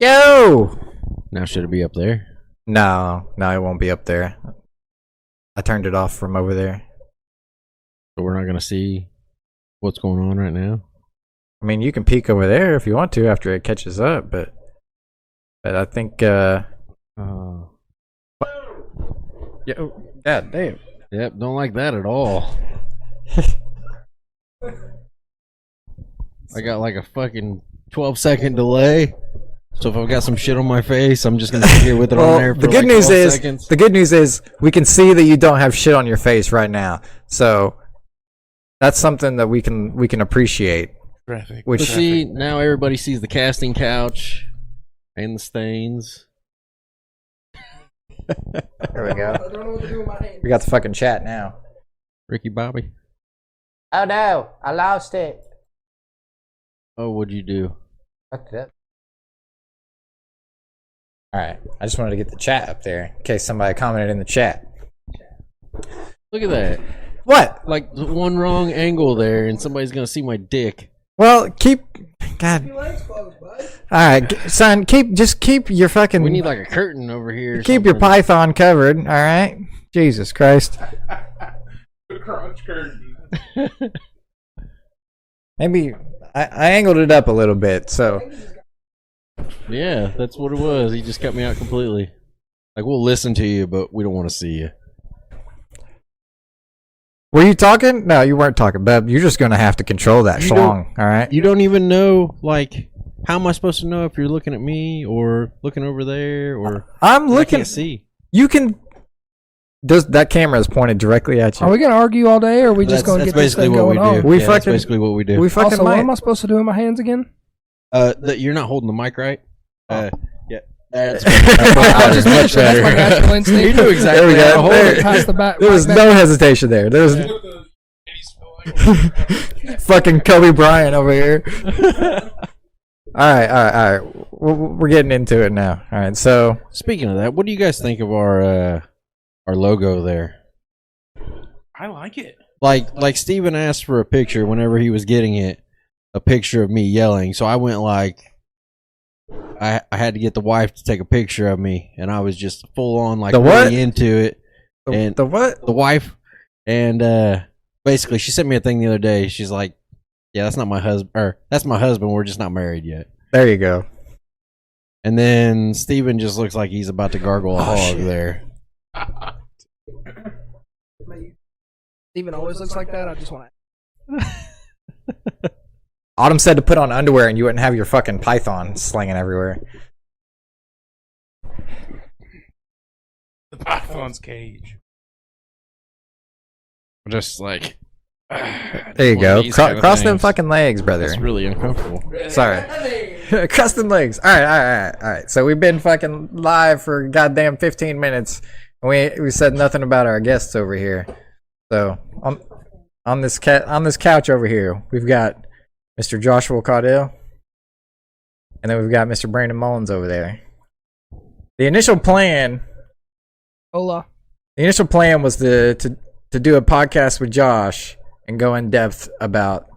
Yo! Now should it be up there? No, it won't be up there. I turned it off from over there. So we're not gonna see what's going on right now? I mean, you can peek over there if you want to after it catches up, but I think yeah, god damn. Yep, don't like that at all. I got like a fucking 12-second delay. So if I've got some shit on my face, I'm just gonna sit here with it on there for the good like news 12 is seconds. the good news is we can see that you don't have shit on your face right now. So that's something that we can appreciate. Graphic. But see, now everybody sees the casting couch and the stains. There we go. I don't know what to do with my hands. We got the fucking chat now. Ricky Bobby. Oh no, I lost it. Oh, what'd you do? Fucked it up. Alright, I just wanted to get the chat up there in case somebody commented in the chat. Look at that. What? Like one wrong angle there, and somebody's gonna see my dick. Well, God. Your legs closed, bud. Alright, son, just keep your fucking... We need like a curtain over here. or keep your something. python covered, alright? Jesus Christ. The crotch curtain. Maybe... I angled it up a little bit, so... Yeah, that's what it was. He just cut me out completely. Like, we'll listen to you, but we don't want to see you. Were you talking? No, you weren't talking, Bub. You're just gonna have to control that schlong, alright? You don't even know, like, how am I supposed to know if you're looking at me or looking over there or... I'm I looking... can't see. You can... That camera is pointed directly at you. Are we gonna argue all day, or are we just gonna get this thing going on? We That's fucking- basically what we do. We fucking Also, what might. am I supposed to do with my hands again? You're not holding the mic right? Yeah. That's I just much that's my better. natural instinct. You knew exactly There we how go. to hold There- it. Past the back. There was back no hesitation there. There was fucking Kobe Bryant over here. All right. We're getting into it now. All right, so Speaking of that, what do you guys think of our logo there? I like it. Like Steven asked for a picture whenever he was getting it, a picture of me yelling. So I went like, I had to get the wife to take a picture of me, and I was just full on like The what? really into it. And the what? the wife, and basically she sent me a thing the other day. She's like, "Yeah, that's not my husband, or that's my husband. We're just not married yet." There you go. And then Steven just looks like he's about to gargle a hog shit. there. Steven always looks like that. I just want to. Autumn said to put on underwear and you wouldn't have your fucking python slinging everywhere. The python's cage. Just like There you go. Cross them fucking legs, brother. That's really uncomfortable. Sorry. Cross them legs. All right. So we've been fucking live for goddamn 15 minutes. And we said nothing about our guests over here. So on this couch over here, we've got Mr. Joshua Caudell, and then we've got Mr. Brandon Mullins over there. The initial plan Hola. was to do a podcast with Josh and go in depth about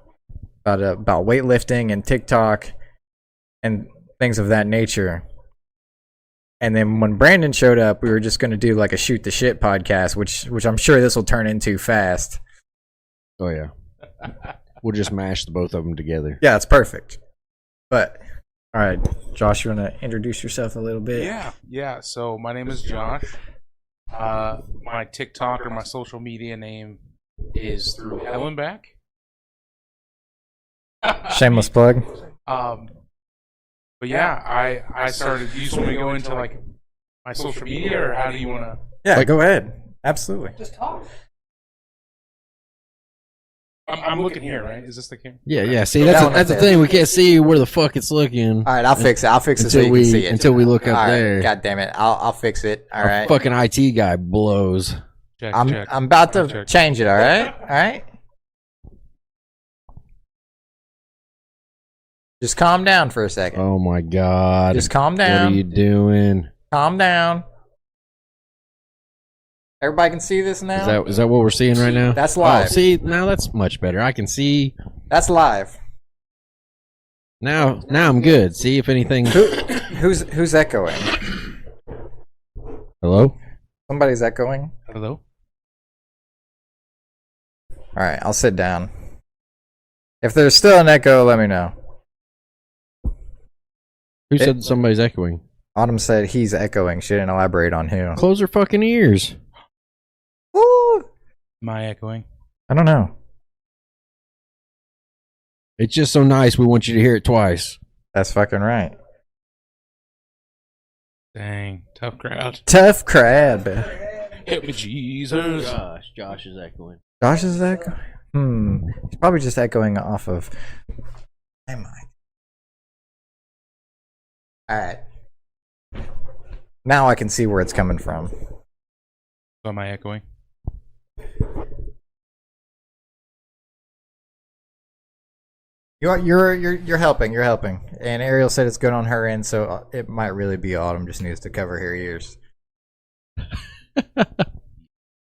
weightlifting and TikTok and things of that nature. And then when Brandon showed up, we were just going to do like a shoot the shit podcast, which I'm sure this will turn into fast. Oh yeah, we'll just mash the both of them together. Yeah, it's perfect. But all right, Josh, you want to introduce yourself a little bit? Yeah. So my name is Josh. My TikTok or my social media name is through Hell and Back. Shameless plug. But yeah, I started. Do you just want me to go into like my social media, or how do you want to? Yeah, go ahead. Absolutely. Just talk. I'm looking here, right? Is this the camera? Yeah. See, that's the thing. We can't see where the fuck it's looking. All right, I'll fix it. I'll fix it so Until you can see it. until we look up All right, there. God damn it. I'll fix it. All Our right. fucking IT guy blows. Check, I'm check. about to Check. change it. All right. All right. Just calm down for a second. Oh my god. Just calm What down. are you doing? Calm down. Everybody can see this now? Is that what we're seeing right now? That's live. Oh, see, now that's much better. I can see. That's live. Now I'm good. See if anything. Who's echoing? Hello? Somebody's echoing. Hello? All right, I'll sit down. If there's still an echo, let me know. Who said somebody's echoing? Autumn said he's echoing. She didn't elaborate on who. Close her fucking ears. Ooh, Am I echoing? I don't know. It's just so nice we want you to hear it twice. That's fucking right. Dang, tough crowd. Tough crab. Help me, Jesus. Josh is echoing. Josh is echoing? He's probably just echoing off of my mic. Alright. Now I can see where it's coming from. Am I echoing? You're helping. You're helping. And Ariel said it's good on her end, so it might really be Autumn just needs to cover her ears.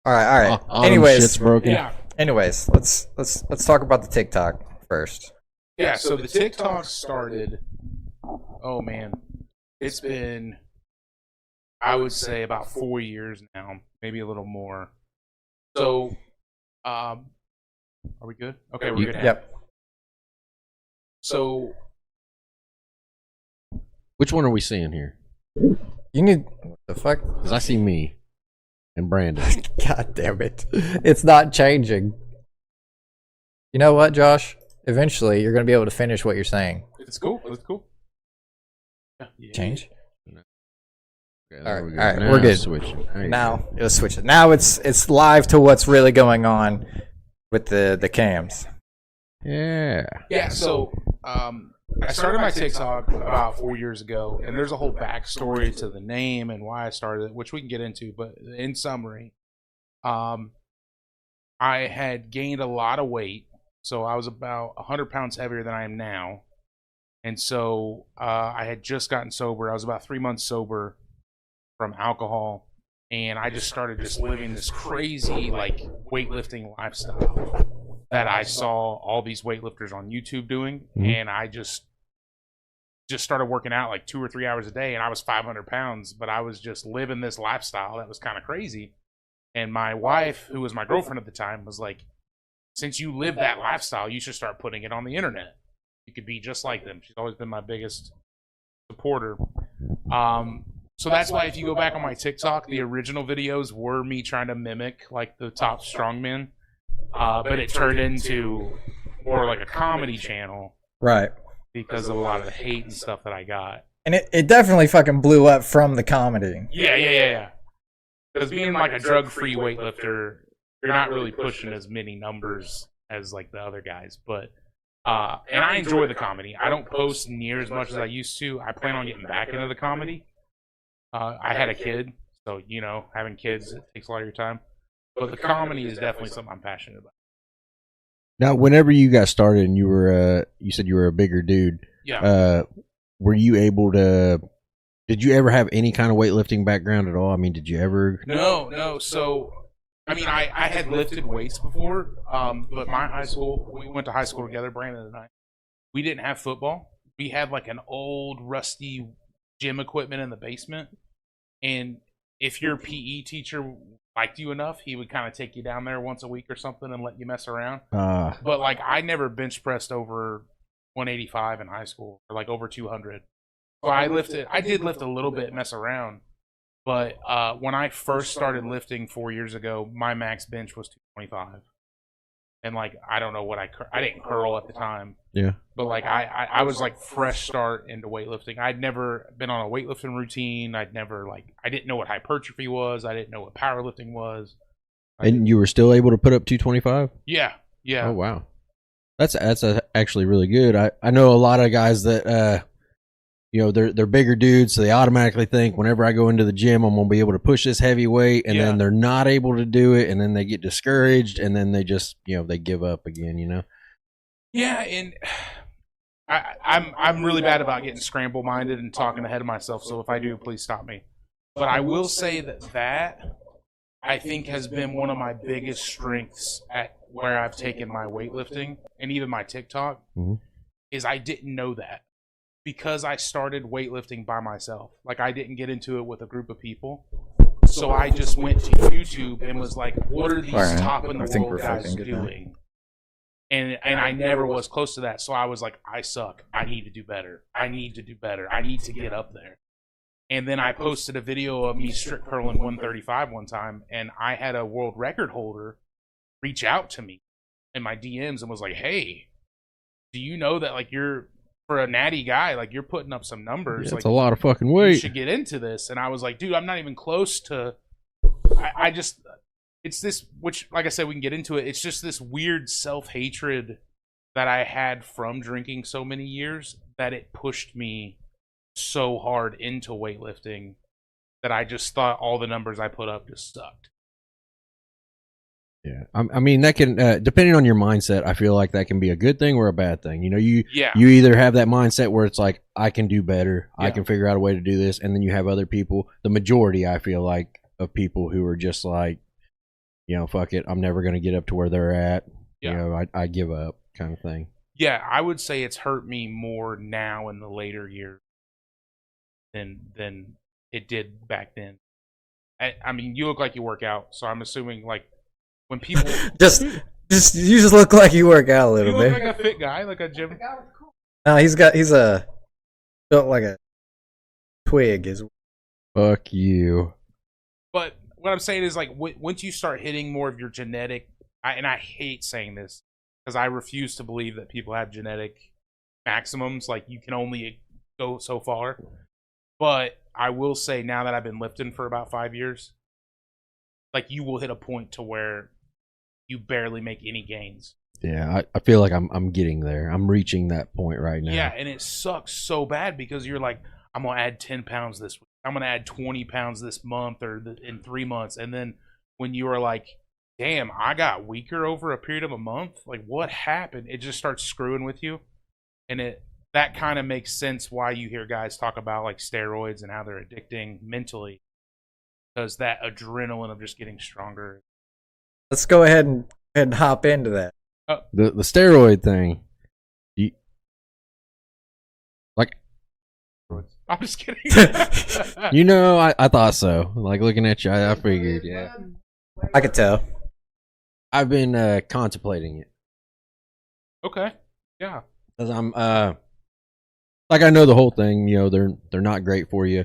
All right. Shit's broken. Yeah. Anyways, let's talk about the TikTok first. Yeah, so the TikTok started, oh man, it's been, I would say about 4 years now, maybe a little more. So, are we good? Okay, we're good. Yep. So, Which one are we seeing here? You need what the fuck? Because I see me and Brandon. God damn it. It's not changing. You know what, Josh? Eventually, you're going to be able to finish what you're saying. it's cool. It's cool. Yeah. Change? Okay, All right, there we go. all right, Now we're good. it's switching. There you Now, go. let's switch it. Now it's live to what's really going on with the cams. Yeah. Yeah, so I started my TikTok about 4 years ago, and there's a whole backstory to the name and why I started it, which we can get into. But in summary, I had gained a lot of weight, so I was about 100 pounds heavier than I am now, and so I had just gotten sober. I was about 3 months sober from alcohol, and I just started just living this crazy like weightlifting lifestyle that I saw all these weightlifters on YouTube doing, and I just started working out like 2 or 3 hours a day, and I was 500 pounds, but I was just living this lifestyle that was kind of crazy. And my wife, who was my girlfriend at the time, was like, since you live that lifestyle, you should start putting it on the internet. You could be just like them. She's always been my biggest supporter. So that's why if you go back on my TikTok, the original videos were me trying to mimic like the top strongmen. But it turned into more like a comedy channel Right. because of a lot of the hate and stuff that I got. And it definitely fucking blew up from the comedy. Yeah. Because being like a drug-free weightlifter, you're not really pushing as many numbers as like the other guys. But and I enjoy the comedy. I don't post near as much as I used to. I plan on getting back into the comedy. I had a kid, so you know, having kids it takes a lot of your time. But the comedy is definitely something I'm passionate about. Now, whenever you got started and you were, you said you were a bigger dude. Yeah. Were you able to? Did you ever have any kind of weightlifting background at all? I mean, did you ever? No. So, I mean, I had lifted weights before, but my high school, we went to high school together, Brandon and I. We didn't have football. We had like an old, rusty gym equipment in the basement. And if your PE teacher liked you enough, he would kind of take you down there once a week or something and let you mess around. But like, I never bench pressed over 185 in high school, or like over 200. So I did lift a little bit, mess around. But when I first started lifting 4 years ago, my max bench was 225. And like, I don't know what I didn't curl at the time. Yeah. But like, I was like fresh start into weightlifting. I'd never been on a weightlifting routine. I didn't know what hypertrophy was. I didn't know what powerlifting was. And you were still able to put up 225? Yeah. Oh wow, that's actually really good. I know a lot of guys that they're bigger dudes, so they automatically think whenever I go into the gym, I'm gonna be able to push this heavy weight, and then they're not able to do it, and then they get discouraged, and then they just they give up again. Yeah, and I'm really bad about getting scramble minded and talking ahead of myself. So if I do, please stop me. But I will say that I think has been one of my biggest strengths at where I've taken my weightlifting and even my TikTok is I didn't know that. because I started weightlifting by myself. Like, I didn't get into it with a group of people. So I just went to YouTube and was like, what are these Alright. top in I the think world we're guys fucking good now. doing? And I never was close to that. So I was like, I suck. I need to do better. I need to do better. I need to get up there. And then I posted a video of me strip curling 135 one time, and I had a world record holder reach out to me in my DMs and was like, hey, do you know that, like, you're, for a natty guy, like, you're putting up some numbers. Yeah, like, it's a lot of fucking you weight. should get into this. And I was like, dude, I'm not even close to, I just, it's this, which, like I said, we can get into it. It's just this weird self-hatred that I had from drinking so many years that it pushed me so hard into weightlifting that I just thought all the numbers I put up just sucked. Yeah, I mean that can depending on your mindset. I feel like that can be a good thing or a bad thing. You know, you either have that mindset where it's like I can do better, I can figure out a way to do this, and then you have other people. The majority, I feel like, of people who are just like, you know, fuck it, I'm never going to get up to where they're at. Yeah. You know, I give up, kind of thing. Yeah, I would say it's hurt me more now in the later years than it did back then. I mean, you look like you work out, so I'm assuming, like, when people just you just look like you work out a you little look bit. like a fit guy, like a gym. No, he's built like a twig. Is Fuck you. But what I'm saying is, like, once you start hitting more of your genetic, and I hate saying this because I refuse to believe that people have genetic maximums. Like, you can only go so far. But I will say, now that I've been lifting for about 5 years, like, you will hit a point to where you barely make any gains. Yeah, I feel like I'm getting there. I'm reaching that point right now. Yeah, and it sucks so bad because you're like, I'm going to add 10 pounds this week. I'm going to add 20 pounds this month or in 3 months. And then when you are like, damn, I got weaker over a period of a month, like, what happened? It just starts screwing with you. And that kind of makes sense why you hear guys talk about, like, steroids and how they're addicting mentally. Because that adrenaline of just getting stronger. let's go ahead and hop into that. The steroid thing. I'm just kidding. You know, I thought so. Like, looking at you, I figured, yeah. I could tell. I've been contemplating it. Okay. Yeah. Because I'm like, I know the whole thing, you know, they're not great for you.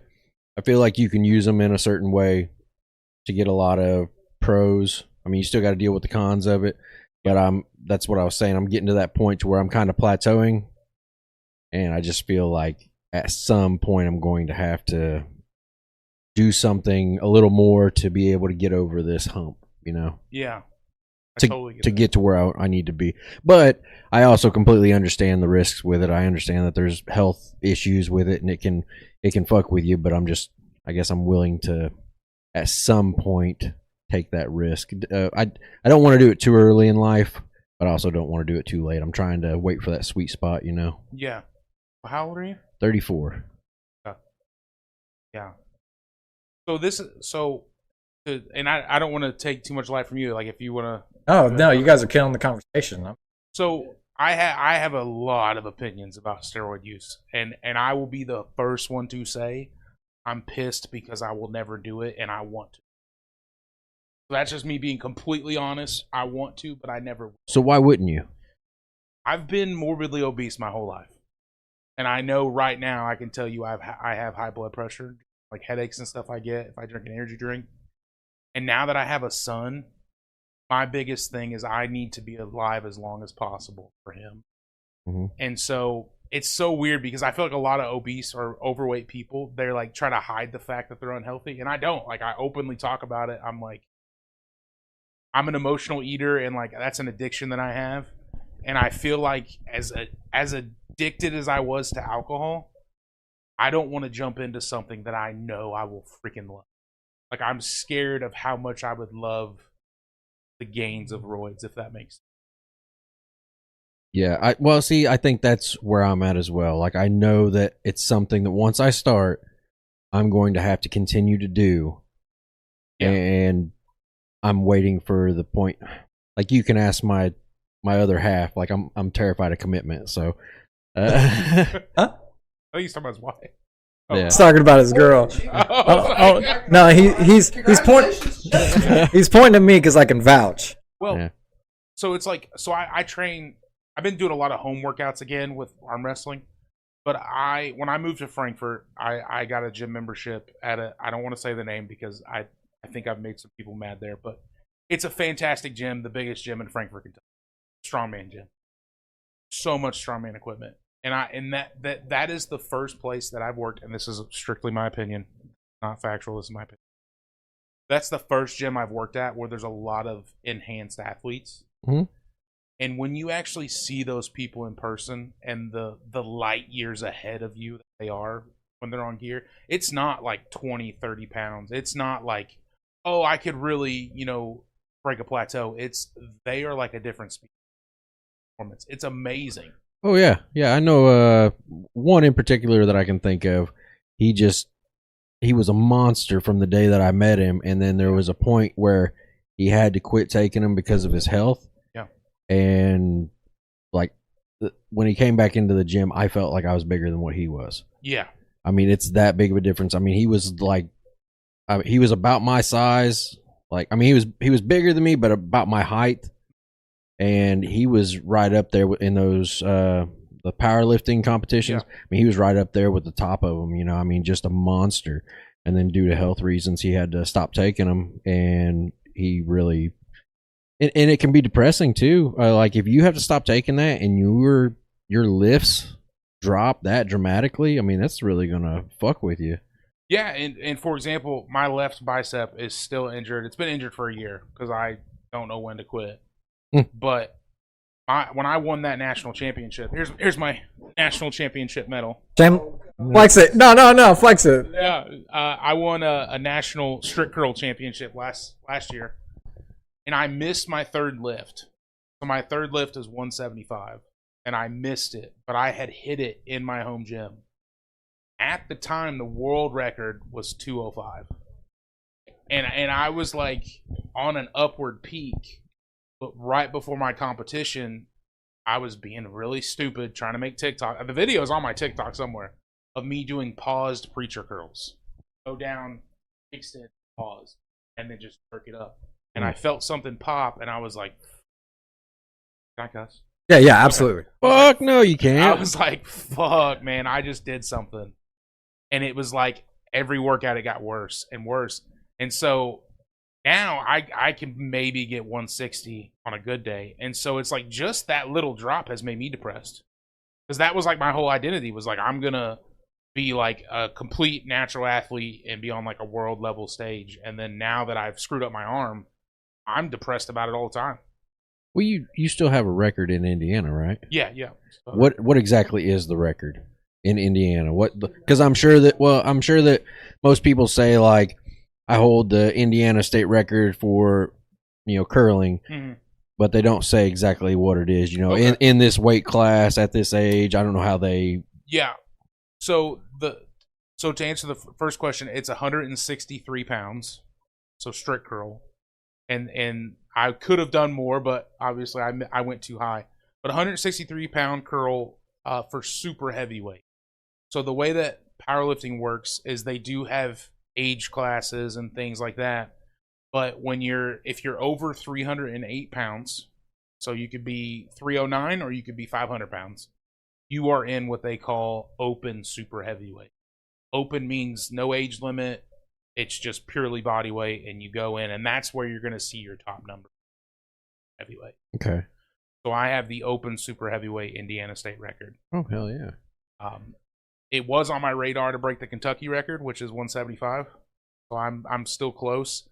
I feel like you can use them in a certain way to get a lot of pros. I mean, you still got to deal with the cons of it, but that's what I was saying. I'm getting to that point to where I'm kind of plateauing, and I just feel like at some point I'm going to have to do something a little more to be able to get over this hump, you know? Yeah. I To, totally get to that. get to where I need to be. But I also completely understand the risks with it. I understand that there's health issues with it, and it can fuck with you, but I guess I'm willing to at some point take that risk. I don't want to do it too early in life, but I also don't want to do it too late. I'm trying to wait for that sweet spot, you know. Yeah. How old are you? 34. Yeah. And I don't want to take too much light from you. Like, if you want to. Oh no, you guys are killing the conversation. So I have a lot of opinions about steroid use, and I will be the first one to say I'm pissed because I will never do it, and I want to. So that's just me being completely honest. I want to, but I never will. So why wouldn't you? I've been morbidly obese my whole life, and I know right now I can tell you I have high blood pressure, like headaches and stuff I get if I drink an energy drink. And now that I have a son, my biggest thing is I need to be alive as long as possible for him. Mm-hmm. And so it's so weird because I feel like a lot of obese or overweight people, they're like try to hide the fact that they're unhealthy. And I don't. Like, I openly talk about it. I'm like, I'm an emotional eater, and like that's an addiction that I have. And I feel like as addicted as I was to alcohol, I don't want to jump into something that I know I will freaking love. Like, I'm scared of how much I would love the gains of roids, if that makes sense. Yeah, I think that's where I'm at as well. Like, I know that it's something that once I start, I'm going to have to continue to do. Yeah. And I'm waiting for the point. Like, you can ask my other half. Like, I'm terrified of commitment. So, That's think he's talking about his wife. Yeah. He's talking about his girl. Oh, no, he's pointing at me because I can vouch. Well, Yeah. so it's like, so I train. I've been doing a lot of home workouts again with arm wrestling. But when I moved to Frankfurt, I got a gym membership at I don't want to say the name because I think I've made some people mad there, but it's a fantastic gym, the biggest gym in Frankfurt, Kentucky. Strongman gym. So much strongman equipment. And that is the first place that I've worked, and this is strictly my opinion, not factual, this is my opinion. That's the first gym I've worked at where there's a lot of enhanced athletes. Mm-hmm. And when you actually see those people in person and the light years ahead of you that they are when they're on gear, it's not like 20, 30 pounds. It's not like, oh, I could really, break a plateau. They are like a different speed performance. It's amazing. Oh yeah, I know one in particular that I can think of. He was a monster from the day that I met him, and then there was a point where he had to quit taking them because of his health. Yeah, and like when he came back into the gym, I felt like I was bigger than what he was. Yeah, I mean, it's that big of a difference. I mean, he was he was about my size. Like, I mean, he was bigger than me, but about my height. And he was right up there in those the powerlifting competitions. Yeah. I mean, he was right up there with the top of them. I mean, just a monster. And then due to health reasons, he had to stop taking them. And he really, and it can be depressing too. Like if you have to stop taking that and your lifts drop that dramatically, I mean, that's really gonna fuck with you. Yeah, and for example, my left bicep is still injured. It's been injured for a year because I don't know when to quit. But when I won that national championship, here's my national championship medal. Flex it. No, flex it. Yeah, I won a national strict curl championship last year, and I missed my third lift. So my third lift is 175, and I missed it, but I had hit it in my home gym. At the time, the world record was 205, and I was like on an upward peak. But right before my competition, I was being really stupid trying to make TikTok. The video is on my TikTok somewhere of me doing paused preacher curls. Go down, extend, pause, and then just jerk it up. And I felt something pop, and I was like, can I cuss? Yeah, absolutely. Fuck no, you I can't. was like, fuck, man, I just did something. And it was like every workout, it got worse and worse. And so now I can maybe get 160 on a good day. And so it's like just that little drop has made me depressed. Because that was like my whole identity was like, I'm going to be like a complete natural athlete and be on like a world level stage. And then now that I've screwed up my arm, I'm depressed about it all the time. Well, you still have a record in Indiana, right? Yeah. So, What exactly is the record in Indiana? Because I'm sure that most people say like, I hold the Indiana state record for, curling, but they don't say exactly what it is. Okay. In this weight class at this age, I don't know how they. Yeah. So to answer the first question, it's 163 pounds. So strict curl, and I could have done more, but obviously I went too high. But 163 pound curl for super heavyweight. So the way that powerlifting works is they do have age classes and things like that, but if you're over 308 pounds, so you could be 309 or you could be 500 pounds, you are in what they call open super heavyweight. Open means no age limit, it's just purely body weight, and you go in, and that's where you're going to see your top number heavyweight. Okay. So I have the open super heavyweight Indiana state record. Oh hell yeah. It was on my radar to break the Kentucky record, which is 175. So I'm still close.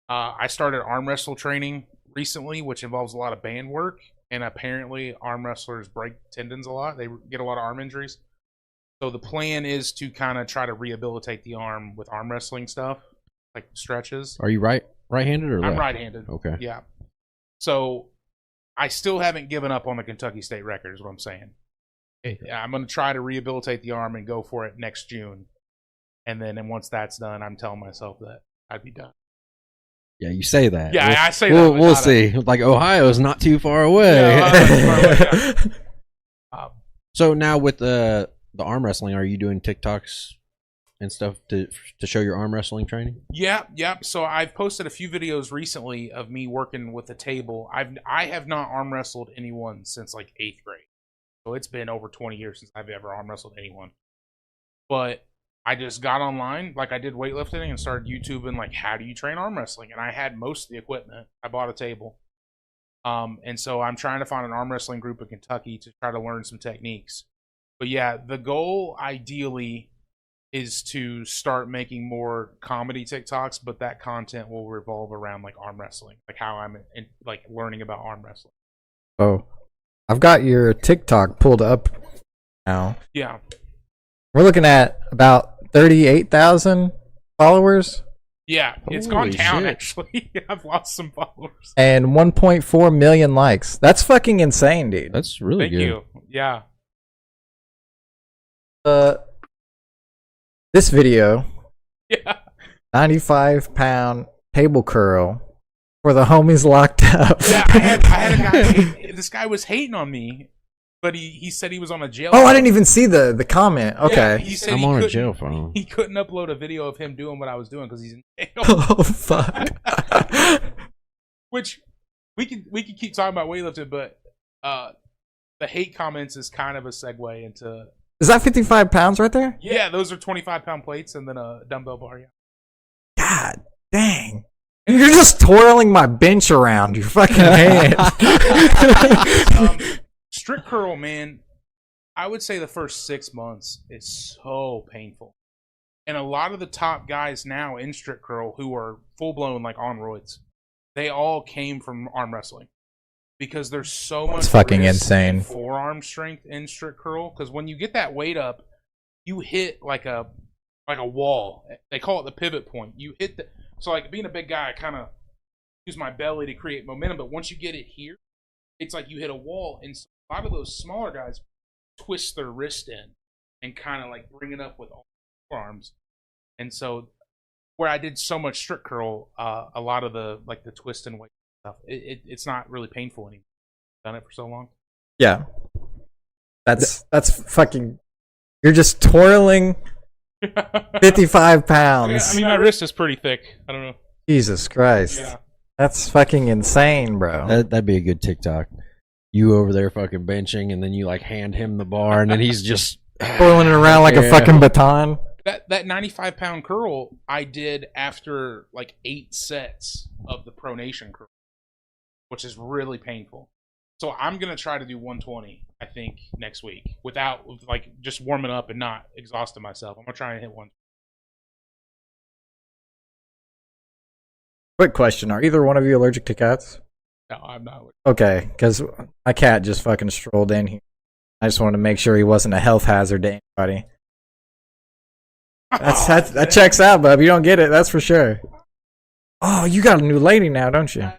I started arm wrestle training recently, which involves a lot of band work, and apparently arm wrestlers break tendons a lot. They get a lot of arm injuries. So the plan is to kind of try to rehabilitate the arm with arm wrestling stuff, like stretches. Are you right-handed or left? I'm right-handed. Okay. Yeah. So I still haven't given up on the Kentucky state record is what I'm saying. I'm going to try to rehabilitate the arm and go for it next June. And then once that's done, I'm telling myself that I'd be done. Yeah, you say that. Yeah, I say that. We'll see. Like, Ohio's not too far away. Yeah, So now with the the arm wrestling, are you doing TikToks and stuff to show your arm wrestling training? Yeah. So I've posted a few videos recently of me working with a table. I have not arm wrestled anyone since like 8th grade. So it's been over 20 years since I've ever arm wrestled anyone. But I just got online, like I did weightlifting, and started YouTubing like how do you train arm wrestling? And I had most of the equipment. I bought a table. And so I'm trying to find an arm wrestling group in Kentucky to try to learn some techniques. But yeah, the goal ideally is to start making more comedy TikToks, but that content will revolve around like arm wrestling, like how I'm like learning about arm wrestling. Oh, I've got your TikTok pulled up now. Yeah. We're looking at about 38,000 followers Yeah, it's Holy gone down shit. actually. I've lost some followers. and 1.4 million likes. That's fucking insane, dude. That's really Thank good. you. Yeah. This video, Yeah. 95-pound table curl for the homies locked up. Yeah, I had a guy. This guy was hating on me, but he said he was on a jail. Oh, I didn't even see the comment. Yeah, Okay. he said I'm he on a couldn't- jail phone. He couldn't upload a video of him doing what I was doing because he's in jail. Oh fuck. Which we could keep talking about weightlifting, but the hate comments is kind of a segue into. Is that 55 pounds right there? Yeah, those are 25-pound plates and then a dumbbell bar. Yeah. God dang. You're just twirling my bench around your fucking hand. Strict curl, man. I would say the first 6 months is so painful, and a lot of the top guys now in strict curl who are full blown like on roids, they all came from arm wrestling because there's so much. It's fucking wrist insane. and forearm strength in strict curl because when you get that weight up, you hit like a wall. They call it the pivot point. You hit the so like being a big guy, I kind of use my belly to create momentum, but once you get it here, it's like you hit a wall, and a lot of those smaller guys twist their wrist in and kind of like bring it up with all forearms. And so where I did so much strict curl, a lot of the like the twist and weight stuff, it's not really painful anymore. I've done it for so long. Yeah. That's fucking. You're just twirling 55 pounds. I mean, my wrist is pretty thick. I don't know. Jesus Christ. Yeah. That's fucking insane, bro. That'd be a good TikTok. You over there fucking benching, and then you like hand him the bar, and then he's just Twirling it around like a Yeah. fucking baton. That 95-pound curl I did after like 8 sets of the pronation curl, which is really painful. So I'm gonna try to do 120, I think, next week without like just warming up and not exhausting myself. I'm gonna try and hit one. Quick question: are either one of you allergic to cats? No, I'm not. Okay, because my cat just fucking strolled in here. I just wanted to make sure he wasn't a health hazard to anybody. That checks out, bub. You don't get it, that's for sure. Oh, you got a new lady now, don't you?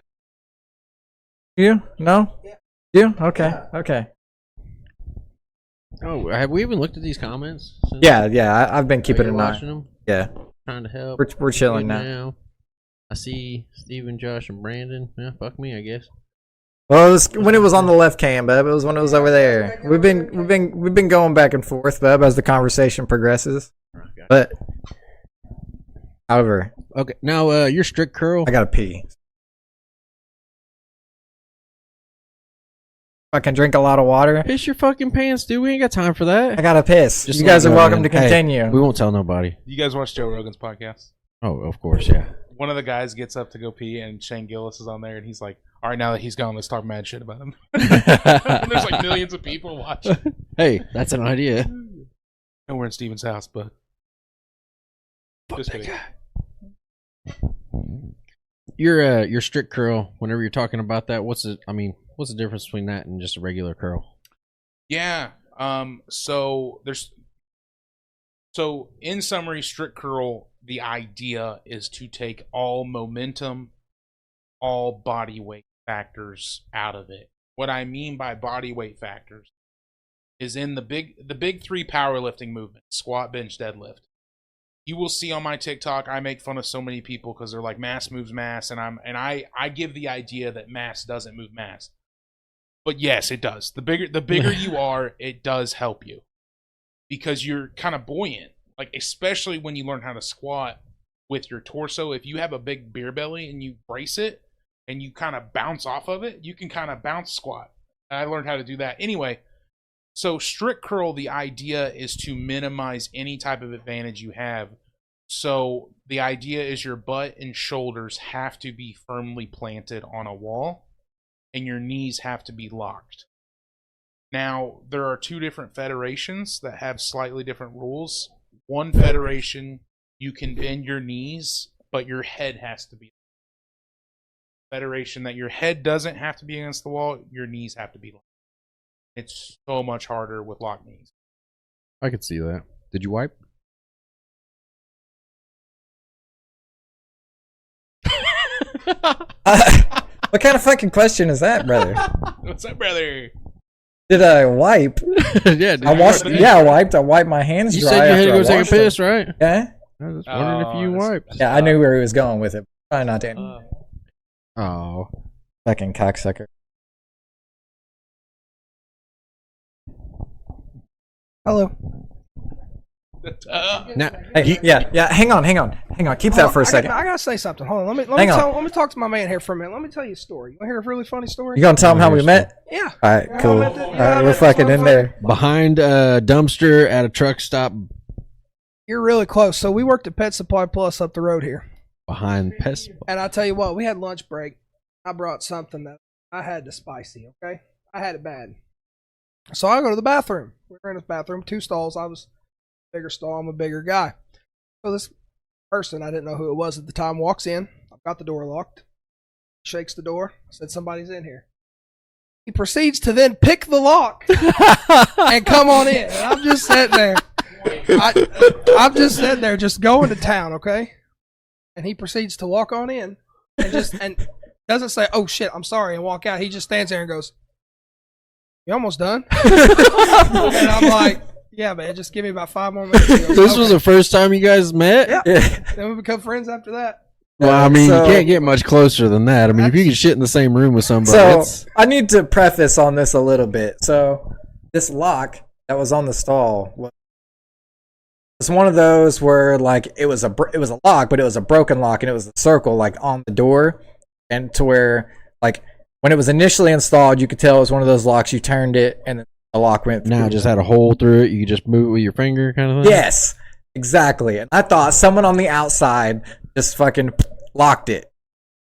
You? No? You? Okay, okay. Oh, have we even looked at these comments? since- Yeah, I've been Are keeping you an eye. watching them? Yeah, Trying to help. we're chilling Good now. I see Steven, Josh, and Brandon. Yeah, fuck me, I guess. Well, it was when it was on the left cam, bub. It was when it was over there. We've been going back and forth, bub, as the conversation progresses. But, however, Okay, now your strict curl. I gotta pee. I can drink a lot of water. Piss your fucking pants, dude. We ain't got time for that. I gotta piss. Just You let guys me are know, welcome man. to Hey, continue. we won't tell nobody. You guys watch Joe Rogan's podcast? Oh, of course, yeah. One of the guys gets up to go pee, and Shane Gillis is on there, and he's like, "All right, now that he's gone, let's talk mad shit about him." And there's like millions of people watching. Hey, that's an idea. And we're in Steven's house, but just kidding. Your strict curl. Whenever you're talking about that, what's the difference between that and just a regular curl? Yeah. So in summary, strict curl, the idea is to take all momentum, all body weight factors out of it. What I mean by body weight factors is in the big 3 powerlifting movements: squat, bench, deadlift. You will see on my TikTok, I make fun of so many people because they're like, mass moves mass, and I give the idea that mass doesn't move mass. But yes, it does. The bigger you are, it does help you. because you're kind of buoyant. Like, especially when you learn how to squat with your torso. If you have a big beer belly and you brace it and you kind of bounce off of it, you can kind of bounce squat. I learned how to do that. Anyway, so strict curl, the idea is to minimize any type of advantage you have. So the idea is your butt and shoulders have to be firmly planted on a wall, and your knees have to be locked. Now, there are 2 different federations that have slightly different rules. One federation, you can bend your knees, but your head has to be. Federation that your head doesn't have to be against the wall, your knees have to be locked. It's so much harder with locked knees. I could see that. Did you wipe? What kind of fucking question is that, brother? What's up, brother? Did I wipe? Yeah, dude. I washed. Yeah, I wiped. I wiped my hands You dry. said you had to after I go take a washed them. piss, right? Yeah. I was just wondering if you wiped. Yeah, I knew where he was going with it. Probably not to. Oh. Fucking cocksucker. Hello. Now, Hey, yeah. Hang on. Keep that for a second. I gotta say something. Hold on. Let me talk to my man here for a minute. Let me tell you a story. You want to hear a really funny story? You gonna tell him how we met? Yeah. All right, cool. I met All right, we're fucking in there. behind a dumpster at a truck stop You're really close. So we worked at Pet Supply Plus up the road here. behind Pest. And I tell you what, we had lunch break. I brought something that I had to spicy, okay? I had it bad. So I go to the bathroom. We were in this bathroom, 2 stalls. I was bigger stall. I'm a bigger guy. So this person, I didn't know who it was at the time, walks in. I've got the door locked. Shakes the door. Said, somebody's in here. He proceeds to then pick the lock and come on in. And I'm just sitting there. I'm just sitting there just going to town, okay? And he proceeds to walk on in and doesn't say, oh shit, I'm sorry, and walk out. He just stands there and goes, you almost done? And I'm like, yeah, man, just give me about 5 more minutes. He goes, This okay. was the first time you guys met? Yeah. Yeah. Then we become friends after that. Well, I mean, So- you can't get much closer than that. I mean, if you can shit in the same room with somebody, So that's- I need to preface on this a little bit. So this lock that was on the stall was one of those where like it was a lock, but it was a broken lock, and it was a circle like on the door, and to where like when it was initially installed, you could tell it was one of those locks. You turned it, and the lock went. now through. it just had a hole through it. You could just move it with your finger, kind of thing. Yes, exactly. And I thought someone on the outside just fucking locked it.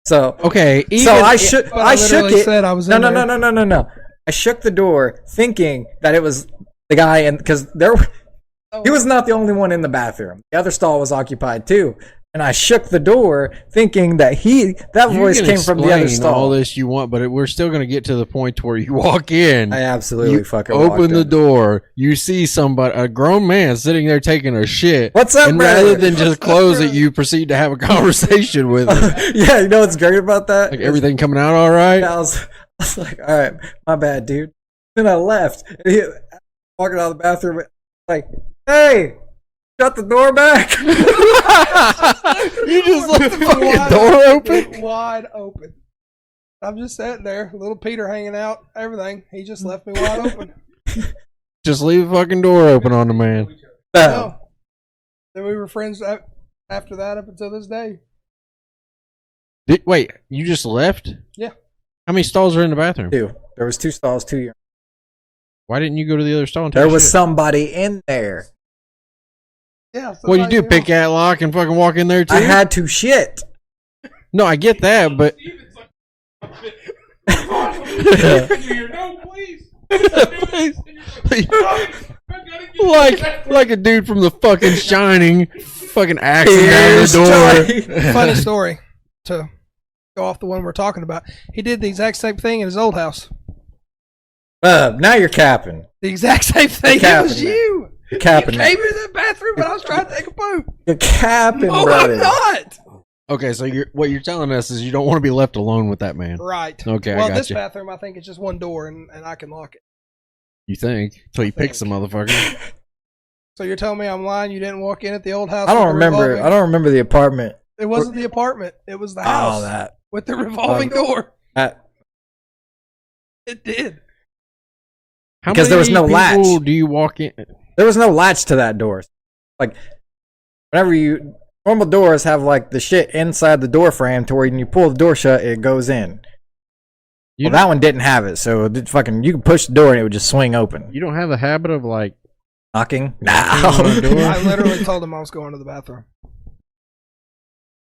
So Okay. so I shook literally it. said I was No. in there. No. I shook the door, thinking that it was the guy, and because he was not the only one in the bathroom. The other stall was occupied too. And I shook the door, thinking that You voice can came from the other explain all stall. this you want, but we're still going to get to the point where you walk in. I absolutely You fucking open walked the in. door, you see somebody, a grown man sitting there taking a shit. What's up, and brother? rather than just close it, you proceed to have a conversation with him. Yeah, you know what's great about that? Like everything coming out all right. I was like, all right, my bad, dude. Then I left. And he walking out of the bathroom, like, hey, shut the door back. You just left the fucking Wide door open. Wide open. I'm just sitting there, little Peter hanging out, everything. He just left me wide open. Just leave the fucking door open on the man. No. Then we were friends after that up until this day. Wait, you just left? Yeah. How many stalls are in the bathroom? Two. There was 2 stalls, 2 years. Why didn't you go to the other stall and take There a was shit? somebody in there. Yeah. What do you do? Pick that lock and fucking walk in there too? I had to shit. No, I get that, but No, please. like a dude from the fucking Shining, fucking axing down the door. Funny story to go off the one we're talking about. He did the exact same thing in his old house. Now you're capping. The exact same thing. It capping, was man. you. You're capping. You came into the bathroom when I was trying to take a poop. You're capping, Oh, brother. I'm not. Okay, so what you're telling us is you don't want to be left alone with that man. Right. Okay, Well, I got this you. bathroom, I think it's just one door, and I can lock it. You think? Until you pick some motherfucker. So you're telling me I'm lying? You didn't walk in at the old house? I with don't the remember. revolving- I don't remember the apartment. It wasn't the apartment. It was the house Oh, that. with the revolving door. that. It did. How Because there was many no latch. people do you walk in? There was no latch to that door. Like, normal doors have like the shit inside the door frame to where when you pull the door shut, it goes in. Well, that one didn't have it, so you could push the door and it would just swing open. You don't have the habit of like Knocking? No. I literally told him I was going to the bathroom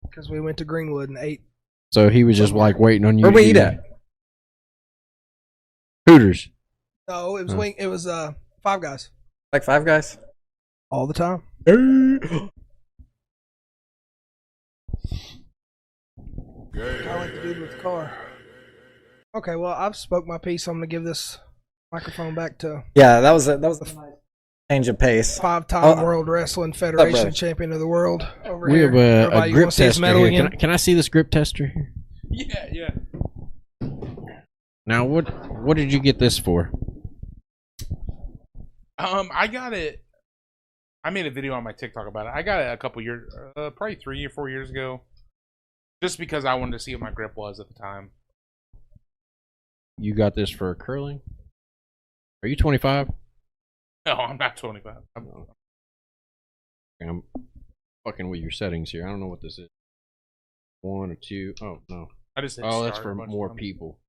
because we went to Greenwood and ate. So he was just like waiting on you. Where we eat at? Hooters. No, it was It was Five Guys Like Five Guys? all the time. I like the dude with the car. Okay, well, I've spoke my piece. I'm gonna give this microphone back to Yeah, that was a nice change of pace. five-time World Wrestling Federation champion of the world over We here. have a Everybody, you grip wanna see his tester medal here. again? Can I see this grip tester here? Yeah. Now, what did you get this for? I got it. I made a video on my TikTok about it. I got it a couple years, probably 3 or 4 years ago, just because I wanted to see what my grip was at the time. You got this for curling? Are you 25? No, I'm not 25. I'm fucking with your settings here. I don't know what this is. 1 or 2. Oh, no. I just hit Oh, that's start for a bunch of more times. people.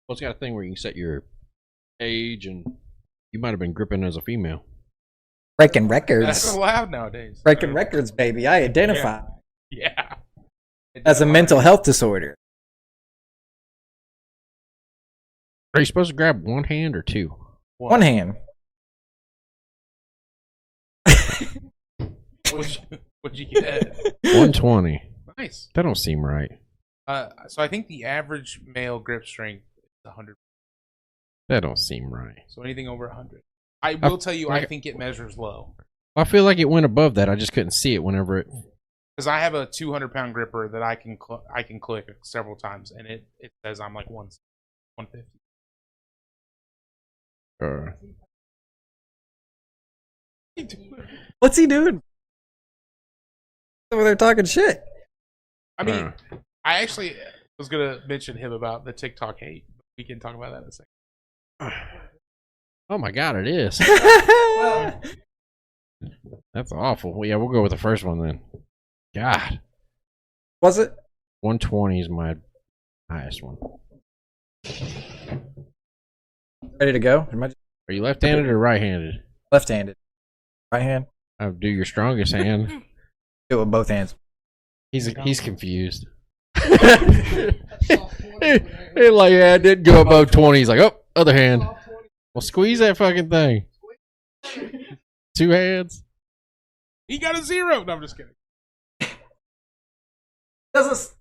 Well, it's got a thing where you can set your age, and you might have been gripping as a female. Breaking That's records. allowed nowadays. Breaking records, baby. I identify Yeah. as a mental health disorder. Are you supposed to grab one hand or two? One hand. What'd you get? 120. Nice. That don't seem right. So I think the average male grip strength is 100. That don't seem right. So anything over 100. I will tell you, I think it measures low. I feel like it went above that. I just couldn't see it whenever it. Because I have a 200-pound gripper that I can click several times, and it says I'm like 150. What's he doing? Over there talking shit. I mean, I actually was gonna mention him about the TikTok hate. We can talk about that in a second. Oh my god, it is. Well, That's awful. Well, yeah, we'll go with the first one then. God. was it? 120 is my highest one. Ready to go? Are you left-handed or right-handed? Left-handed. Right hand? I'll do your strongest hand. Do it with both hands. He's confused. Hey, like, yeah, I did go above 20. He's like, oh, other hand. Well, squeeze that fucking thing. 2 hands. He got a 0. No, I'm just kidding. That's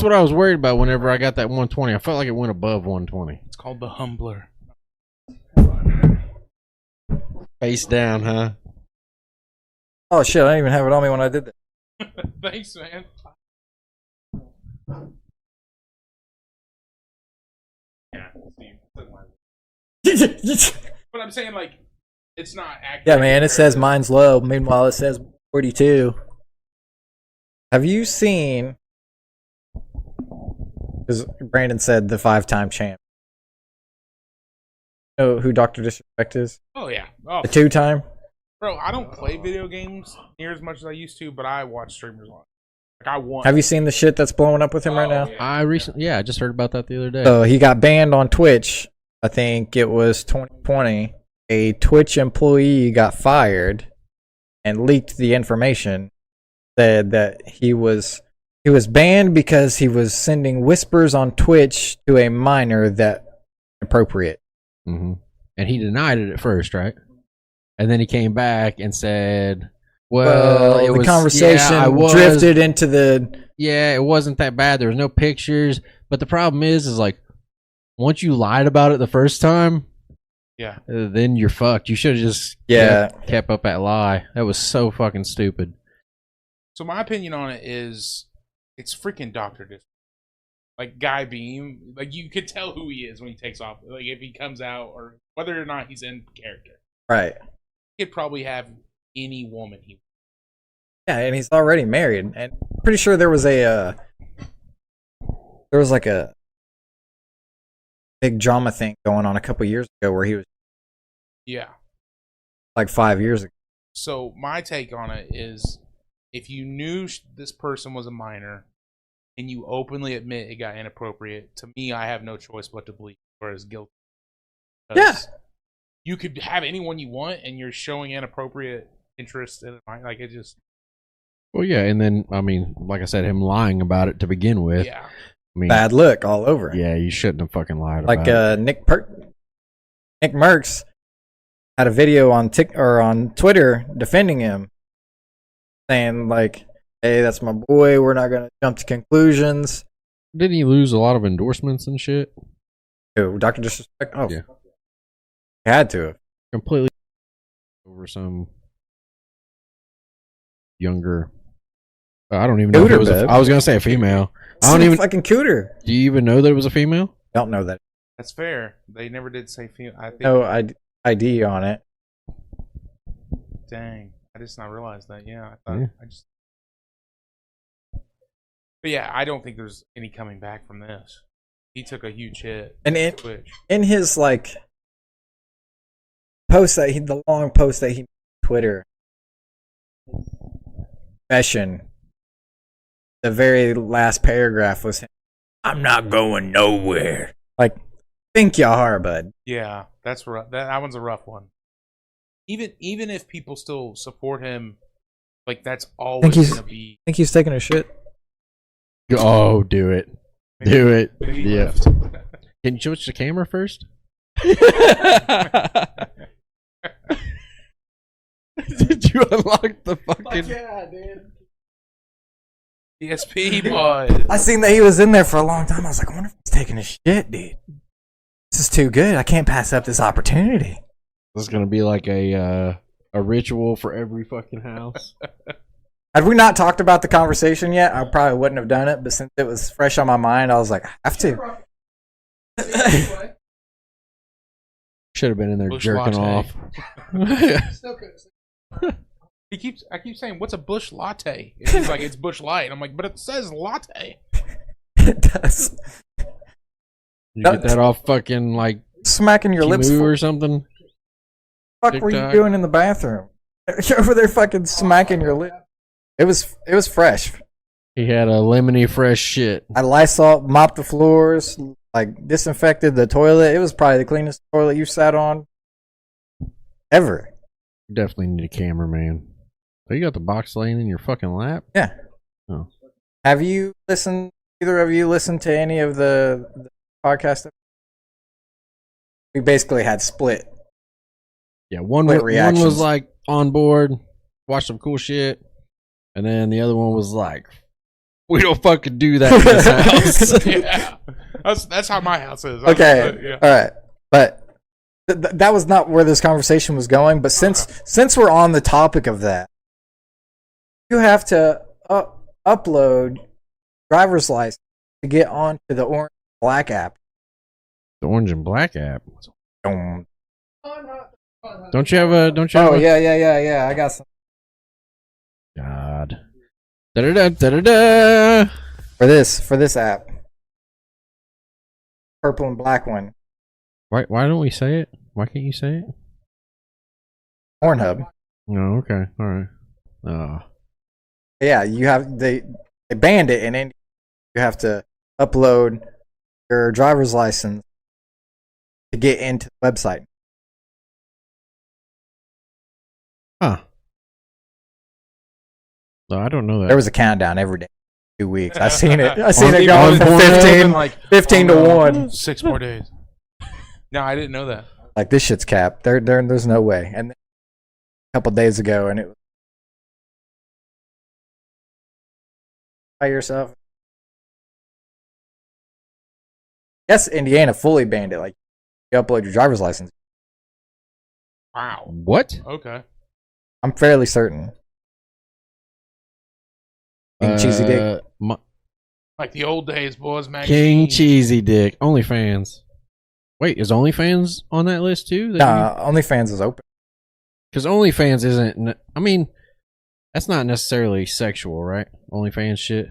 what I was worried about whenever I got that 120. I felt like it went above 120. It's called the Humbler. Face down, huh? Oh shit, I didn't even have it on me when I did that. Thanks, man. Yeah, but I'm saying, like, it's not accurate. Yeah, man, it says mine's low. Meanwhile, it says 42. Have you seen... Because Brandon said the 5-time champ. You know who Dr. Disrespect is? Oh, yeah. Oh, The 2-time? bro, I don't play video games near as much as I used to, but I watch streamers a lot. Like, I want. Have you seen the shit that's blowing up with him right now? Yeah. I just heard about that the other day. So he got banned on Twitch. I think it was 2020. A Twitch employee got fired and leaked the information. Said that he was banned because he was sending whispers on Twitch to a minor that inappropriate. Mm-hmm. And he denied it at first, right? And then he came back and said, "Well, it the was, conversation yeah, I was, drifted into the." Yeah, it wasn't that bad. There was no pictures, but the problem is like once you lied about it the first time, Yeah. then you're fucked. You should have just kept up that lie. That was so fucking stupid. So my opinion on it is, it's freaking Dr. Disrespect. Like, Guy Beam, like, you could tell who he is when he takes off. Like, if he comes out, or whether or not he's in character. Right. He could probably have any woman he. Yeah, and he's already married, and I'm pretty sure there was like a big drama thing going on a couple years ago where he was Yeah. like 5 years ago. So my take on it is, if you knew this person was a minor and you openly admit it got inappropriate, to me, I have no choice but to believe you are as guilty. Yeah. You could have anyone you want, and you're showing inappropriate interest in it. Like, it just... Well, yeah, and then, I mean, like I said, him lying about it to begin with. Yeah. I mean, Bad look all over. yeah, you shouldn't have fucking lied Like about it. Nick Merckx had a video on on Twitter defending him, saying like, "Hey, that's my boy. We're not gonna jump to conclusions." Didn't he lose a lot of endorsements and shit? Who, Dr. Disrespect? Oh, Yeah. he had to. Completely over some younger. I don't even know if Cooter, it was. babe. I was gonna say a female. I don't Some even. fucking cooter. Do you even know that it was a female? Don't know that. That's fair. They never did say female. I think. No ID on it. Dang. I just not realized that. Yeah. I thought. Yeah. I just. But yeah, I don't think there's any coming back from this. He took a huge hit. And on Twitch. in his like post that the long post that he made on Twitter confession, the very last paragraph was him, "I'm not going nowhere." Like, think you are, bud. Yeah, that's rough. That one's a rough one. Even if people still support him, like, that's always he's- gonna be. Think he's taking a shit? Oh, do it. Do it. Maybe Yeah. left. Can you switch the camera first? Did you unlock the fucking? Yeah, dude. ESP bud. I seen that he was in there for a long time. I was like, I wonder if he's taking a shit, dude. This is too good. I can't pass up this opportunity. This is gonna be like a ritual for every fucking house. Had we not talked about the conversation yet, I probably wouldn't have done it. But since it was fresh on my mind, I was like, I have to. Should have been in there Bush jerking latte. off. Still could. I keep saying, "What's a bush latte?" And he's like, "It's bush light." I'm like, "But it says latte." It does. You get that off fucking like Smacking your lips. Timu or something. What the fuck were you TikTok. doing in the bathroom? You're over there fucking smacking your lip. It was fresh. He had a lemony fresh shit. I Lysol mopped the floors, like disinfected the toilet. It was probably the cleanest toilet you sat on ever. Definitely need a camera, man. Oh, you got the box laying in your fucking lap? Yeah. Oh. Have you listened? Either of you listened to any of the podcast? We basically had split. Yeah, one Split was reactions. like on board, watch some cool shit, and then the other one was like, we don't fucking do that in this house. Yeah, that's how my house is. Okay, Yeah. all right, but that was not where this conversation was going. But since we're on the topic of that, you have to upload driver's license to get onto the Orange Black app. The Orange and Black app. Oh Don't you have a? Don't you? Have a, yeah. I got some God. Da da da da da. for this app. Purple and black one. Why don't we say it? Why can't you say it? Pornhub. Oh, okay, all right. Oh, Yeah, you have they banned it in India. You have to upload your driver's license to get into the website. huh. No, I don't know that. There was a countdown every day, 2 weeks. I seen it. I seen On- it going on from Pornhub? 15 to 1. 6 more days. No, I didn't know that. Like, this shit's capped. There's no way. And then a couple days ago, and it was by yourself. Yes, Indiana fully banned it. Like, you upload your driver's license. Wow. What? Okay. I'm fairly certain. King Cheesy Dick. Like the old days, boys. King Magazine. Cheesy Dick. OnlyFans. Wait, is OnlyFans on that list too? Nah, OnlyFans is open. Because OnlyFans isn't. I mean, that's not necessarily sexual, right? OnlyFans shit.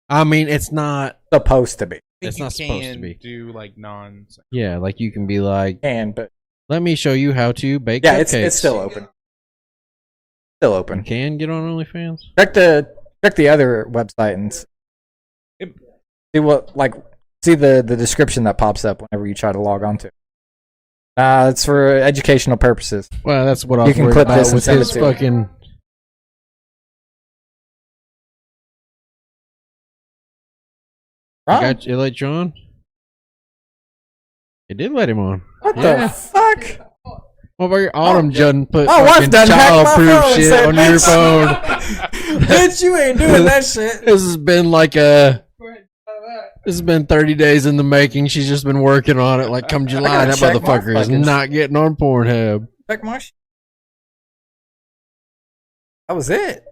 I mean, it's not. Supposed to be. I think It's you not supposed to can be. do like non. Yeah, like you can be like, But Let me show you how to bake Yeah, cupcakes. it's still open. Still You open. can get on OnlyFans. Check the other website and see what see the description that pops up whenever you try to log on to. It's for educational purposes. Well, that's what I You was can worried clip about this and with send it his to me. fucking. Wrong. It let you on. It did let him on. What Yeah. the fuck? What about your Autumn Judden put My wife fucking done hacked my child-proof phone, shit said, on your "Bitch." phone? Bitch, you ain't doing that shit. This has been this has been 30 days in the making. She's just been working on it. Like come July, gotta that check my motherfucker is fucking- not getting on Pornhub. Check my shit. That was it.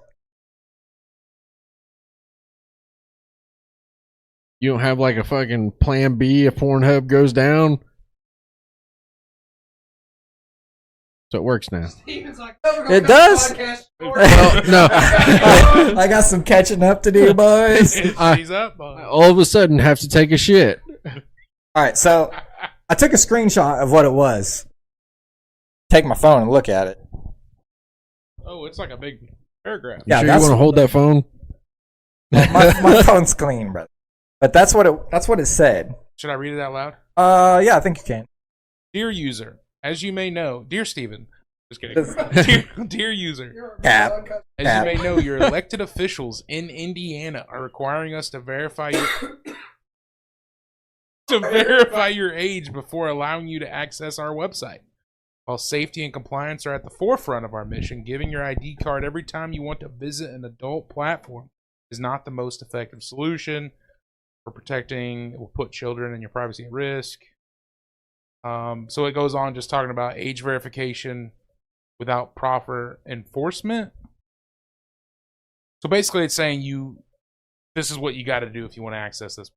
You don't have like a fucking plan B if Pornhub goes down. So it works now. It does. Well, no. I got some catching up to do, boys. She's up. All of a sudden have to take a shit. All right, so I took a screenshot of what it was. Take my phone and look at it. Oh, it's like a big paragraph. You Yeah, sure you that's- want to hold that phone? My phone's clean, brother. But that's what it said. Should I read it out loud? Yeah, I think you can. Dear user, as you may know, dear Steven, just kidding. dear user, Cap. as you may know, your elected officials in Indiana are requiring us to verify your age before allowing you to access our website. While safety and compliance are at the forefront of our mission, giving your ID card every time you want to visit an adult platform is not the most effective solution for protecting. It will put children and your privacy at risk. So it goes on just talking about age verification without proper enforcement. So basically it's saying this is what you got to do if you want to access this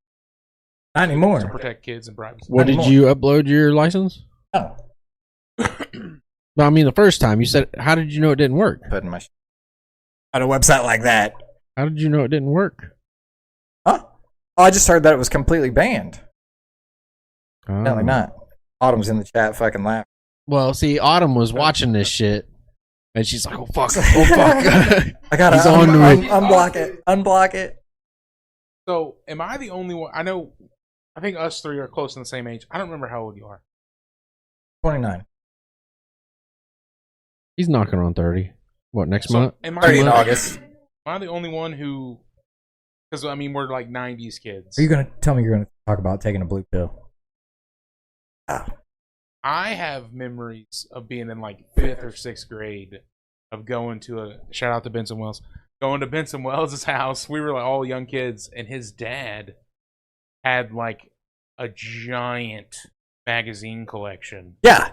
Not to anymore. protect kids and privacy. What did you upload your license? Oh, No, I mean the first time you said. How did you know it didn't work? putting my on a website like that. How did you know it didn't work? Huh? Oh, I just heard that it was completely banned. Apparently Oh. not. Autumn's in the chat fucking laughing. Well, see, Autumn was watching this shit, and she's like, "Oh fuck! Oh fuck!" I gotta He's on to it. unblock it. Unblock it. So am I the only one? I think us three are close to the same age. I don't remember how old you are. 29. He's knocking on 30. What next So month? am 30 in I, August. am I the only one who? Because I mean, we're like '90s kids. Are you gonna tell me you're gonna talk about taking a blue pill? Ah. I have memories of being in like 5th or 6th grade of going to a shout out to Benson Wells, going to Benson Wells' house. We were like all young kids, and his dad had like a giant magazine collection Yeah.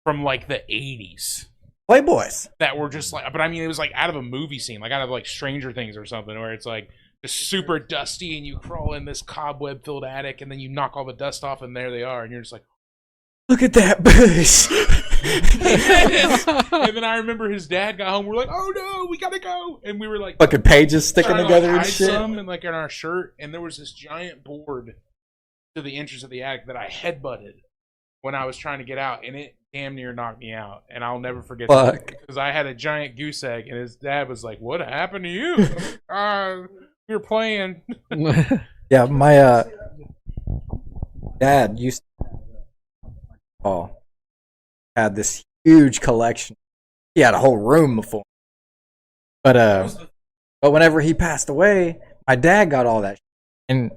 from like the 80s Playboys. that were just like, but I mean, it was like out of a movie scene, like out of like Stranger Things or something, where it's like just super dusty and you crawl in this cobweb filled attic and then you knock all the dust off and there they are, and you're just like, Look at that bush. and then I remember his dad got home. We're like, "Oh no, we gotta go!" And we were like, Fucking pages sticking trying to, together like, and hide shit. some and like in our shirt. And there was this giant board to the entrance of the attic that I headbutted when I was trying to get out, and it damn near knocked me out. And I'll never forget that Fuck. because I had a giant goose egg, and his dad was like, "What happened to you?" We were playing. Yeah, my dad used to had this huge collection. He had a whole room before. But whenever he passed away, my dad got all that shit. And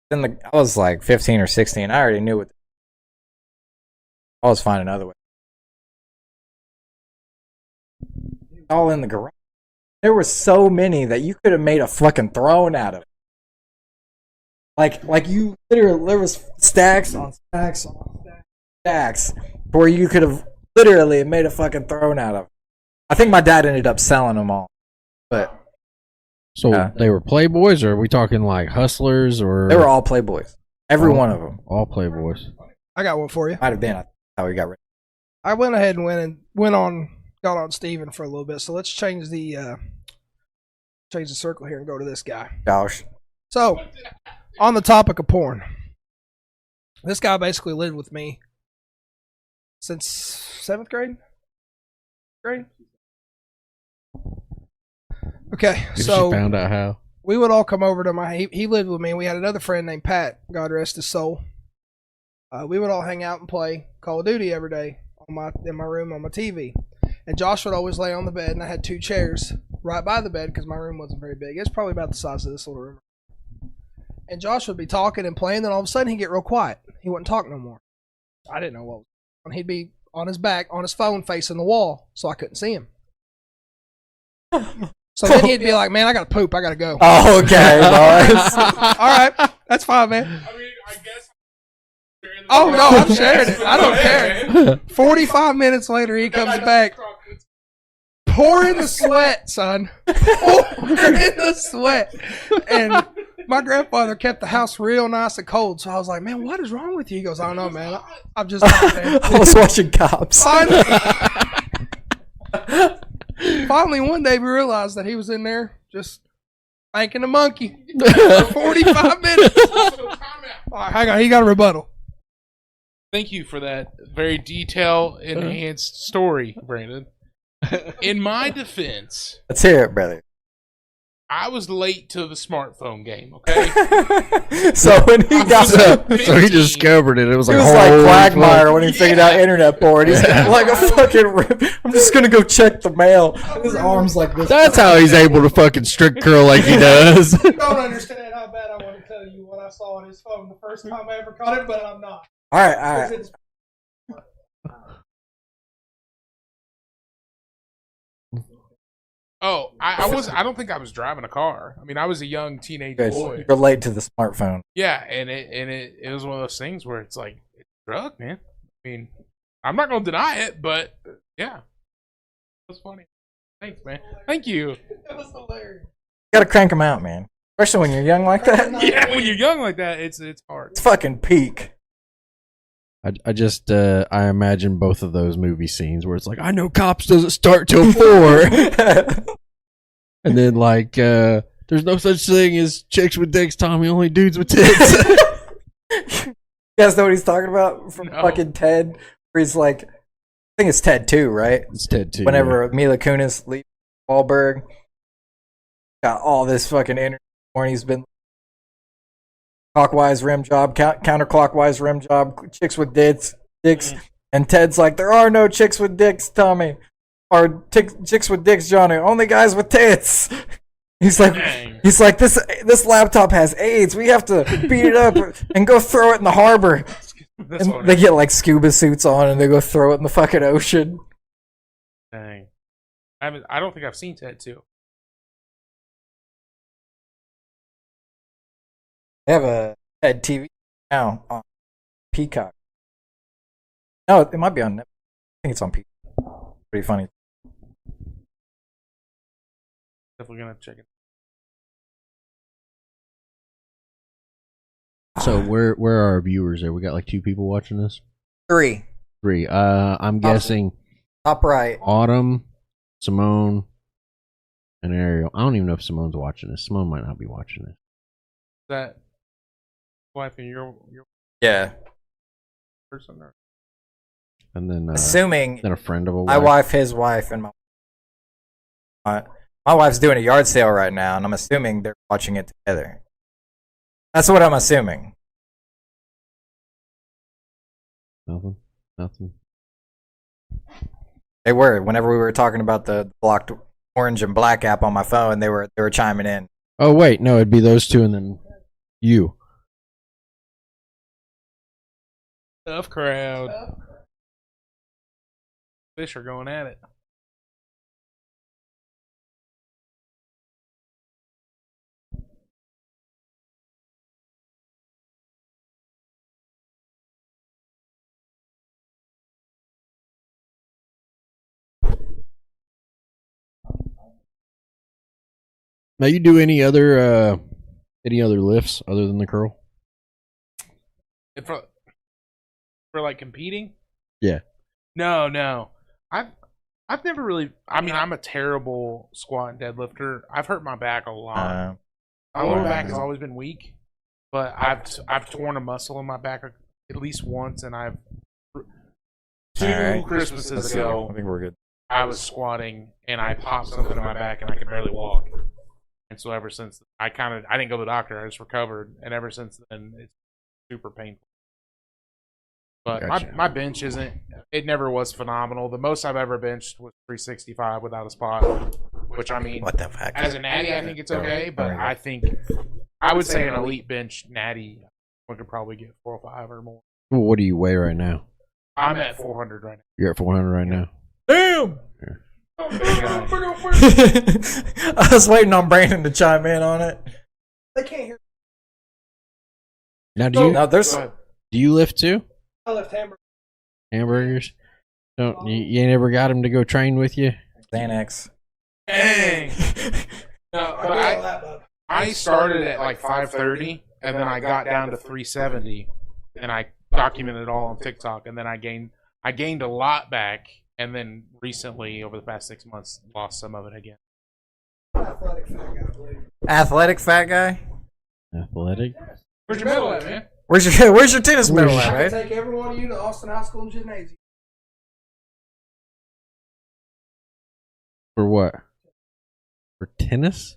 then I was like 15 or 16. I already knew what I was finding another way. All in the garage. There were so many that you could have made a fucking throne out of. Like you literally, there was stacks on stacks on stacks where you could have literally made a fucking throne out of. I think my dad ended up selling them all, but So they were Playboys, or are we talking like Hustlers, or they were all Playboys. Every one of them. all Playboys? I got one for you. Might have been how we got rid. I went ahead and got on Steven for a little bit. So let's change the circle here and go to this guy. Gosh. So, on the topic of porn, this guy basically lived with me since 7th grade. Okay, If so she found out how. we would all come over to he lived with me. We had another friend named Pat, God rest his soul. We would all hang out and play Call of Duty every day in my room on my TV. And Josh would always lay on the bed, and I had 2 chairs right by the bed because my room wasn't very big. It's probably about the size of this little room. And Josh would be talking and playing, then all of a sudden he'd get real quiet. He wouldn't talk no more. I didn't know what was going on. He'd be on his back, on his phone, facing the wall, so I couldn't see him. So then he'd be like, man, I got to poop. I got to go. Oh, okay, boys. All right. That's fine, man. I mean, I guess. Oh, no, I'm sharing it. I don't care. 45 minutes later, he comes back. Pouring the sweat, son. Pouring the sweat. And my grandfather kept the house real nice and cold. So I was like, man, what is wrong with you? He goes, I don't know, man. I'm just not there. I was watching Cops. Finally, one day we realized that he was in there just spanking a monkey for 45 minutes. All right, hang on. He got a rebuttal. Thank you for that very detail-enhanced story, Brandon. In my defense, Let's hear it, brother. I was late to the smartphone game, okay? So when he got So he discovered it. It was he like, was like holy Quagmire fuck. when he figured out internet porn. He's like a fucking rip. I'm just gonna go check the mail. His arms like this. That's how he's able to fucking strict curl like he does. I don't understand how bad I want to tell you what I saw on his phone the first time I ever caught it, but I'm not. All right. Oh, I don't think I was driving a car. I mean, I was a young teenage Guys, boy. you're late to the smartphone. Yeah, and it was one of those things where it's like, it's a drug, man. I mean, I'm not gonna deny it, but yeah, it was funny. Thanks, man. Thank you. It was hilarious. You gotta crank them out, man. Especially when you're young like that. Yeah, when you're young like that, it's hard. It's fucking peak. I just I imagine both of those movie scenes where it's like, I know Cops doesn't start till 4. And then like there's no such thing as chicks with dicks, Tommy, only dudes with tits. You guys know what he's talking about from No. fucking Ted? Where he's like, I think it's Ted 2, right? It's Ted too. Whenever Mila Kunis leaves Wahlberg, got all this fucking internet porn. He's been clockwise rim job, counterclockwise rim job, chicks with dicks. And Ted's like, there are no chicks with dicks, Tommy. Or chicks with dicks, Johnny. Only guys with tits. He's like, Dang. this laptop has AIDS. We have to beat it up and go throw it in the harbor. That's And funny. they get like scuba suits on and they go throw it in the fucking ocean. Dang. I don't think I've seen Ted 2. They have a Ted TV now on Peacock. No, it might be on Netflix. I think it's on Peacock. Pretty funny. Definitely gonna check it. So where are our viewers there? We got like 2 people watching this? 3. 3. I'm guessing Top right. Autumn, Simone, and Ariel. I don't even know if Simone's watching this. Simone might not be watching this. That wife and your Yeah. person or And then Assuming then a friend of a my wife. wife, his wife, and my wife's doing a yard sale right now, and I'm assuming they're watching it together. That's what I'm assuming. Nothing. They were. Whenever we were talking about the blocked orange and black app on my phone, they were chiming in. Oh wait, no, it'd be those 2 and then you. tough crowd. Fish are going at it. Now you do any other lifts other than the curl? And for like competing? Yeah. No. I've never really. I mean, I'm a terrible squat and deadlifter. I've hurt my back a lot. My lower back has always been weak, but I've torn a muscle in my back at least once, and I've 2 Alright. Christmases Let's see. ago, I think we're good. I was squatting and I popped something in my back and I could barely walk. And so ever since I didn't go to the doctor, I just recovered, and ever since then it's super painful. But Gotcha. my bench it never was phenomenal. The most I've ever benched was 365 without a spot, which I mean, What the fuck? as a natty, I think it's okay, but I think I would say an elite bench natty, one could probably get 405 or more. Well, what do you weigh right now? I'm at 400 right now. You're at 400 right now. Damn! Big guy. I was waiting on Brandon to chime in on it. They can't hear. Now, do No, there's Go ahead. you lift too? I left hamburger. Hamburgers? Don't you ain't ever got him to go train with you? Xanax. Dang. No, but I started at like 530, and then I got down to 370, and I documented it all on TikTok, and then I gained a lot back, and then recently, over the past 6 months, lost some of it again. Athletic fat guy, I believe. Athletic fat guy? Athletic? Where's your medal at, man? Where's your tennis medal I at, can right? take every one of you to Austin High School and Gymnasium. For what? For tennis?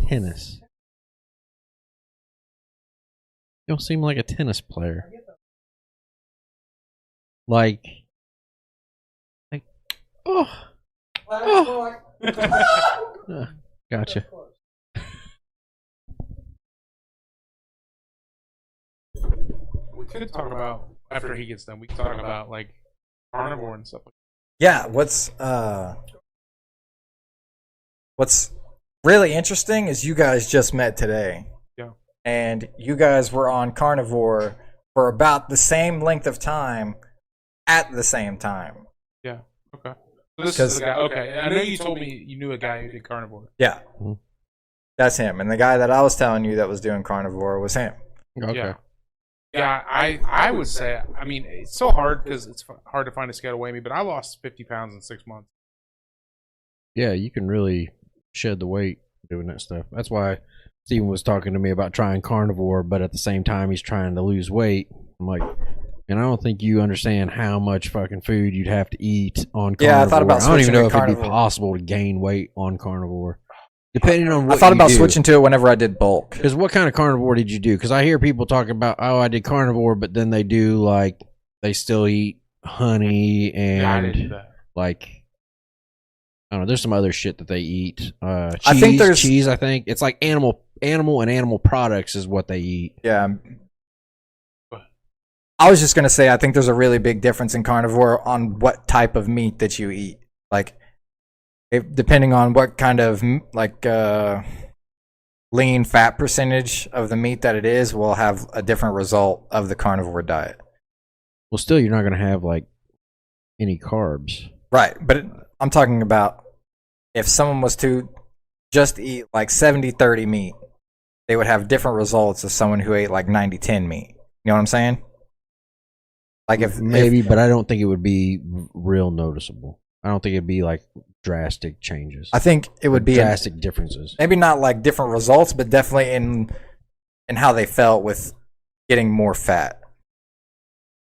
Tennis. You don't seem like a tennis player. Like, oh, gotcha. We could talk about, after he gets done, we could talk about like carnivore and stuff like Yeah, what's really interesting is you guys just met today. Yeah. And you guys were on carnivore for about the same length of time at the same time. that. Yeah. Okay. So this is the guy. Okay. I know you told me you knew a guy who did carnivore. Yeah. Mhm. That's him. And the guy that I was telling you that was doing carnivore was him. Okay. Yeah. Yeah, I would say, I mean, it's so hard because it's hard to find a scale to weigh me, but I lost 50 pounds in 6 months. Yeah, you can really shed the weight doing that stuff. That's why Steven was talking to me about trying carnivore, but at the same time he's trying to lose weight. I'm like, and I don't think you understand how much fucking food you'd have to eat on carnivore. Yeah, I thought about I don't even switching know to if it'd be carnivore. possible to gain weight on carnivore, depending on what I thought you about do. switching to it whenever I did bulk. Because what kind of carnivore did you do? Because I hear people talk about, oh, I did carnivore, but then they do like they still eat honey Yeah, I didn't do and that. like I don't know. There's some other shit that they eat. Cheese, I think there's- cheese. I think it's like animal and animal products is what they eat. Yeah. I was just going to say, I think there's a really big difference in carnivore on what type of meat that you eat. Like, depending on what kind of, lean fat percentage of the meat that it is, will have a different result of the carnivore diet. Well, still, you're not going to have like any carbs. Right. But I'm talking about if someone was to just eat like 70-30 meat, they would have different results as someone who ate like 90-10 meat. You know what I'm saying? Like if Maybe, but I don't think it would be real noticeable. I don't think it'd be like drastic changes. I think it would be drastic differences. maybe not like different results, but definitely in how they felt with getting more fat.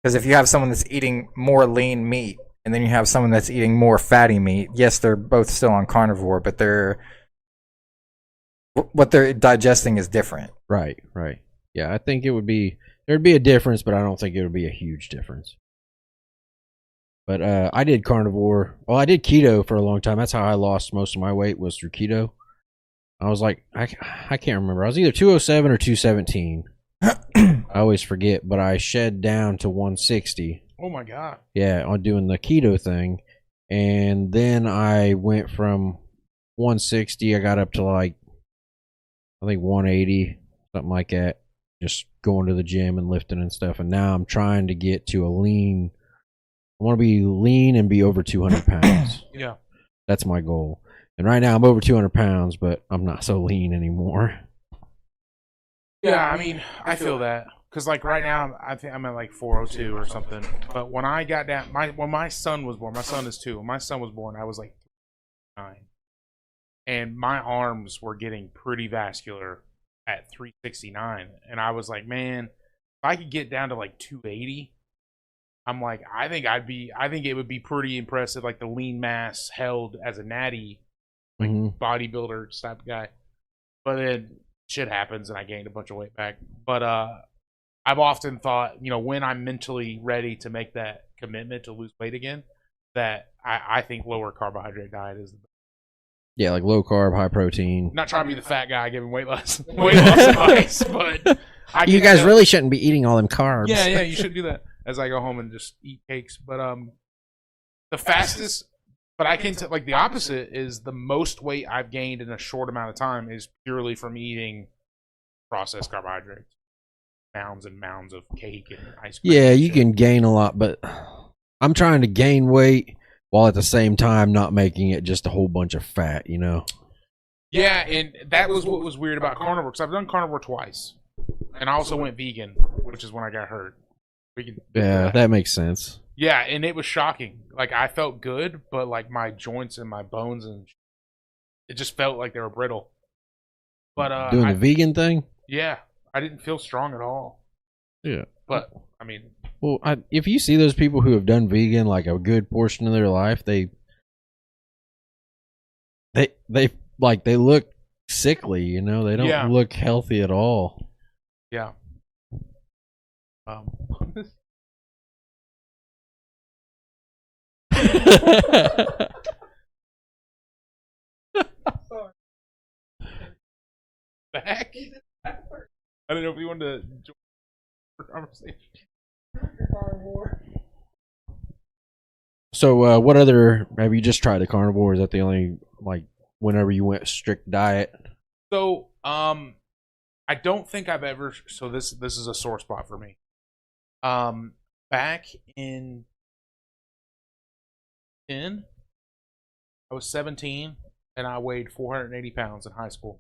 Because if you have someone that's eating more lean meat and then you have someone that's eating more fatty meat, yes, they're both still on carnivore, but what they're digesting is different. Right, right. Yeah, I think there'd be a difference, but I don't think it would be a huge difference. But I did carnivore. Well, I did keto for a long time. That's how I lost most of my weight, was through keto. I was like, I can't remember. I was either 207 or 217. I always forget, but I shed down to 160. Oh my God. Yeah, on doing the keto thing. And then I went from 160, I got up to like, I think 180, something like that. Just going to the gym and lifting and stuff. And now I'm trying to get to a lean. I want to be lean and be over 200 pounds. Yeah. That's my goal. And right now I'm over 200 pounds, but I'm not so lean anymore. Yeah, I mean, I feel that. Because, like, right now, I think I'm at, like, 402 or something. But when I got down, when my son was born, my son is 2. When my son was born, I was, like, 9. And my arms were getting pretty vascular at 369. And I was like, man, I could get down to like 280, I'm like, I think it would be pretty impressive, like the lean mass held as a natty, like bodybuilder type guy. But then shit happens and I gained a bunch of weight back. But I've often thought, you know, when I'm mentally ready to make that commitment to lose weight again, that I think lower carbohydrate diet is the best. Yeah, like low carb, high protein. Not trying to be the fat guy giving weight loss advice, but you guys really shouldn't be eating all them carbs. Yeah, you should do that as I go home and just eat cakes. But the fastest, but I can like the opposite is the most weight I've gained in a short amount of time is purely from eating processed carbohydrates, mounds and mounds of cake and ice cream. Yeah, you can gain a lot, but I'm trying to gain weight while at the same time not making it just a whole bunch of fat, you know? Yeah, and that was what was weird about carnivore, because I've done carnivore twice. And I also went vegan, which is when I got hurt. Yeah, that makes sense. Yeah, and it was shocking. Like, I felt good, but, like, my joints and my bones, and it just felt like they were brittle. But doing the vegan thing? Yeah, I didn't feel strong at all. Yeah. But, I mean... Well, if you see those people who have done vegan like a good portion of their life, they look sickly, you know. They don't look healthy at all. Yeah. Back? I don't know if you wanted to join the conversation. So, what other have you just tried the carnivore? Is that the only, like, whenever you went strict diet? So, I don't think I've ever. So this is a sore spot for me. Back in 10, I was 17 and I weighed 480 pounds in high school.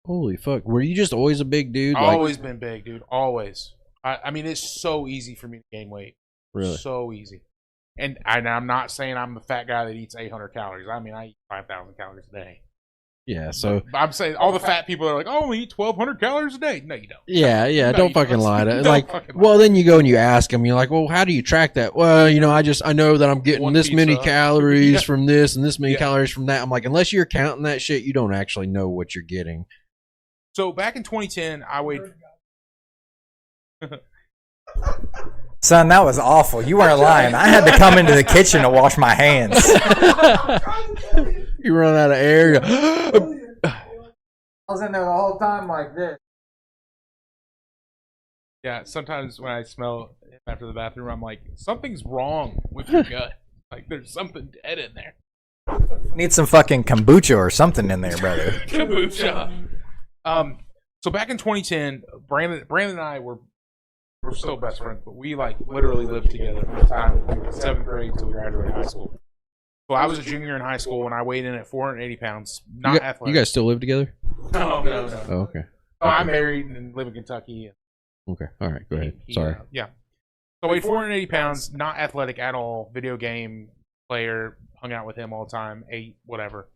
Holy fuck! Were you just always a big dude? Always been big, dude. Always. I mean, it's so easy for me to gain weight. Really? So easy. And I'm not saying I'm the fat guy that eats 800 calories. I mean, I eat 5,000 calories a day. Yeah, so... But I'm saying all the fat people are like, oh, we eat 1,200 calories a day. No, you don't. Yeah, No, don't fucking lie to it. Like, fucking lie. well, then you go and you ask them, you're like, well, how do you track that? Well, you know, I know that I'm getting One this many pizza. calories from this and this many Yeah. calories from that. I'm like, unless you're counting that shit, you don't actually know what you're getting. So back in 2010, I weighed... Son, that was awful. You weren't lying. I had to come into the kitchen to wash my hands. You run out of air. I was in there the whole time like this. Yeah, sometimes when I smell after the bathroom, I'm like, something's wrong with your gut. Like, there's something dead in there. Need some fucking kombucha or something in there, brother. Kombucha. So back in 2010, Brandon and I we're still best friends, but we like literally lived together from the time we were 7th grade till we graduated high school. So I was a junior in high school and I weighed in at 480 pounds. Not athletic. You guys still live together? No. Oh, okay. So I'm married and live in Kentucky. Okay. All right. Go ahead. Sorry. Yeah. So I weighed 480 pounds, not athletic at all. Video game player, hung out with him all the time, ate whatever.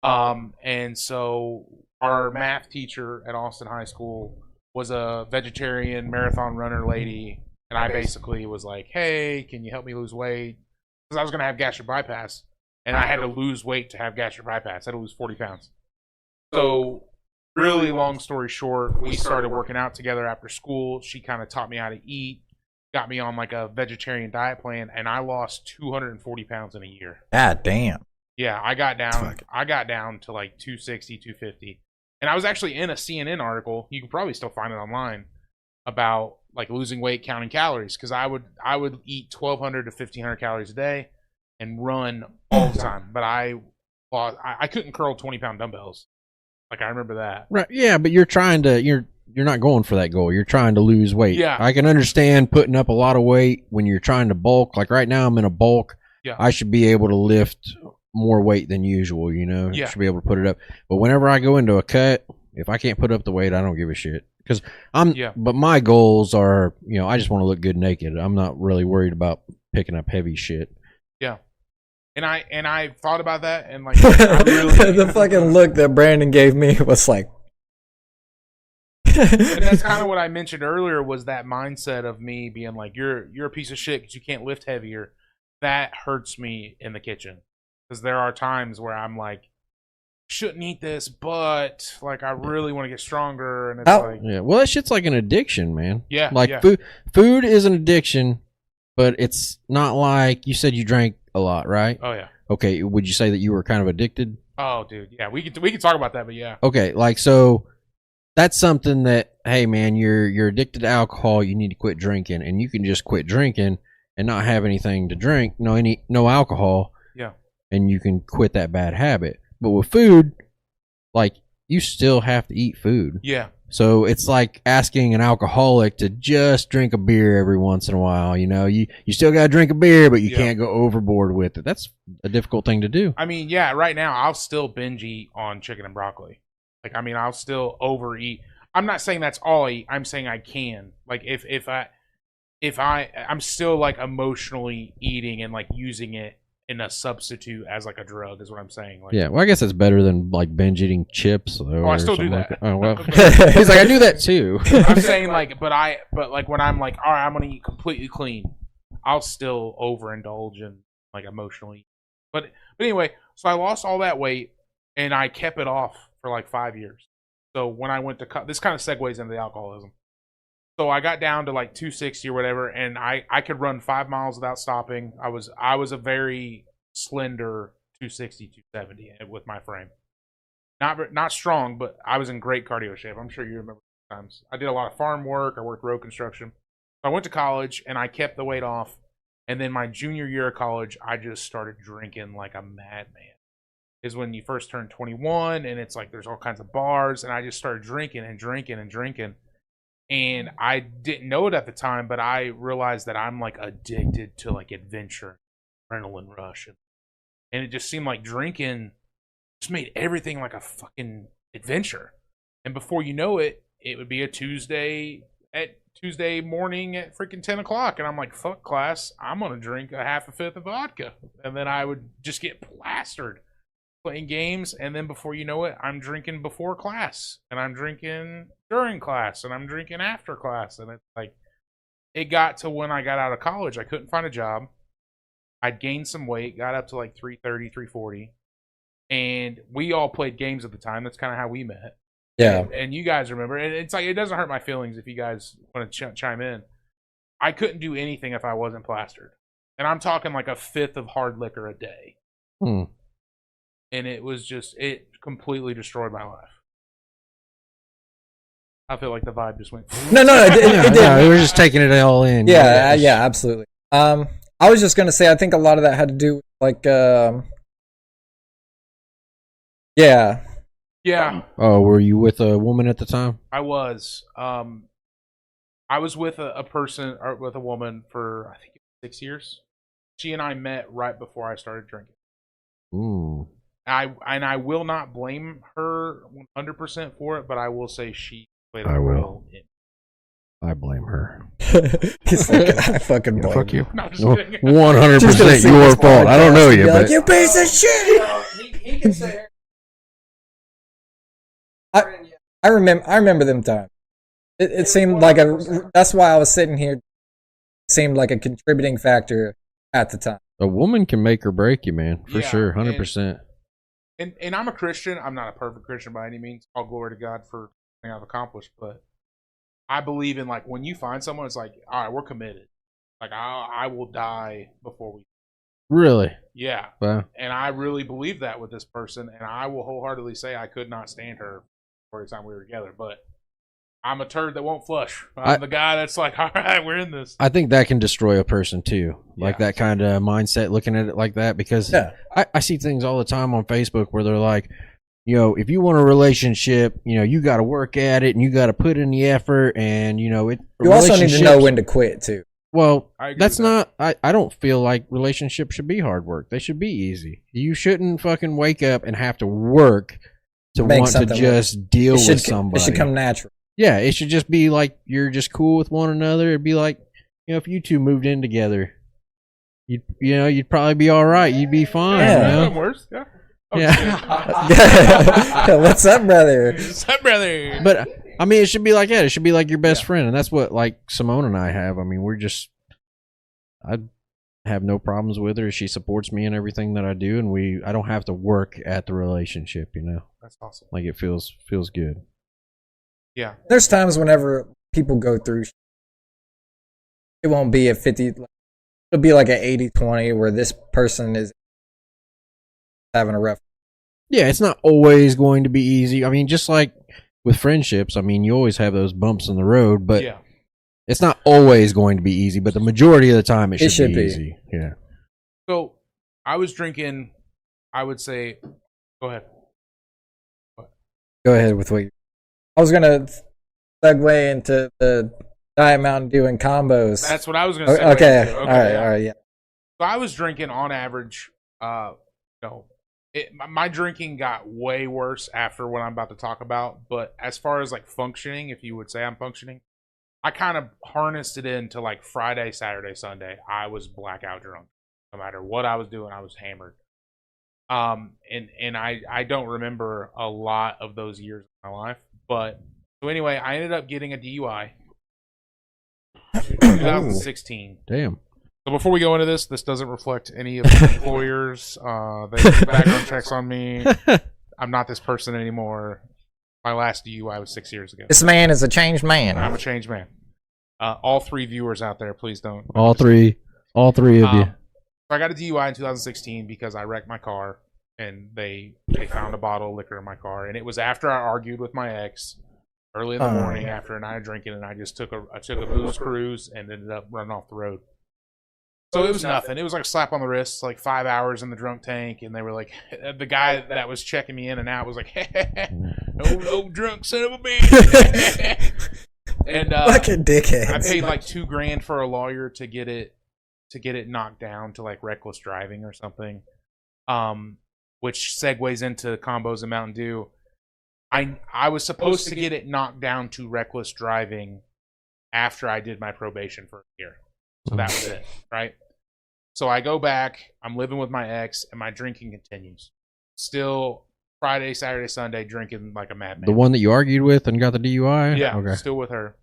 And so our math teacher at Austin High School was a vegetarian marathon runner lady, and I basically was like, "Hey, can you help me lose weight?" Because I was going to have gastric bypass, and I had to lose weight to have gastric bypass. I had to lose 40 pounds. So, really long story short, we started working out together after school. She kind of taught me how to eat, got me on like a vegetarian diet plan, and I lost 240 pounds in a year. God damn. Yeah, I got down to like 260, 250. And I was actually in a CNN article, you can probably still find it online, about like losing weight, counting calories, because I would eat 1,200 to 1,500 calories a day and run all the time. But I couldn't curl 20-pound dumbbells. Like, I remember that. Right. Yeah, but you're not going for that goal. You're trying to lose weight. Yeah. I can understand putting up a lot of weight when you're trying to bulk. Like right now I'm in a bulk. Yeah. I should be able to lift more weight than usual, you know. Yeah. Should be able to put it up. But whenever I go into a cut, if I can't put up the weight, I don't give a shit. Because but my goals are, you know, I just want to look good naked. I'm not really worried about picking up heavy shit. Yeah. And I thought about that, and like I really, The fucking look that Brandon gave me was like And that's kind of what I mentioned earlier was that mindset of me being like, you're a piece of shit because you can't lift heavier. That hurts me in the kitchen because there are times where I'm like, shouldn't eat this, but like I really want to get stronger, and it's like, Yeah, well, that shit's like an addiction, man. Yeah, like yeah. food is an addiction, but it's not like you said you drank a lot, right? oh yeah, Okay, would you say that you were kind of addicted? oh dude, yeah, we can talk about that, but yeah, Okay, like so that's something that, hey man, you're addicted to alcohol, you need to quit drinking, and you can just quit drinking and not have anything to drink, no alcohol, yeah, and you can quit that bad habit. But with food, like you still have to eat food. yeah. So it's like asking an alcoholic to just drink a beer every once in a while. You still got to drink a beer, but you Yeah. can't go overboard with it. That's a difficult thing to do. I mean, yeah, right now I'll still binge eat on chicken and broccoli. Like, I mean, I'll still overeat. I'm not saying that's all I eat. I'm saying I can. Like, if I'm still like emotionally eating and like using it in a substitute as like a drug is what I'm saying. Like, Yeah, well, I guess that's better than like binge eating chips. I still do that. Oh well, he's like, I do that too. I'm saying like, but like when I'm like, all right, I'm gonna eat completely clean, I'll still overindulge and like emotionally. But anyway, so I lost all that weight and I kept it off for like 5 years. So when I went to this kind of segues into the alcoholism. So I got down to like 260 or whatever, and I could run 5 miles without stopping. I was a very slender 260, 270 with my frame. Not strong, but I was in great cardio shape. I'm sure you remember times. I did a lot of farm work. I worked road construction. I went to college, and I kept the weight off. And then my junior year of college, I just started drinking like a madman. Is when you first turn 21, and it's like there's all kinds of bars, and I just started drinking and drinking and drinking. And I didn't know it at the time, but I realized that I'm like addicted to like adventure, adrenaline rush. And it just seemed like drinking just made everything like a fucking adventure. And before you know it, it would be a Tuesday morning at freaking 10 o'clock. And I'm like, fuck class, I'm going to drink a half a fifth of vodka. And then I would just get plastered playing games, and then before you know it, I'm drinking before class, and I'm drinking during class, and I'm drinking after class, and it's like it got to when I got out of college, I couldn't find a job. I'd gained some weight, got up to like 330, 340, and we all played games at the time. That's kind of how we met. Yeah. And you guys remember, and it's like it doesn't hurt my feelings if you guys want to chime in. I couldn't do anything if I wasn't plastered, and I'm talking like a fifth of hard liquor a day. And it completely destroyed my life. I feel like the vibe just went. No, it did. We were just taking it all in. Yeah, absolutely. I was just gonna say, I think a lot of that had to do with like, yeah. Oh, were you with a woman at the time? I was. I was with a person or with a woman for I think 6 years. She and I met right before I started drinking. Ooh. I will not blame her 100% for it, but I will say she played a I will. role in it. I blame her. He's like, I fucking blame Fuck you. you. No, I'm just kidding. 100% your fault. I don't know you, but you piece of shit. He can say I remember them times. It seemed like that's why I was sitting here. It seemed like a contributing factor at the time. a woman can make or break you, man, for Yeah, sure, 100%. And I'm a Christian. I'm not a perfect Christian by any means. All glory to God for everything I've accomplished. But I believe in, like, when you find someone, it's like, all right, we're committed. Like, I will die before we. Really? Yeah. Wow. And I really believe that with this person. And I will wholeheartedly say I could not stand her for the time we were together. But I'm a turd that won't flush. I'm the guy that's like, all right, we're in this. I think that can destroy a person too. Like Yeah. that kind of mindset, looking at it like that, because Yeah. I see things all the time on Facebook where they're like, you know, if you want a relationship, you know, you got to work at it and you got to put in the effort, and you know, You also need to know when to quit too. Well, I agree that's with that. not. I don't feel like relationships should be hard work. They should be easy. You shouldn't fucking wake up and have to work to Make want to something just deal It with should, somebody. it should come natural. Yeah, it should just be like you're just cool with one another. It'd be like, you know, if you two moved in together, you'd probably be all right. You'd be fine. Yeah. You know? Worse. Yeah. Yeah. What's up, brother? What's up, brother? But I mean, it should be like that. It should be like your best friend, and that's what like Simone and I have. I mean, I have no problems with her. She supports me in everything that I do, and I don't have to work at the relationship. You know, That's awesome. like it feels good. Yeah. There's times whenever people go through, it won't be a 50. It'll be like an 80-20 where this person is having a rough. Yeah, it's not always going to be easy. I mean, just like with friendships, I mean, you always have those bumps in the road, but Yeah. it's not always going to be easy. But the majority of the time, it should be easy. Yeah. So I was drinking, I would say, go ahead. Go ahead with what I was gonna segue into the Diet Mountain Dew and combos. That's what I was going to say. Okay. All right. yeah. All right. Yeah. So I was drinking on average, my drinking got way worse after what I'm about to talk about. But as far as like functioning, if you would say I'm functioning, I kind of harnessed it into like Friday, Saturday, Sunday. I was blackout drunk. No matter what I was doing, I was hammered. And I don't remember a lot of those years of my life. But so anyway, I ended up getting a DUI. 2016. Damn. So before we go into this doesn't reflect any of the employers. They did background checks on me. I'm not this person anymore. My last DUI was 6 years ago. This man is a changed man. I'm a changed man. All three viewers out there, please don't. All three of you. So I got a DUI in 2016 because I wrecked my car and they found a bottle of liquor in my car, and it was after I argued with my ex early in the morning after a night of drinking, and I just took a booze cruise and ended up running off the road. So it was nothing. It was like a slap on the wrist, like 5 hours in the drunk tank, and they were like, the guy that was checking me in and out was like, "Oh, drunk son of a bitch." And Fucking dickhead. I paid like $2,000 for a lawyer to get it knocked down to like reckless driving or something, which segues into combos and Mountain Dew. I was supposed to get it knocked down to reckless driving after I did my probation for a year. So that was it, right? So I go back, I'm living with my ex, and my drinking continues. Still Friday, Saturday, Sunday, drinking like a madman. The one that you argued with and got the DUI? Yeah, Okay. still with her.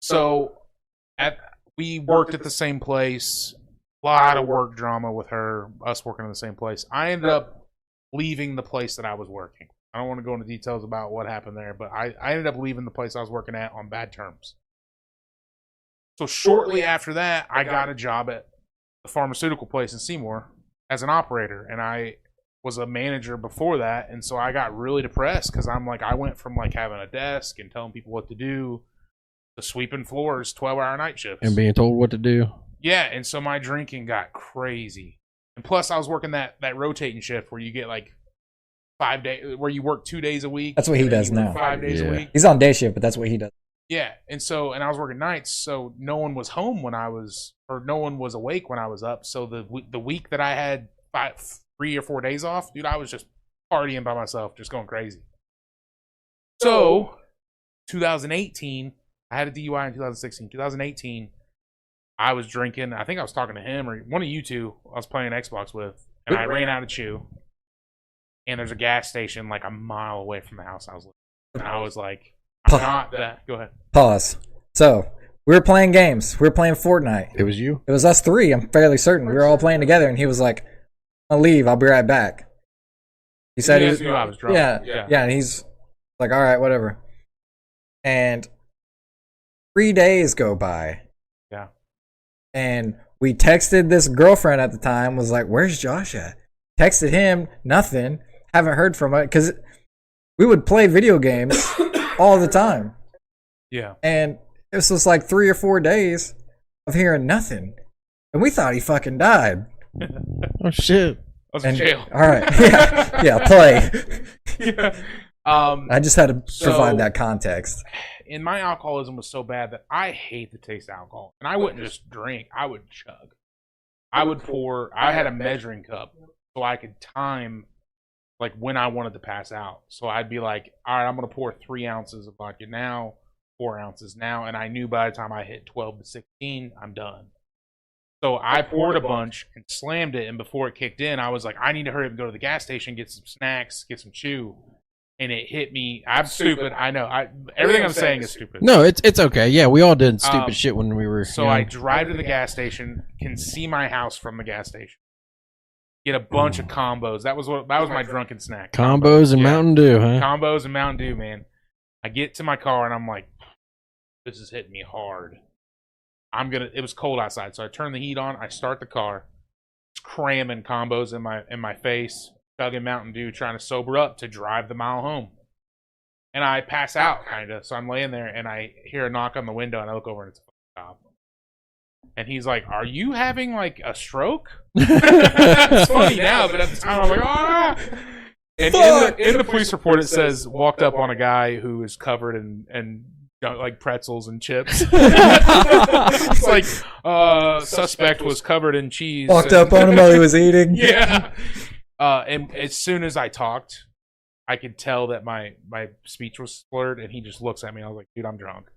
So we worked at the same place. A lot of work drama with her, us working in the same place. I ended up leaving the place that I was working. I don't want to go into details about what happened there, but I ended up leaving the place I was working at on bad terms. So shortly after that, I got a job at the pharmaceutical place in Seymour as an operator, and I was a manager before that, and so I got really depressed because I'm like, I went from like having a desk and telling people what to do to sweeping floors, 12-hour night shifts. And being told what to do? Yeah, and so my drinking got crazy. And plus I was working that rotating shift where you get like 5 days, where you work 2 days a week. That's what he does now. 5 days a week. He's on day shift, but that's what he does. Yeah, and I was working nights, so no one was home no one was awake when I was up. So the week that I had 3 or 4 days off, dude, I was just partying by myself, just going crazy. So 2018, I had a DUI in 2016. 2018, I was drinking. I think I was talking to him or one of you two I was playing Xbox with, and I ran out of chew. And there's a gas station like a mile away from the house I was living in. And I was like, I'm not that. Go ahead. Pause. So, we were playing games. We were playing Fortnite. It was you? It was us three, I'm fairly certain. We were all playing together, and he was like, I'll leave. I'll be right back. He said he was, knew I was drunk. Yeah, and he's like, all right, whatever. And 3 days go by. Yeah. And we texted this girlfriend at the time, was like, where's Josh at? Texted him, nothing. Haven't heard from it, because we would play video games all the time. Yeah. And it was just like 3 or 4 days of hearing nothing. And we thought he fucking died. Oh, shit. I was in jail. All right. Yeah, play. Yeah. I just had to provide that context. And my alcoholism was so bad that I hate the taste of alcohol. And I wouldn't just drink, I would chug. I would pour, I had a measuring cup so I could time like when I wanted to pass out. So I'd be like, all right, I'm going to pour 3 ounces of vodka now, 4 ounces now. And I knew by the time I hit 12 to 16, I'm done. So I poured a bunch and slammed it, and before it kicked in, I was like, I need to hurry up and go to the gas station, get some snacks, get some chew. And it hit me. I'm stupid. I know. Everything I'm saying is stupid. No, it's okay. Yeah, we all did stupid shit when we were. So I drive to the gas station, can see my house from the gas station, get a bunch of combos. That was my drunken snack. Combos and Mountain Dew, huh? Combos and Mountain Dew, man. I get to my car and I'm like, this is hitting me hard. It was cold outside, so I turn the heat on. I start the car, it's cramming combos in my face, chugging Mountain Dew, trying to sober up to drive the mile home. And I pass out, kind of. So I'm laying there, and I hear a knock on the window, and I look over, and it's a cop. And he's like, "Are you having like a stroke?" It's funny now, but at the time I'm like, "Ah!" And in the police report, it says walked up on a guy who is covered in like pretzels and chips. It's like suspect was covered in cheese. Walked up on him while he was eating. Yeah. And as soon as I talked, I could tell that my speech was slurred, and he just looks at me. I was like, "Dude, I'm drunk."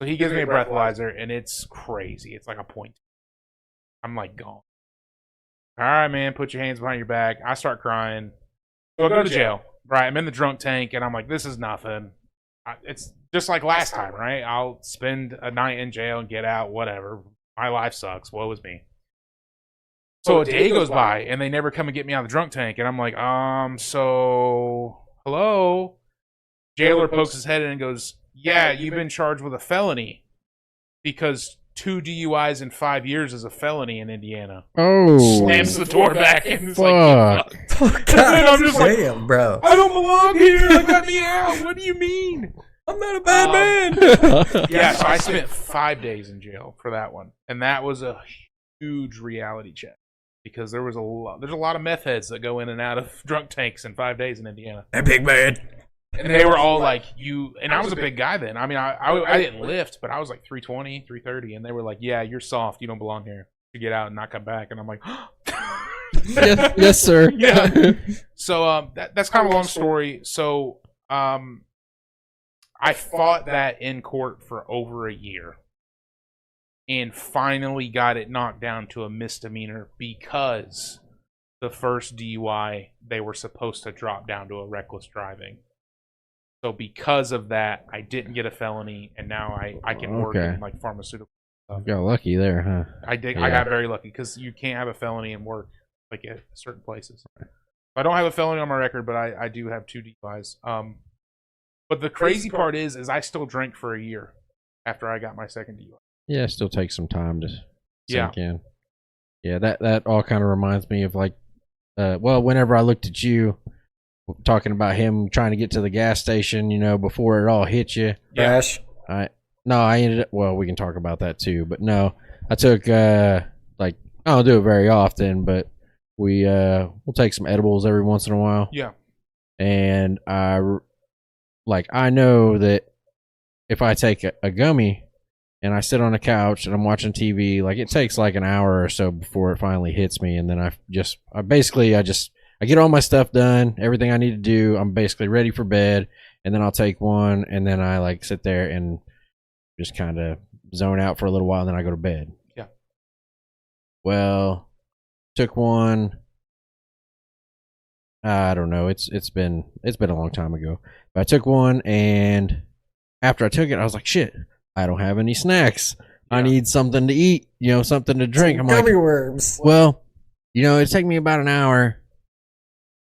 So he gives me a breathalyzer, and it's crazy. It's like a point. I'm like, gone. All right, man, put your hands behind your back. I start crying. So I go to jail. Right, I'm in the drunk tank, and I'm like, this is nothing. It's just like last time, right? I'll spend a night in jail and get out, whatever. My life sucks. Woe is me. So a day goes by, and they never come and get me out of the drunk tank, and I'm like, so, hello? Jailer pokes his head in and goes, yeah, you've been charged with a felony, because 2 DUIs in 5 years is a felony in Indiana. Oh. Slams the door back, and it's Fuck. like, and I'm just like, Damn, bro. I don't belong here. Let me out. What do you mean? I'm not a bad man. Yeah, so I spent 5 days in jail for that one, and that was a huge reality check because there's a lot of meth heads that go in and out of drunk tanks in 5 days in Indiana. That big man. And they were all like, and I was a big guy then. I mean, I didn't lift, but I was like 320, 330, and they were like, yeah, you're soft. You don't belong here. You get out and not come back. And I'm like, yes, sir. Yeah. So that's kind of a long story. So I fought that in court for over a year and finally got it knocked down to a misdemeanor because the first DUI, they were supposed to drop down to a reckless driving. So because of that, I didn't get a felony, and now I can work in like pharmaceutical stuff. Got lucky there, huh? I did. Yeah. I got very lucky because you can't have a felony and work like at certain places. I don't have a felony on my record, but I do have 2 DUIs. But the crazy part is I still drank for a year after I got my second DUI. Yeah, it still takes some time to sink in. Yeah, that all kind of reminds me of like, whenever I looked at you talking about him trying to get to the gas station, before it all hit you. Crash. I ended up, we can talk about that too, but no, I took, I don't do it very often, but we'll take some edibles every once in a while. Yeah. And I know that if I take a gummy and I sit on a couch and I'm watching TV, like it takes like an hour or so before it finally hits me. And then I get all my stuff done, everything I need to do. I'm basically ready for bed, and then I'll take one, and then I like sit there and just kind of zone out for a little while, and then I go to bed. Yeah. Well, took one. I don't know. It's been a long time ago. But I took one, and after I took it, I was like, shit, I don't have any snacks. Yeah. I need something to eat, something to drink. I'm gummy like, worms. Well, it'd take me about an hour.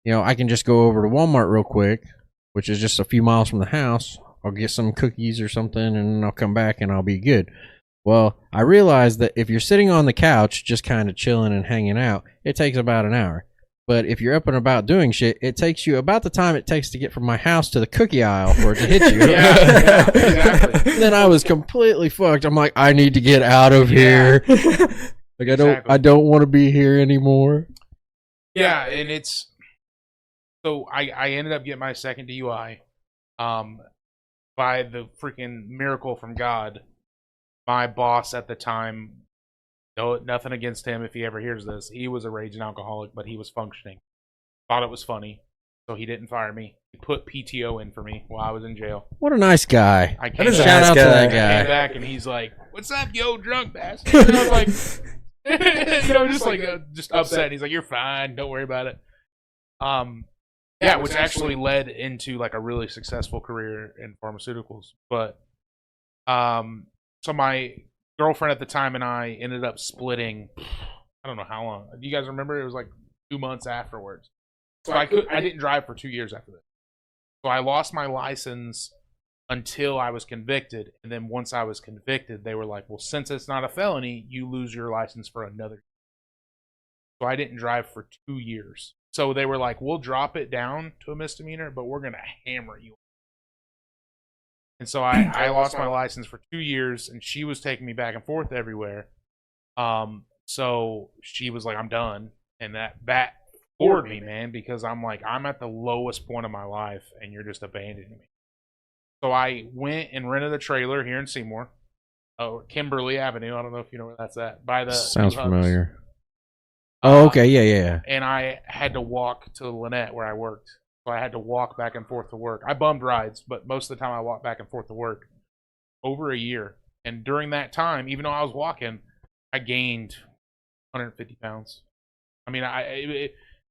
I can just go over to Walmart real quick, which is just a few miles from the house. I'll get some cookies or something, and then I'll come back and I'll be good. Well, I realized that if you're sitting on the couch, just kind of chilling and hanging out, it takes about an hour. But if you're up and about doing shit, it takes you about the time it takes to get from my house to the cookie aisle for it to hit you. Yeah, exactly. Then I was completely fucked. I'm like, I need to get out of here. Like I don't want to be here anymore. Yeah, and it's so I ended up getting my second DUI. By the freaking miracle from God, my boss at the time, nothing against him if he ever hears this, he was a raging alcoholic, but he was functioning. Thought it was funny, so he didn't fire me. He put PTO in for me while I was in jail. What a nice guy. I came Shout out to that came guy. back, and he's like, "What's up, yo, drunk bastard?" And I was like, Just upset. He's like, "You're fine. Don't worry about it." Yeah, which actually led into like a really successful career in pharmaceuticals. But so my girlfriend at the time and I ended up splitting. I don't know how long. Do you guys remember? It was like 2 months afterwards. So I didn't drive for 2 years after that. So I lost my license until I was convicted, and then once I was convicted, they were like, "Well, since it's not a felony, you lose your license for another." So I didn't drive for 2 years. So they were like, "We'll drop it down to a misdemeanor, but we're gonna hammer you." And so I lost my license for 2 years, and she was taking me back and forth everywhere. So she was like, "I'm done," and that floored me, man, because I'm like, I'm at the lowest point of my life, and you're just abandoning me. So I went and rented a trailer here in Seymour, Kimberly Avenue. I don't know if you know where that's at. By the Sounds Hubs. familiar. Oh, okay, yeah. And I had to walk to Lynette where I worked. So I had to walk back and forth to work. I bummed rides, but most of the time I walked back and forth to work over a year. And during that time, even though I was walking, I gained 150 pounds. I mean,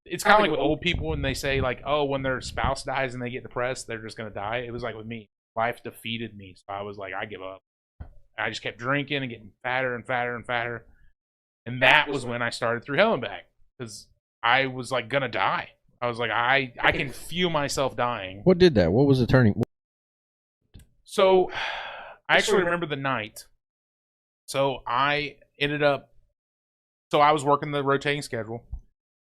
it's kind of like with old people when they say, like, oh, when their spouse dies and they get depressed, they're just going to die. It was like with me. Life defeated me. So I was like, I give up. I just kept drinking and getting fatter and fatter and fatter. And that was when I started Through Hell and Back, because I was like going to die. I was like, I can feel myself dying. What did that? What was the turning? So I actually remember the night. So I ended up, I was working the rotating schedule,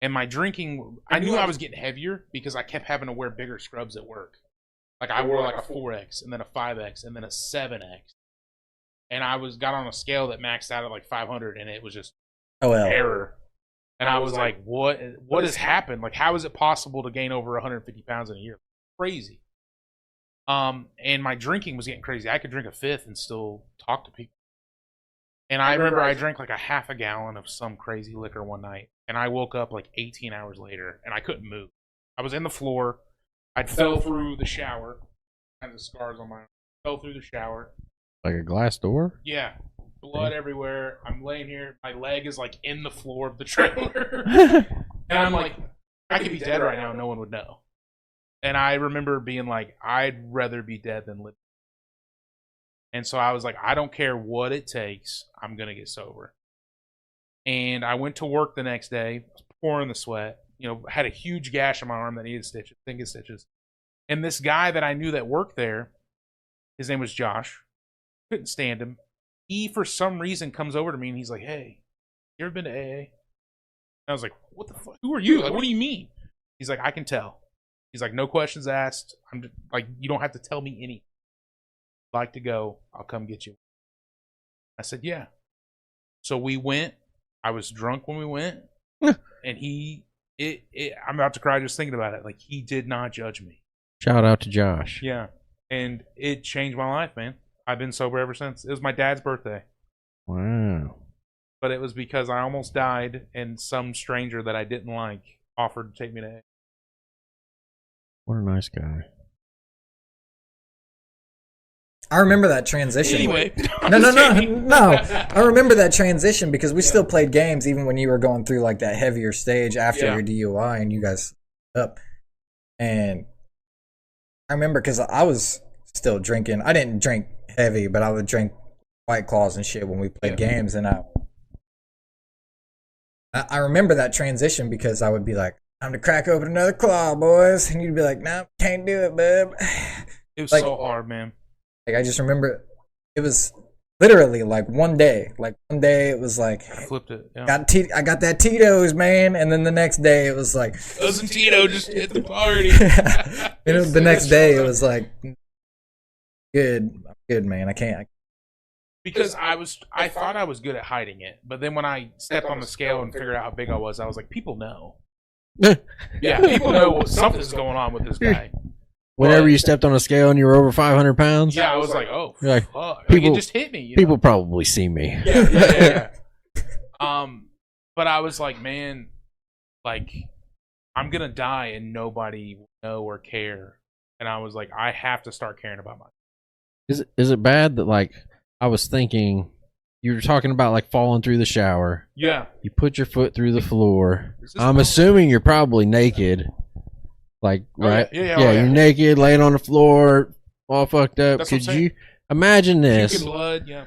and my drinking, I knew I was getting heavier because I kept having to wear bigger scrubs at work. Like I wore like a 4X and then a 5X and then a 7X. And I got on a scale that maxed out at like 500, and it was just error. And I was like, what has happened? Like, how is it possible to gain over 150 pounds in a year? Crazy. And my drinking was getting crazy. I could drink a fifth and still talk to people. And I remember I drank like a half a gallon of some crazy liquor one night, and I woke up like 18 hours later, and I couldn't move. I was in the floor. I'd fell through the shower. Kinds of scars on my arm. Fell through the shower. Like a glass door? Yeah. Blood everywhere. I'm laying here. My leg is like in the floor of the trailer. And I'm like, I could be dead right now and no one would know. And I remember being like, I'd rather be dead than live. And so I was like, I don't care what it takes. I'm going to get sober. And I went to work the next day, pouring the sweat. You know, had a huge gash on my arm that needed stitches, thinking stitches. And this guy that I knew that worked there, his name was Josh. Couldn't stand him. He, for some reason, comes over to me and he's like, "Hey, you ever been to AA?" And I was like, "What the fuck? Who are you? Like, what do you mean?" He's like, "I can tell." He's like, "No questions asked. I'm just, like, you don't have to tell me anything. If you'd like to go, I'll come get you." I said, "Yeah." So we went. I was drunk when we went, and I'm about to cry just thinking about it. Like, he did not judge me. Shout out to Josh. Yeah, and it changed my life, man. I've been sober ever since. It was my dad's birthday. Wow. But it was because I almost died, and some stranger that I didn't like offered to take me to AA. What a nice guy. I remember that transition. Anyway. No. I remember that transition because we still played games even when you were going through like that heavier stage after your DUI and you guys up. And I remember because I was still drinking. I didn't drink heavy, but I would drink White Claws and shit when we played games. And I remember that transition because I would be like, "Time to crack open another claw, boys." And you'd be like, "No, can't do it, bub." It was like, so hard, man. Like, I just remember it was literally like one day. Like, one day it was like, I flipped it. Yeah. I got that Tito's, man. And then the next day it was like, Cousin Tito just hit the party. the next day it was like, I'm good, man. I can't. Because I thought I was good at hiding it, but then when I stepped on the scale and figured out how big I was like, people know. Yeah, people know something's going on with this guy. Whenever you stepped on a scale and you were over 500 pounds? Yeah, I was like, oh, you're like, fuck. People, it just hit me. People probably see me. Yeah. But I was like, man, like, I'm going to die and nobody will know or care. And I was like, I have to start caring about myself. Is it bad that, like, I was thinking, you were talking about like falling through the shower. Yeah. You put your foot through the floor. Is this I'm wrong? assuming you're probably naked. Like, Oh, yeah. right? Yeah, yeah, oh, yeah. You're naked, laying on the floor, all fucked up. That's what I'm Could saying. you imagine this? Puking blood. Yeah.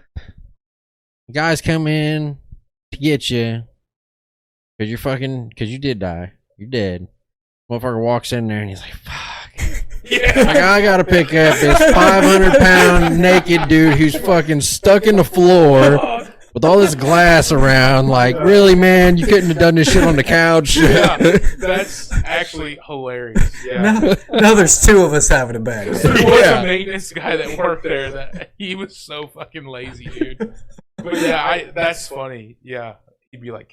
Guys come in to get you because you did die. You're dead. Motherfucker walks in there and he's like, fuck. Yeah. Like, I gotta pick up this 500-pound naked dude who's fucking stuck in the floor with all this glass around. Like, really, man? You couldn't have done this shit on the couch. Yeah. That's actually hilarious. Yeah. Now there's two of us having a bad There day. was Yeah. a maintenance guy that worked there that he was so fucking lazy, dude. But yeah, that's funny. Yeah. He'd be like,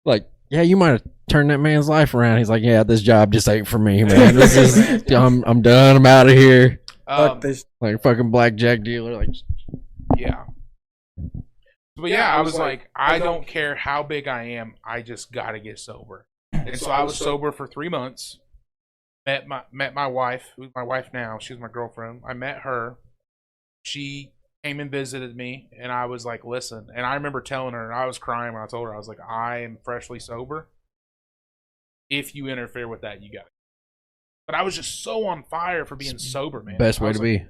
Like, yeah, you might have turned that man's life around. He's like, yeah, this job just ain't for me, man. This is, I'm done. I'm out of here. Fuck this. Like a fucking blackjack dealer. Like, yeah. But yeah, I was like, I don't care how big I am, I just gotta get sober. And so I was sober for 3 months. Met my wife, who's my wife now. She's my girlfriend. I met her. She came and visited me, and I was like, listen. And I remember telling her, and I was crying when I told her, I was like, I am freshly sober. If you interfere with that, you got it. But I was just so on fire for being sober, man. best I way was to like, be.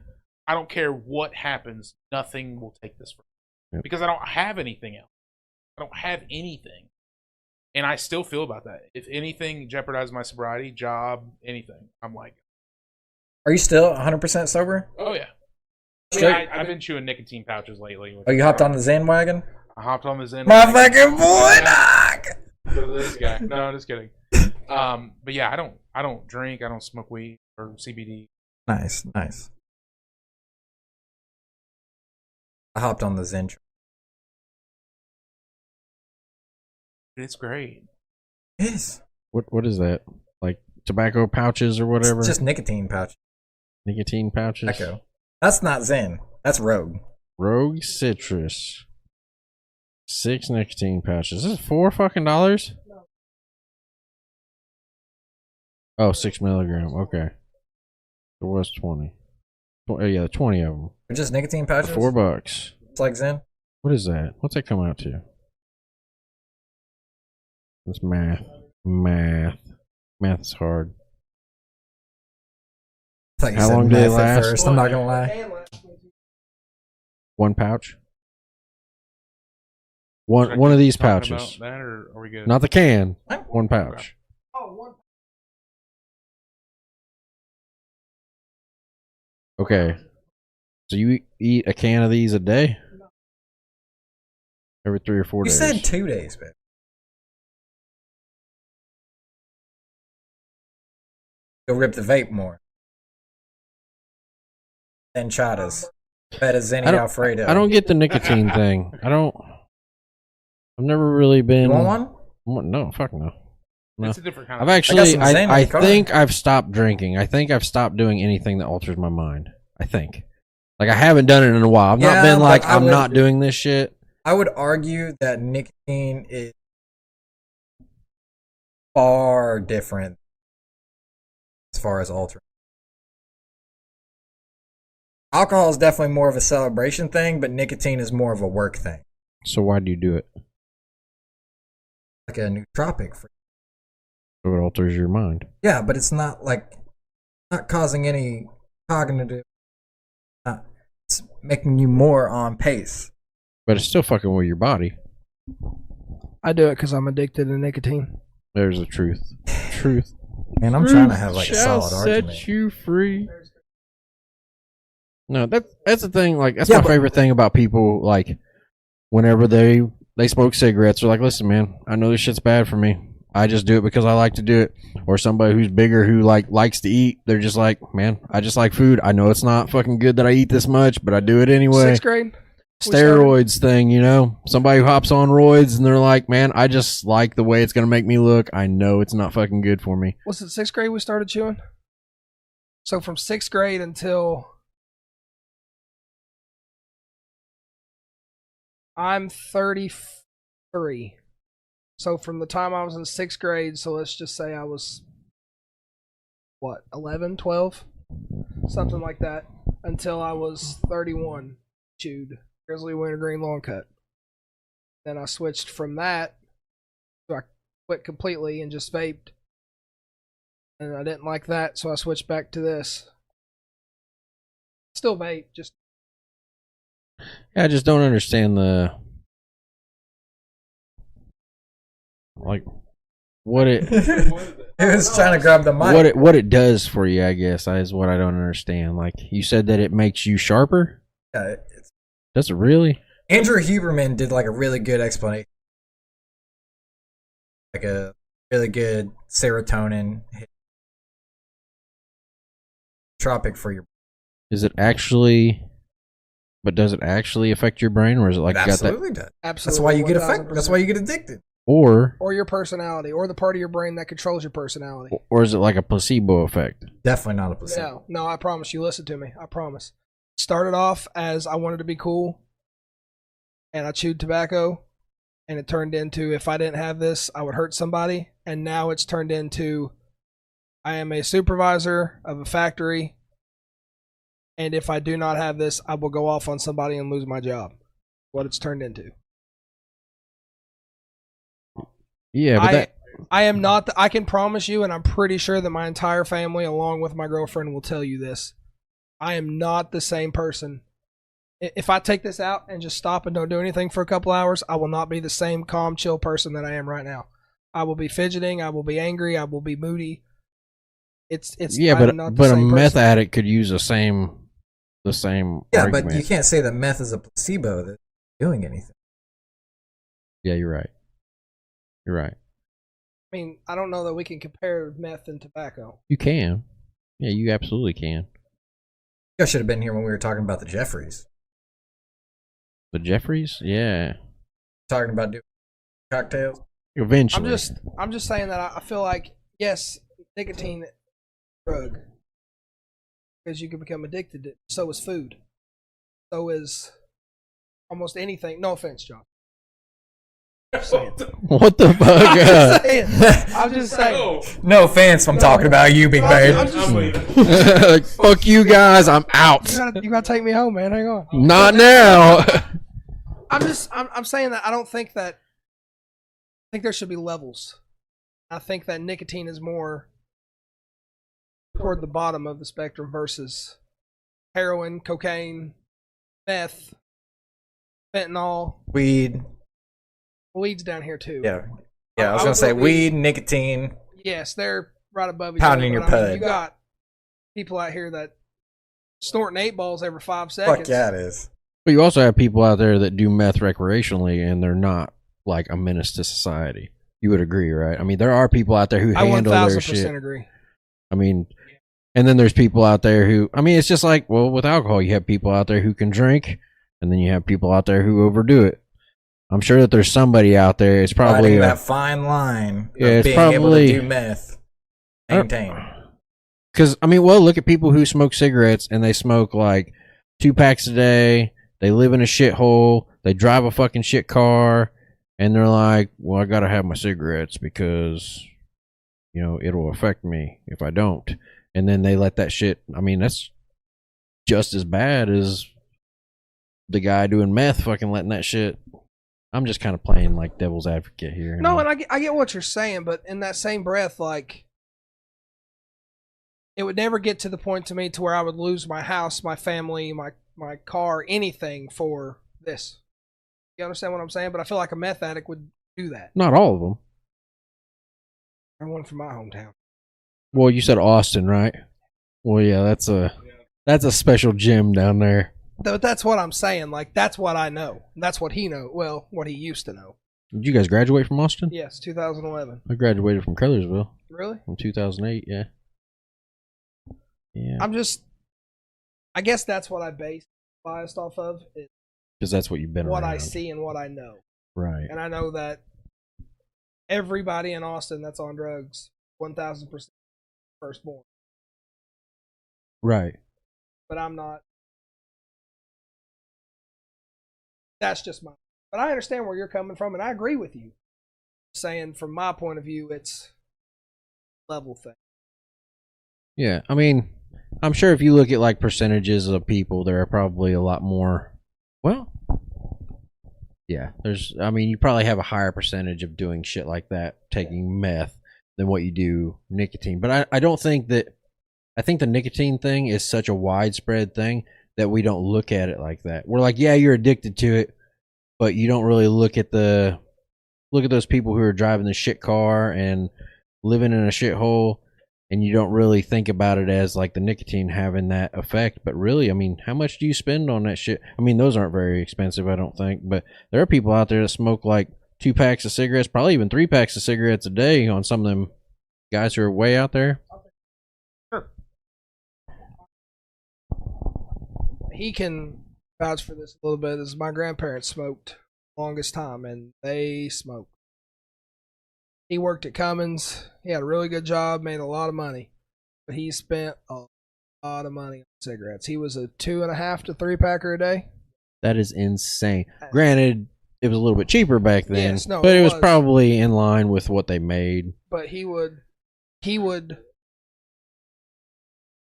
I don't care what happens. Nothing will take this from me. Yep. Because I don't have anything else. I don't have anything. And I still feel about that. If anything jeopardizes my sobriety, job, anything, I'm like, Are you still 100% sober? oh yeah. I mean, Straight- I've been chewing nicotine pouches lately. Oh, you hopped on the Zen wagon? I hopped on the Zen. My fucking boy, dog! For this guy. No, I'm just kidding. But yeah, I don't drink. I don't smoke weed or CBD. Nice, nice. I hopped on the Zen. It's great. Yes. What is that? Like tobacco pouches or whatever? It's just nicotine pouch. Nicotine pouches? Echo. That's not Zen. That's Rogue. Rogue Citrus. 6 nicotine pouches. This is $4 fucking dollars? Oh, 6 milligram. Okay. It was 20. Oh, yeah, 20 of them. They're just nicotine pouches? $4. It's like Zen? What is that? What's that come out to? It's math. Math is hard. I thought you How said long do they meth at last? first. I'm not gonna lie. One pouch? Should I One of keep these talking pouches. about that, or are we good? Not the can. One pouch. Okay. So you eat a can of these a day? Every 3 or 4 You days. said 2 days, man. Go rip the vape more. Enchiladas. Fettuccine Alfredo. I don't get the nicotine thing. I've never really been. You want one? No, fuck no. No. It's a different kind I've of. actually, some Zen in I the car. think I've stopped drinking. I think I've stopped doing anything that alters my mind. I think. Like, I haven't done it in a while. I've Yeah, not been but like, I I'm would- not doing this shit. I would argue that nicotine is far different as far as altering. Alcohol is definitely more of a celebration thing, but nicotine is more of a work thing. So why do you do it? Like a nootropic. So it alters your mind. Yeah, but it's not like not causing any cognitive. It's making you more on pace. But it's still fucking with your body. I do it because I'm addicted to nicotine. There's the truth. Truth. Man, I'm trying to have like a shall solid set argument. you free. No, that's the thing. Like, that's Yeah, my but- favorite thing about people. Like, whenever they smoke cigarettes, they're like, "Listen, man, I know this shit's bad for me. I just do it because I like to do it." Or somebody who's bigger who likes to eat, they're just like, "Man, I just like food. I know it's not fucking good that I eat this much, but I do it anyway." 6th grade. we started- Steroids thing, you know, somebody who hops on roids and they're like, "Man, I just like the way it's gonna make me look. I know it's not fucking good for me." Was it 6th grade we started chewing? So from 6th grade until I'm 33. So from the time I was in 6th grade, so let's just say I was, what, 11, 12? Something like that. Until I was 31, chewed Grizzly Wintergreen Long Cut. Then I switched from that, so I quit completely and just vaped. And I didn't like that, so I switched back to this. Still vape, just I just don't understand the like what it He was trying to grab the mic. what it does for you. I guess is what I don't understand. Like you said that it makes you sharper. Yeah, Does it really? Andrew Huberman did like a really good explanation, like a really good serotonin hit. Tropic for your. Is it actually? But does it actually affect your brain, or is it like It you got that? absolutely does. absolutely. That's why you get 1000%. affected. That's why you get addicted. Or Or your personality, or the part of your brain that controls your personality. is it like a placebo effect? Definitely not a placebo. No, I promise you. Listen to me. I promise. Started off as I wanted to be cool, and I chewed tobacco, and it turned into if I didn't have this, I would hurt somebody, and now it's turned into I am a supervisor of a factory, and if I do not have this, I will go off on somebody and lose my job. What it's turned into. Yeah, but I am not. I can promise you, and I'm pretty sure that my entire family, along with my girlfriend, will tell you this. I am not the same person. If I take this out and just stop and don't do anything for a couple hours, I will not be the same calm, chill person that I am right now. I will be fidgeting. I will be angry. I will be moody. It's yeah, I'm not the but a same meth person. addict could use the same Yeah, argument. but you can't say that meth is a placebo that's doing anything. Yeah, you're right. You're right. I mean, I don't know that we can compare meth and tobacco. You can. Yeah, you absolutely can. You guys should have been here when we were talking about the Jeffries. The Jeffries, yeah. Talking about doing cocktails. Eventually, I'm just saying that I feel like yes, nicotine is a drug because you can become addicted to it. So is food. So is almost anything. No offense, John. what the fuck? I'm just saying. No offense, I'm talking about you, Big Bird. I'm just- Like, fuck you guys, I'm out. you gotta take me home, man. Hang on. Not now. I'm saying that I don't think that. I think there should be levels. I think that nicotine is more toward the bottom of the spectrum versus heroin, cocaine, meth, fentanyl. Weed. Weed's down here too. Yeah. Yeah, I was I going would to say put weed, nicotine. Yes, they're right above each Pounding other. your but I mean, pud. You got people out here that snorting 8 balls every 5 seconds. Fuck yeah, it is. But you also have people out there that do meth recreationally, and they're not like a menace to society. You would agree, right? I mean, there are people out there who I handle their 1000% shit. agree. I mean, and then there's people out there who, I mean, it's just like, well, with alcohol, you have people out there who can drink, and then you have people out there who overdo it. I'm sure that there's somebody out there. It's probably Riding that fine line Yeah, of it's being able probably- to do meth. Maintain. because I mean, well, look at people who smoke cigarettes and they smoke like 2 packs a day. They live in a shithole. They drive a fucking shit car, and they're like, well, I gotta have my cigarettes because, you know, it'll affect me if I don't. And then they let that shit. I mean, that's just as bad as the guy doing meth fucking letting that shit. I'm just kind of playing like devil's advocate here. No, and I get what you're saying, but in that same breath, like, it would never get to the point to me to where I would lose my house, my family, my car, anything for this. You understand what I'm saying? But I feel like a meth addict would do that. Not all of them. Everyone from my hometown. Well, you said Austin, right? Well, yeah, that's a special gym down there. But that's what I'm saying. Like, that's what I know. That's what he know. Well, what he used to know. Did you guys graduate from Austin? Yes, 2011. I graduated from Colorsville Really? in 2008. Yeah. Yeah. I guess that's what I base biased off of. Is Because that's what you've been what around. I see and what I know. Right. And I know that everybody in Austin that's on drugs, 1,000% firstborn. Right. But I'm not. That's just my. But I understand where you're coming from, and I agree with you. Saying from my point of view, it's level thing. Yeah. I mean, I'm sure if you look at like percentages of people, there are probably a lot more. Well, Yeah, I mean, you probably have a higher percentage of doing shit like that, taking meth, than what you do nicotine. But I don't think that, I think the nicotine thing is such a widespread thing that we don't look at it like that. We're like, yeah, you're addicted to it, but you don't really look at those people who are driving the shit car and living in a shithole, and you don't really think about it as like the nicotine having that effect. But really, I mean, how much do you spend on that shit? I mean, those aren't very expensive, I don't think, but there are people out there that smoke like 2 packs of cigarettes, probably even 3 packs of cigarettes a day on some of them guys who are way out there. Sure. He can vouch for this a little bit. As my grandparents smoked the longest time, and they smoked. He worked at Cummins. He had a really good job, made a lot of money, but he spent a lot of money on cigarettes. He was a 2.5 to 3 packer a day. That is insane. Granted, it was a little bit cheaper back then, Yes, no, but it it was was. probably in line with what they made. But he would,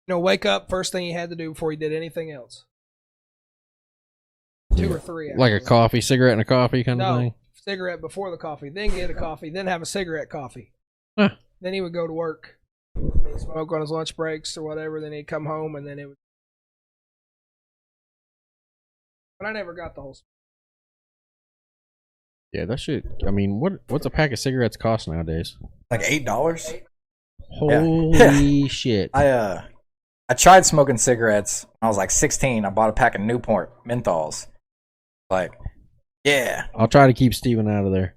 wake up, first thing he had to do before he did anything else. 2 or 3 hours. Like a coffee, cigarette and a coffee kind of No, thing. cigarette before the coffee, then get a coffee, then have a cigarette coffee. Huh. Then he would go to work, he'd smoke on his lunch breaks or whatever, then he'd come home, and then it would. But I never got the whole. Yeah, that shit. I mean, what's a pack of cigarettes cost nowadays? Like $8. Holy shit! I tried smoking cigarettes when I was like 16. I bought a pack of Newport menthols. Like, yeah. I'll try to keep Steven out of there.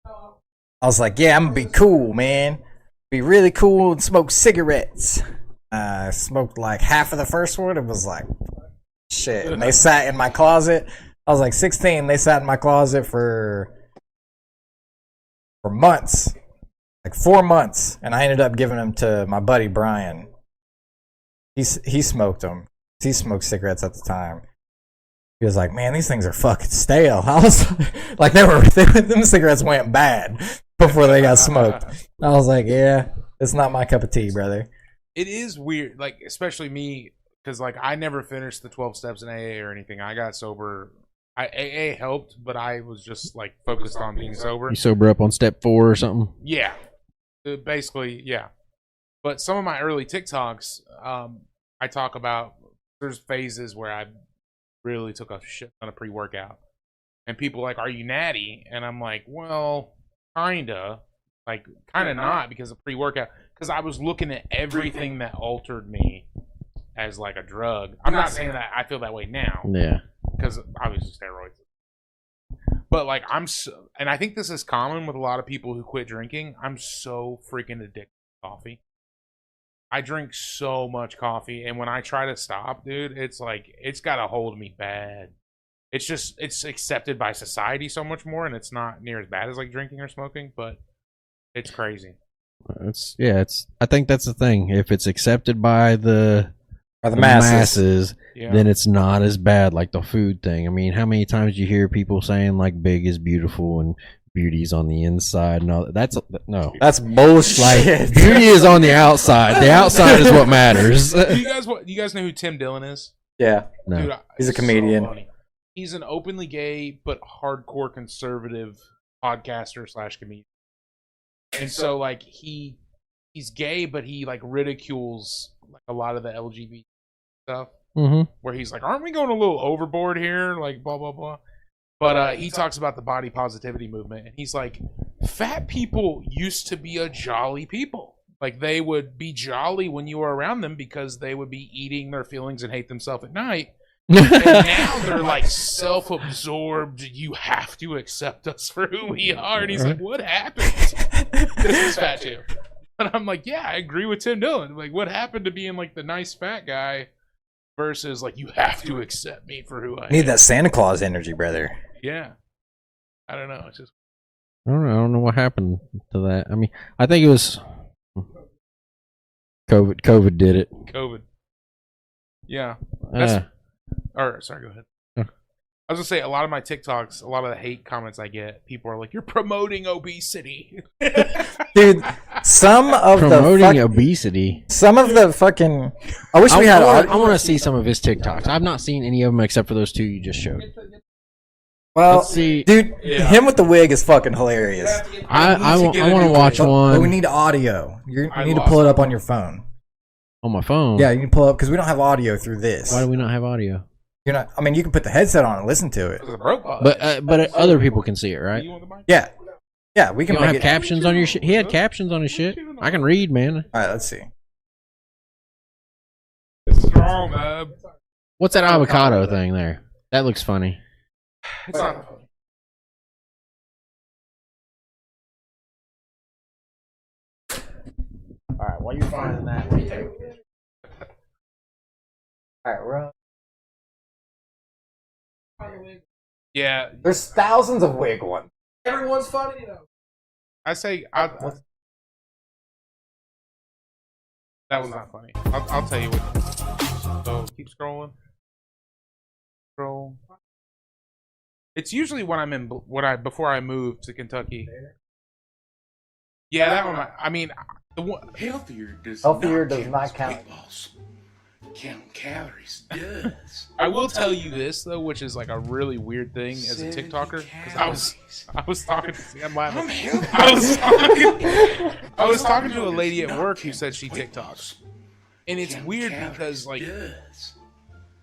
I was like, yeah, I'm gonna be cool, man. Be really cool and smoke cigarettes. I smoked like half of the first one. It was like, shit. And they sat in my closet. I was like 16. They sat in my closet for months, like 4 months, and I ended up giving them to my buddy Brian. He smoked them. He smoked cigarettes at the time. He was like, man, these things are fucking stale. I was like, them cigarettes went bad before they got smoked. I was like, yeah, it's not my cup of tea, brother. It is weird, like especially me, because like I never finished the 12 steps in AA or anything. I got sober. AA helped, but I was just like focused on being sober. You sober up on step 4 or something? Yeah, basically, yeah. But some of my early TikToks, I talk about. There's phases where I really took a shit ton of pre-workout, and people are like, "Are you natty?" And I'm like, "Well, kinda, like kinda not because of pre-workout. Because I was looking at everything that altered me as like a drug. I'm not saying that I feel that way now, Yeah. because obviously steroids. But like and I think this is common with a lot of people who quit drinking. I'm so freaking addicted to coffee. I drink so much coffee, and when I try to stop, dude, it's like it's got a hold of me bad. It's accepted by society so much more, and it's not near as bad as like drinking or smoking, but it's crazy. I think that's the thing. If it's accepted by the masses. Yeah. then it's not as bad like the food thing. I mean, how many times do you hear people saying like big is beautiful and beauty's on the inside and all that? That's bullshit. Beauty is on the outside. The outside is what matters. Do you guys know who Tim Dillon is? Yeah, No. Dude, he's a so comedian. funny. He's an openly gay but hardcore conservative podcaster / comedian. And so like he's gay, but he like ridicules like a lot of the LGBT stuff. Mm-hmm. Where he's like, "Aren't we going a little overboard here?" Like blah blah blah. But he talks about the body positivity movement, and he's like, "Fat people used to be a jolly people. Like they would be jolly when you were around them because they would be eating their feelings and hate themselves at night. And now they're like self-absorbed. You have to accept us for who we are." And he's like, "What happened?" This is fat too. But I'm like, yeah, I agree with Tim Dillon. Like, what happened to being like the nice fat guy versus like you have to accept me for who I am? Need that Santa Claus energy, brother. Yeah. I don't know. It's just I don't know what happened to that. I mean, I think it was COVID. COVID did it. COVID. Yeah. Uh, Or sorry, go ahead. Huh. I was gonna say a lot of my TikToks, a lot of the hate comments I get, people are like, "You're promoting obesity." Dude, some of promoting obesity. some of the fucking. I wish we had. I want to see some of his TikToks. I've not seen any of them except for those 2 you just showed. Well, Let's see. dude, Yeah. him with the wig is fucking hilarious. I want to watch But we one need audio. You I need to lost pull it it. up on your phone. on my phone. Yeah, you can pull it up because we don't have audio through this. Why do we not have audio? You're not. I mean, you can put the headset on and listen to it. It's a broke button. But other people can see it, right? You want the mic? Yeah, yeah, we You can don't make have it. captions on your shit. He had captions on his shit. I can read, man. All right, let's see. It's strong, man. What's that avocado thing there? That looks funny. It's not. All right, while you're finding that, all right, we're on. Yeah, There's thousands of wig ones. Everyone's funny, though. I say that was not funny. I'll tell you what. So keep scrolling. Scroll. It's usually when I'm in before I move to Kentucky. Yeah, that one. I mean, the one. Healthier does not count. weight loss. Count calories does. I will tell you this though, which is like a really weird thing as a 70 TikToker. Because I was talking to. I'm laughing. I'm healthy. I was talking to a lady at work who said she TikToks, and it's weird because like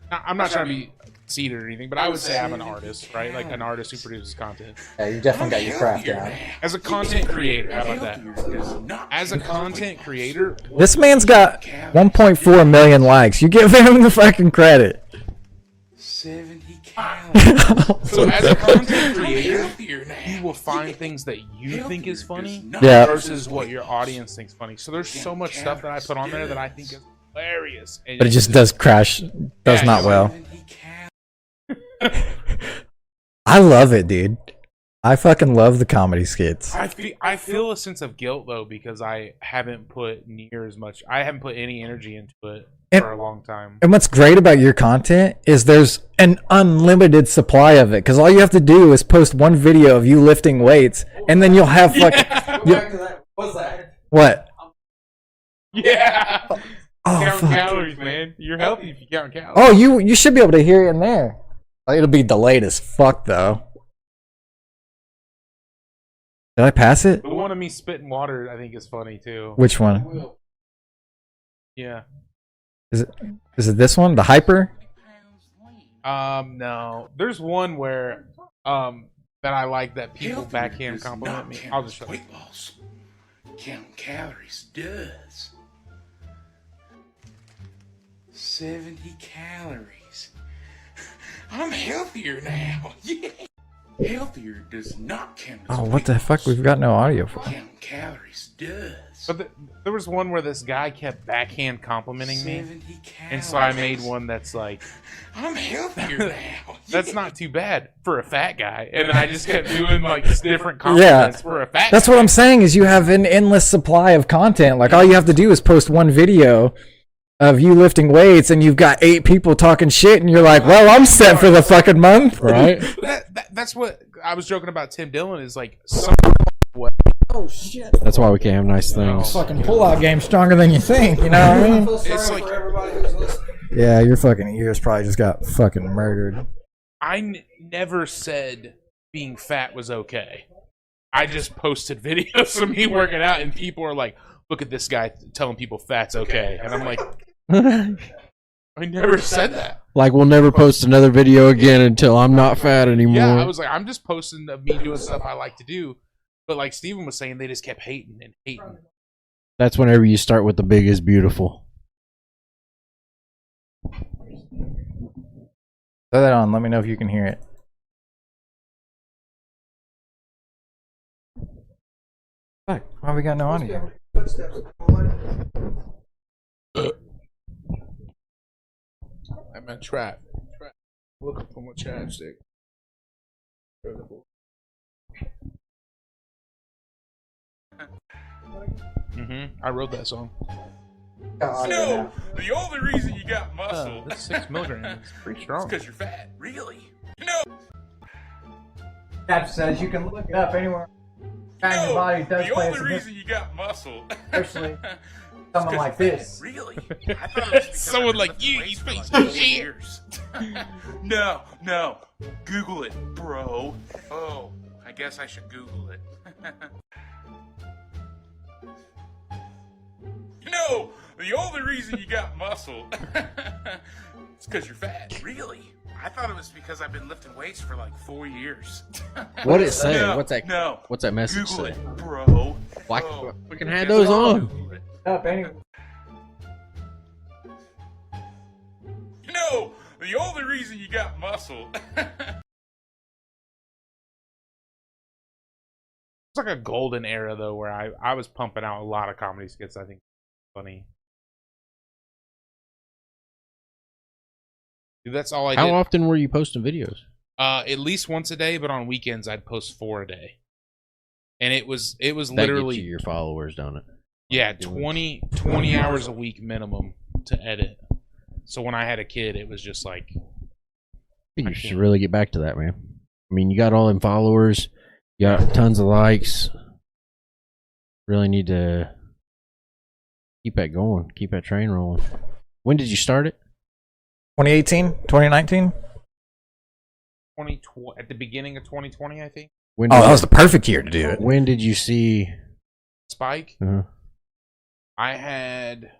I'm not trying to be conceited or anything, but I would say I'm an artist, right? Like an artist who produces content. Yeah, you definitely got your craft down. As a content creator, how about that? As a content creator, This man's got 1.4 million likes. You give him the fucking credit. 70 calories. so as a content creator, you will find things that you think is funny Yeah. versus what your audience thinks funny. So there's so much stuff that I put on there that I think is hilarious. And But it just does crash. Does Yeah, not well. 70 calories. I love it, dude. I fucking love the comedy skits. I feel a sense of guilt though because I haven't put near as much. I haven't put any energy into it And- for a long time. And what's great about your content is there's an unlimited supply of it. Because all you have to do is post one video of you lifting weights, and then you'll have What's that? what? Yeah. Oh, Count fuck. calories, man. You're healthy if you count calories. Oh, you should be able to hear it in there. It'll be delayed as fuck though. Did I pass it? The one of me spitting water, I think, is funny too. Which one? Yeah. Is it this one? The hyper? No. There's one where that I like that people Healthier backhand does compliment not me. count I'll just show you. weight loss. Count calories does. 70 calories. I'm healthier now. Yeah. Healthier does not count. Oh, what the fuck? We've got no audio for. Count calories does. But there was one where this guy kept backhand complimenting me, 70 calories. and so I made one that's like, I'm healthier now. that's not too bad for a fat guy. And then I just kept doing like different compliments for a fat That's guy. what I'm saying is you have an endless supply of content. Like all you have to do is post one video of you lifting weights and you've got 8 people talking shit and you're like, well, I'm set for the fucking month. Right? That's what I was joking about Tim Dillon is like some Oh shit. That's why we can't have nice things. Fucking pullout game stronger than you think, you know what I mean? It's like Yeah, your fucking ears probably just got fucking murdered. I never said being fat was okay. I just posted videos of me working out and people are like, look at this guy telling people fat's okay. And I'm like, I never said that. Like we'll never post another video again until I'm not fat anymore. Yeah, I was like, I'm just posting of me doing stuff I like to do. But like Steven was saying, they just kept hating and hating. That's whenever you start with the big is beautiful. Throw that on. Let me know if you can hear it. Fuck, why we got no audio? I'm a trap. Looking for my chapstick. I wrote that song. No, the only reason you got muscle That's 6 milligrams. It's pretty is strong. because you're fat. Really? Cap says you can look it up anywhere. Your body does the play a only significant reason you got muscle Especially Someone like this. Really? I thought it was because Someone I've been like lifting you, weights you for piece like of 4 shit. years. No. Google it, bro. Oh, I guess I should Google it. No, the only reason you got muscle is because you're fat. Really? I thought it was because I've been lifting weights for like 4 years. What did it say? No, What's that? No. What's that message Google say? it, bro. Why Oh, we can I have guess those I'll on? Google it. Up anyway. No, the only reason you got muscle. It's like a golden era though, where I was pumping out a lot of comedy skits. I think funny. Dude, that's all I How did. often were you posting videos? At least once a day, but on weekends I'd post 4 a day. And it was That literally gets you your followers, don't it? yeah, 20 hours a week minimum to edit. So when I had a kid, it was just like You should really get back to that, man. I mean, you got all them followers, you got tons of likes. Really need to keep that going, keep that train rolling. When did you start it? 2018, 2019. 2020 at the beginning of 2020, I think. When Oh, did, that was the perfect year to do it. when did you see? Spike. Uh, I had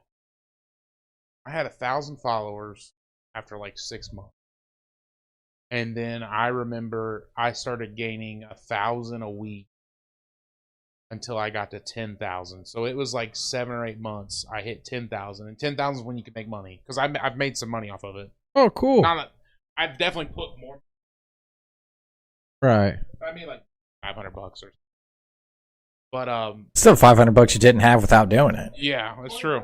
1,000 followers after like 6 months. And then I remember I started gaining 1,000 a week until I got to 10,000. So it was like 7 or 8 months. I hit 10,000, and 10,000 is when you can make money because I've made some money off of it. oh, cool. I've definitely put more. Right. I mean, like $500 or. But Still $500 you didn't have without doing it. yeah, that's true.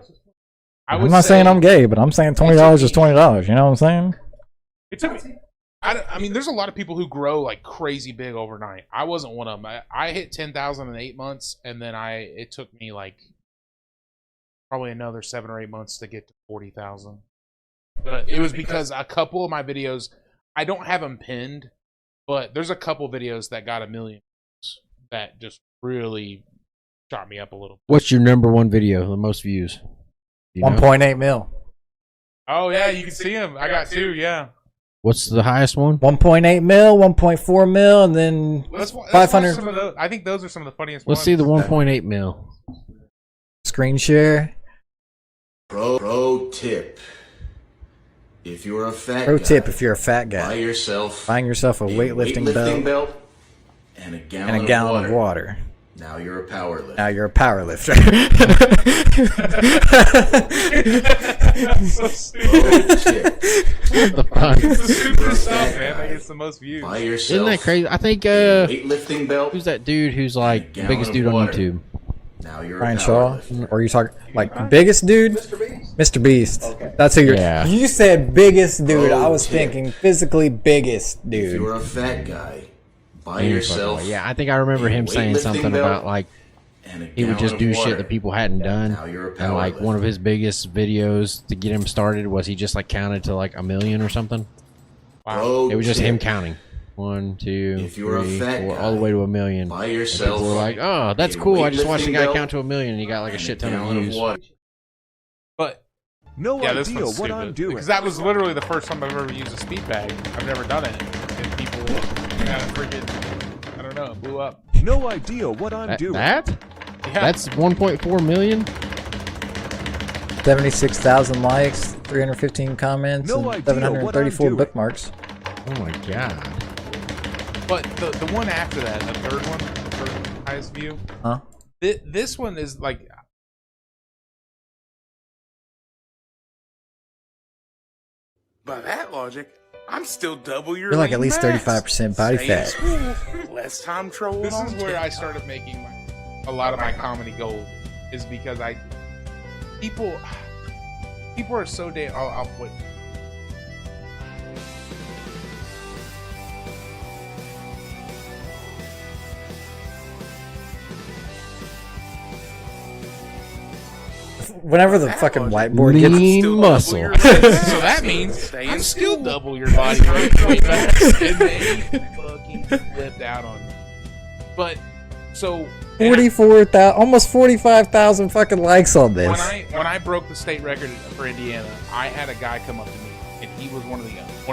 I'm not saying I'm gay, but I'm saying $20 is $20. You know what I'm saying? It took me. I mean, there's a lot of people who grow like crazy big overnight. I wasn't one of them. I hit 10,000 in 8 months, and then it took me like probably another 7 or 8 months to get to 40,000. But it was because a couple of my videos, I don't have them pinned, but there's a couple videos that got 1 million that just really shot me up a little. What's your number one video, the most views? You know? 1.8 mil. Oh yeah, you can see them. I got 2. Yeah. What's the highest one? 1.8 mil, 1.4 mil, and then Let's watch 500. some of those. I think those are some of the funniest Let's ones. see the 1.8 mil. screen share. Pro tip. If you're a fat Pro guy, tip if you're a fat buy guy. yourself Buying yourself a a weightlifting belt and a and a gallon of water. Now you're a power lifter. Now you're a power lifter. Pro tip. The fuck? Stupid stuff, man. That gets the most views. Buy yourself Isn't that crazy? I think a weightlifting belt. who's that dude who's like the biggest dude on Water. YouTube? Now you're Brian a power Shaw? lifter. Or you talking like biggest dude? Mr. Beast. That's who you're. Yeah. You said biggest dude. I was tip. thinking physically biggest If dude. you're a fat guy, buy Any yourself fucking way. Yeah, I think I remember him saying weightlifting something belt about like and a he would gallon just of do water. shit that people hadn't done. Now you're a And power like one of lifter. his biggest videos to get him started was he just like counted to like 1 million or something. Pro It was just tip. him counting. 1, 2, If you're a 3, fat 4, guy, all the way to 1 million. Buy And yourself people were like, "Oh, that's a cool! I just watched the weightlifting guy belt count to 1 million, and he got like a and shit ton of gallon views." water. But No yeah, this idea one's what stupid. I'm doing. Because that was literally the first time I've ever used a speed bag. I've never done it. And people kind of freaking, I don't know, blew up. No idea what I'm That? doing. Yeah. That's 1.4 million. 76,000 likes, 315 comments, No and idea what I'm 734 doing. bookmarks. Oh my god! But the one after that, the third one, the third highest view, Huh? this one is like. By that logic, I'm still double your You're like lean at least max. 35% body Stay in fat. school, less time trolling This on is where I TikTok. started making a lot of my comedy gold, is because people are so damn. I'll put. Whenever the fucking whiteboard gets. Lean Still double muscle. your lean max. So that means Stay in I'm still school. double your body weight. And they fucking flipped out on me. But so 44,000, almost 45,000 fucking likes on this. When I broke the state record for Indiana, I had a guy come up to me, and he was one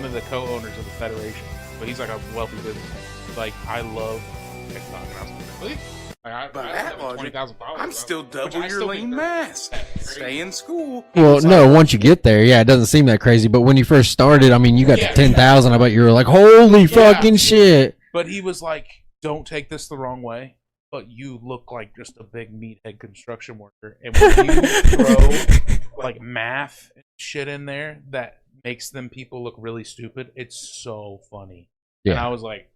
of the co-owners of the federation. But he's like a wealthy businessman. He's like, I love TikTok, and I was like, really? Like, But I that have 20,000 followers. I'm still Which double I your still lean think mass. that's Stay in school. Well, no, once you get there, yeah, it doesn't seem that crazy. But when you first started, I mean, you got Yeah. to 10,000. I bet you were like, holy fucking shit. But he was like, don't take this the wrong way, but you look like just a big meathead construction worker. And when you throw like math and shit in there that makes them people look really stupid, it's so funny. And Yeah. I was like,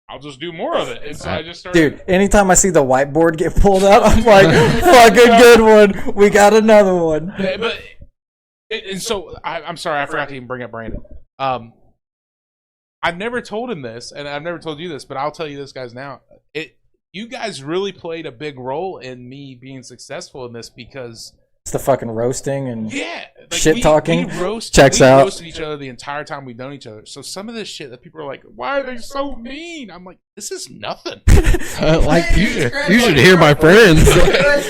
I'll just do more of it. And so I just started. Dude, anytime I see the whiteboard get pulled out, I'm like, fucking good one. We got another one. And so I'm sorry, I forgot to even bring up Brandon. I've never told him this, and I've never told you this, but I'll tell you this, guys. Now, you guys really played a big role in me being successful in this because It's the fucking roasting and shit talking. We Checks out. roasted each other the entire time we've known each other. So some of this shit that people are like, "Why are they so mean?" I'm like, "This is nothing." Like, you should hear my friends.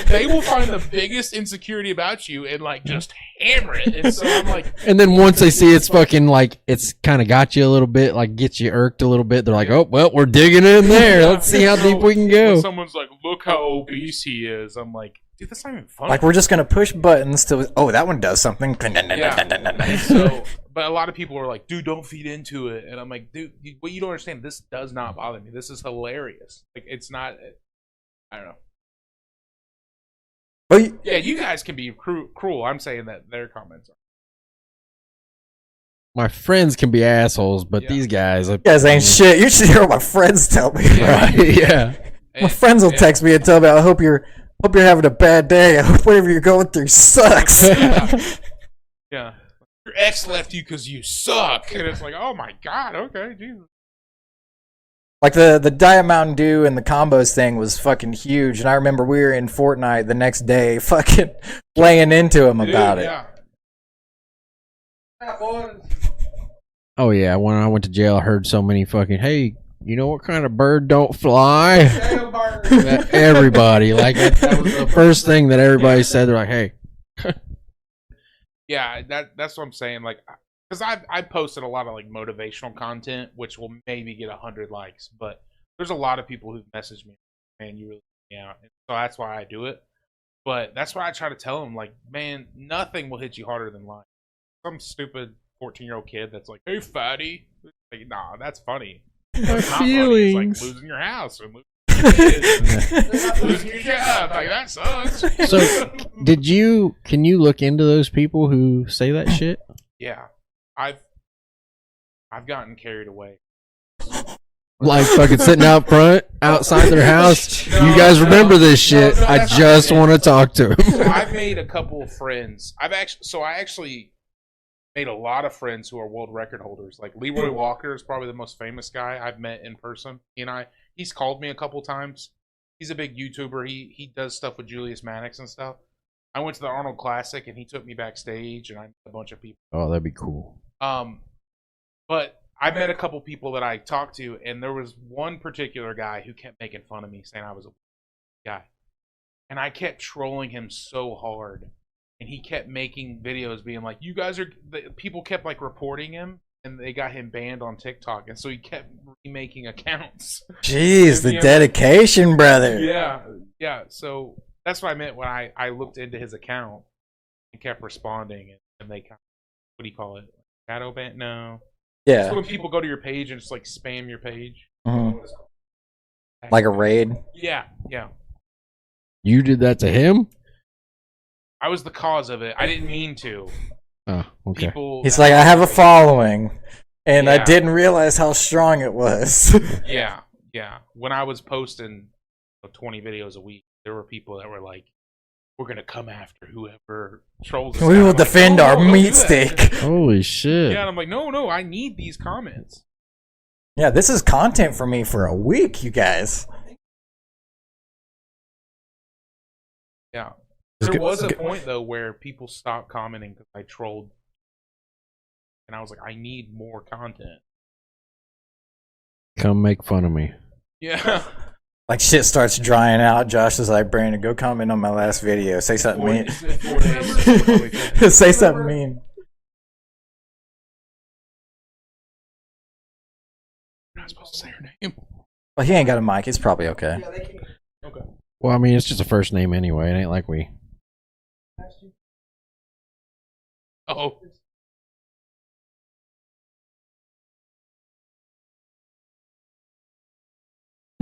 They will find the biggest insecurity about you and like just hammer it. And so I'm like, And then once they see it's fucking like, it's kind of got you a little bit, like gets you irked a little bit, they're like, oh, well, we're digging in there. Let's see how deep we can when go. someone's like, "Look how obese he is," I'm like, dude, that's not even funny. like we're just gonna push buttons till oh that one does something. So, but a lot of people are like, "Dude, don't feed into it," and I'm like, "Dude, what you don't understand? This does not bother me. This is hilarious. Like, it's not. I don't know. Well, you, Yeah, you guys can be cruel. I'm saying that their comments are. My friends can be assholes, but Yeah. these guys, you guys ain't shit. You should hear what my friends tell me. Right? Yeah. My friends will text me and tell me, "I hope you're having a bad day. I hope whatever you're going through sucks." Yeah. Your ex left you because you suck, and it's like, oh my god, okay, Jesus. Like the Diet Mountain Dew and the combos thing was fucking huge, and I remember we were in Fortnite the next day, fucking laying into him about it. Yeah. Oh yeah, when I went to jail, I heard so many fucking, hey, you know what kind of bird don't fly? Everybody, like that was the first thing that everybody said. They're like, hey, Yeah, that's what I'm saying. Like, because I posted a lot of like motivational content, which will maybe get 100 likes, but there's a lot of people who've messaged me, man, you really helped me out, and so that's why I do it. But that's why I try to tell them, like, man, nothing will hit you harder than lying. Some stupid 14-year-old kid that's like, "Hey, fatty," like, nah, that's funny. my Not funny. feelings. It's like losing your house or losing your kids, losing your job. Like, that sucks. So, can you look into those people who say that shit? Yeah, I've gotten carried away. Like fucking sitting out front, outside their house. You guys remember this shit? no, I that's not just it. want to talk to So him. I've made a couple of friends. I actually made a lot of friends who are world record holders. Like Leroy Walker is probably the most famous guy I've met in person. He's called me a couple times. He's a big YouTuber. He does stuff with Julius Maddox and stuff. I went to the Arnold Classic and he took me backstage and I met a bunch of people. Oh, that'd be cool. But I met a couple people that I talked to, and there was one particular guy who kept making fun of me, saying I was a guy. And I kept trolling him so hard. And he kept making videos being like, you guys are... People kept like reporting him, and they got him banned on TikTok. And so he kept remaking accounts. Jeez, the dedication, brother. Yeah. So that's what I meant when I looked into his account and kept responding. And they kind of... What do you call it? Shadow ban? No. Yeah. It's when people go to your page and just like spam your page. Mhm. Like a raid. Yeah. You did that to him? I was the cause of it. I didn't mean to. Oh, okay. People. He's like, I have a following, and I Yeah. didn't realize how strong it was. Yeah. When I was posting 20 videos a week, there were people that were like, "We're gonna come after whoever trolls us." We out." will I'm like, defend "No, our don't do meat that." stick. Holy shit. Yeah, and I'm like, no, I need these comments. Yeah, this is content for me for a week, you guys. Yeah. It's There good- was a good- point though where people stopped commenting because I trolled, and I was like, I need more content. Come make fun of me. Yeah. Like shit starts drying out. Josh is like, Brandon, go comment on my last video. Say something mean. 4 days. Say something mean. You're not supposed to say her name. Well, he ain't got a mic. It's probably okay. Okay. Well, I mean, it's just a first name anyway. It ain't like we. Oh.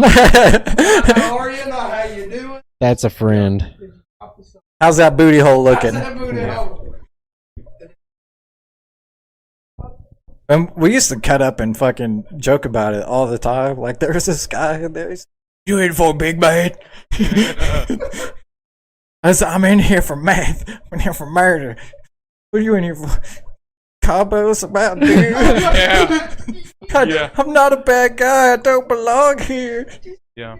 How are you? Not how you doing? That's a friend. How's that booty hole looking? And we used to cut up and fucking joke about it all the time. Like there was this guy in there. You in for a big man? I said, I'm in here for math. I'm in here for murder. What are you in here for? Combos about dude. Yeah. Yeah. I'm not a bad guy. I don't belong here. Yeah.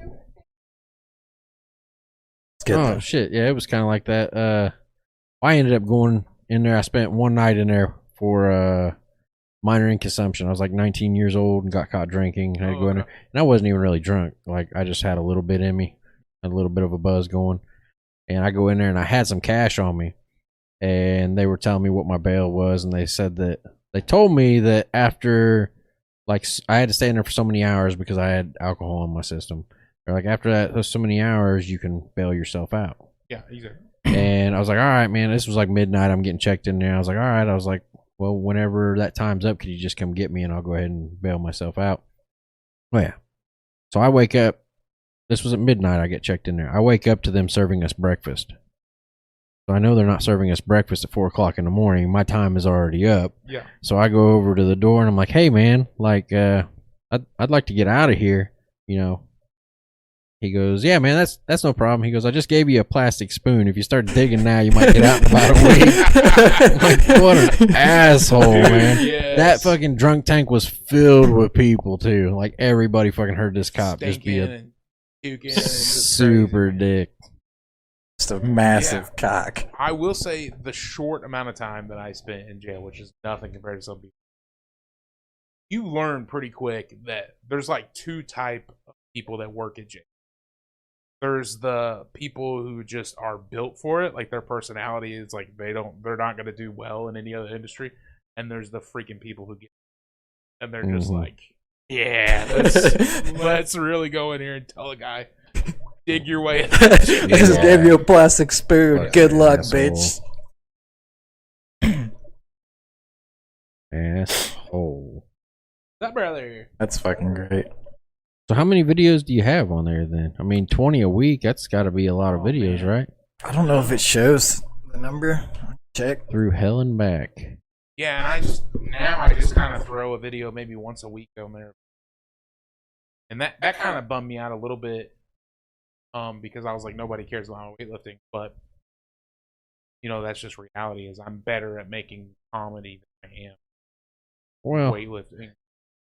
It's good Oh though. shit! Yeah, it was kind of like that. I ended up going in there. I spent one night in there for minor in consumption. I was like 19 years old and got caught drinking. I had to go in there, and I wasn't even really drunk. Like I just had a little bit in me, had a little bit of a buzz going. And I go in there and I had some cash on me, and they were telling me what my bail was, and they said that they told me that after, like, I had to stay in there for so many hours because I had alcohol in my system. They're like, after that, so many hours, you can bail yourself out. Yeah, exactly. And I was like, all right, man. This was like midnight. I'm getting checked in there. I was like, all right. I was like, well, whenever that time's up, could you just come get me and I'll go ahead and bail myself out? Oh yeah. So I wake up. This was at midnight. I get checked in there. I wake up to them serving us breakfast. So I know they're not serving us breakfast at 4 o'clock in the morning. My time is already up. Yeah. So I go over to the door and I'm like, hey man, like, I'd like to get out of here. You know. He goes, yeah, man, that's no problem. He goes, I just gave you a plastic spoon. If you start digging now, you might get out in about a week. Like, what an asshole, man. Yes. That fucking drunk tank was filled with people, too. Like, everybody fucking heard this cop just be Stinking a and puking. And it's just super crazy. dick. Just a massive cock. I will say the short amount of time that I spent in jail, which is nothing compared to some people, you learn pretty quick that there's like two type of people that work at jail. There's the people who just are built for it, like their personality is like they're not going to do well in any other industry, and there's the freaking people who get it. And they're just like, yeah, let's really go in here and tell a guy, dig your way in. I just gave you a plastic spoon. Fucking Good luck, asshole. bitch. Asshole. That brother. That's fucking great. So how many videos do you have on there then? I mean, 20 a week, that's got to be a lot of Oh, videos, man. right? I don't know if it shows the number. Check. Through hell and back. Yeah, and I just kind of throw a video maybe once a week on there, and that kind of bummed me out a little bit, because I was like, nobody cares about weightlifting, but you know that's just reality. Is I'm better at making comedy than I am Well, weightlifting.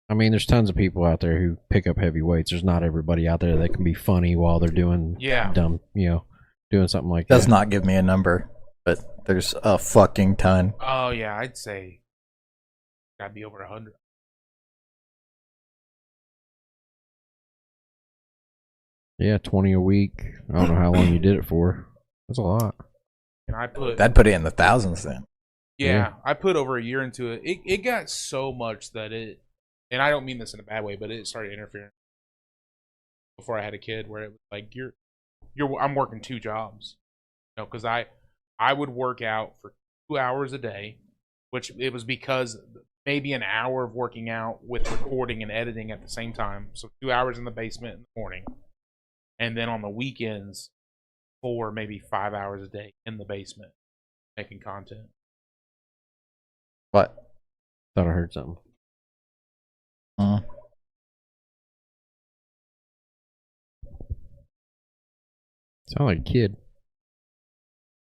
I mean, there's tons of people out there who pick up heavy weights. There's not everybody out there that can be funny while they're doing Yeah. dumb, doing something like Does that. not give me a number, but there's a fucking ton. Oh yeah, I'd say gotta be over 100. Yeah, 20 a week. I don't know how long you did it for. That's a lot. And I put That'd put it in the thousands then. yeah, I put over a year into it. It got so much that it, and I don't mean this in a bad way, but it started interfering before I had a kid, where it was like I'm working 2 jobs, because I would work out for 2 hours a day, which it was because maybe an hour of working out with recording and editing at the same time, so 2 hours in the basement in the morning, and then on the weekends 4 maybe 5 hours a day in the basement making content. What? Thought I heard something. Sound like a kid.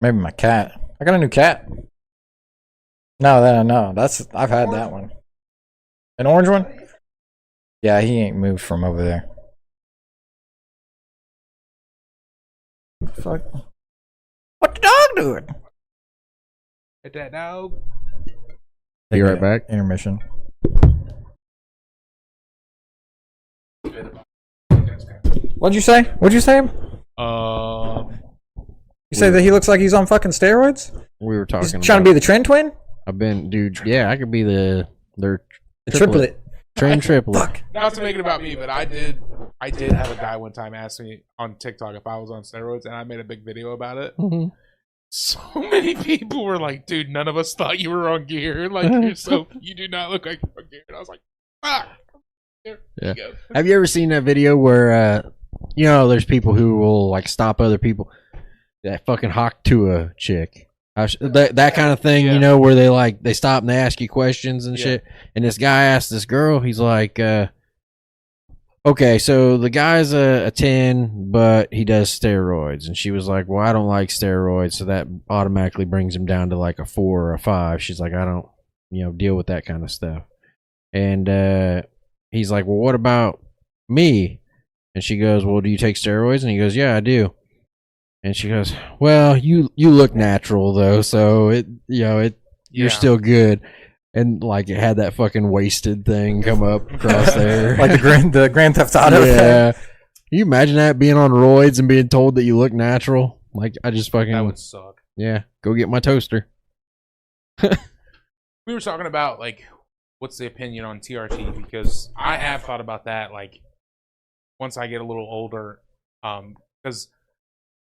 Maybe my cat. I got a new cat. No, that I know. I've had that one. An orange one? Yeah, he ain't moved from over there. Fuck. What the dog doing? Hit that dog. Be right back. Intermission. What'd you say? What'd you say? You say that he looks like he's on fucking steroids? We were talking. He's trying to be the trend twin? I've been, dude. Yeah, I could be their The triplet. Trend triplet. Fuck. Not to make it about me, but I did have a guy one time ask me on TikTok if I was on steroids, and I made a big video about it. Mhm. So many people were like, "Dude, none of us thought you were on gear. Like, you do not look like you're on gear." And I was like, "Fuck." There Yeah. you go. Have you ever seen that video where, there's people who will like stop other people that fucking hawk to a chick? That kind of thing, Yeah. where they stop and they ask you questions and Yeah. shit. And this guy asked this girl, he's like, okay, so the guy's a 10, but he does steroids. And she was like, well, I don't like steroids, so that automatically brings him down to like a 4 or a 5. She's like, I don't, deal with that kind of stuff. And he's like, well, what about me? And she goes, well, do you take steroids? And he goes, yeah, I do. And she goes, well, you look natural though, so you're Yeah. still good. And like it had that fucking wasted thing come up across there. Like the Grand Theft Auto thing. yeah. Can you imagine that, being on roids and being told that you look natural? Like I just fucking That would suck. yeah, go get my toaster. We were talking about like, what's the opinion on TRT? Because I have thought about that. Like, once I get a little older, because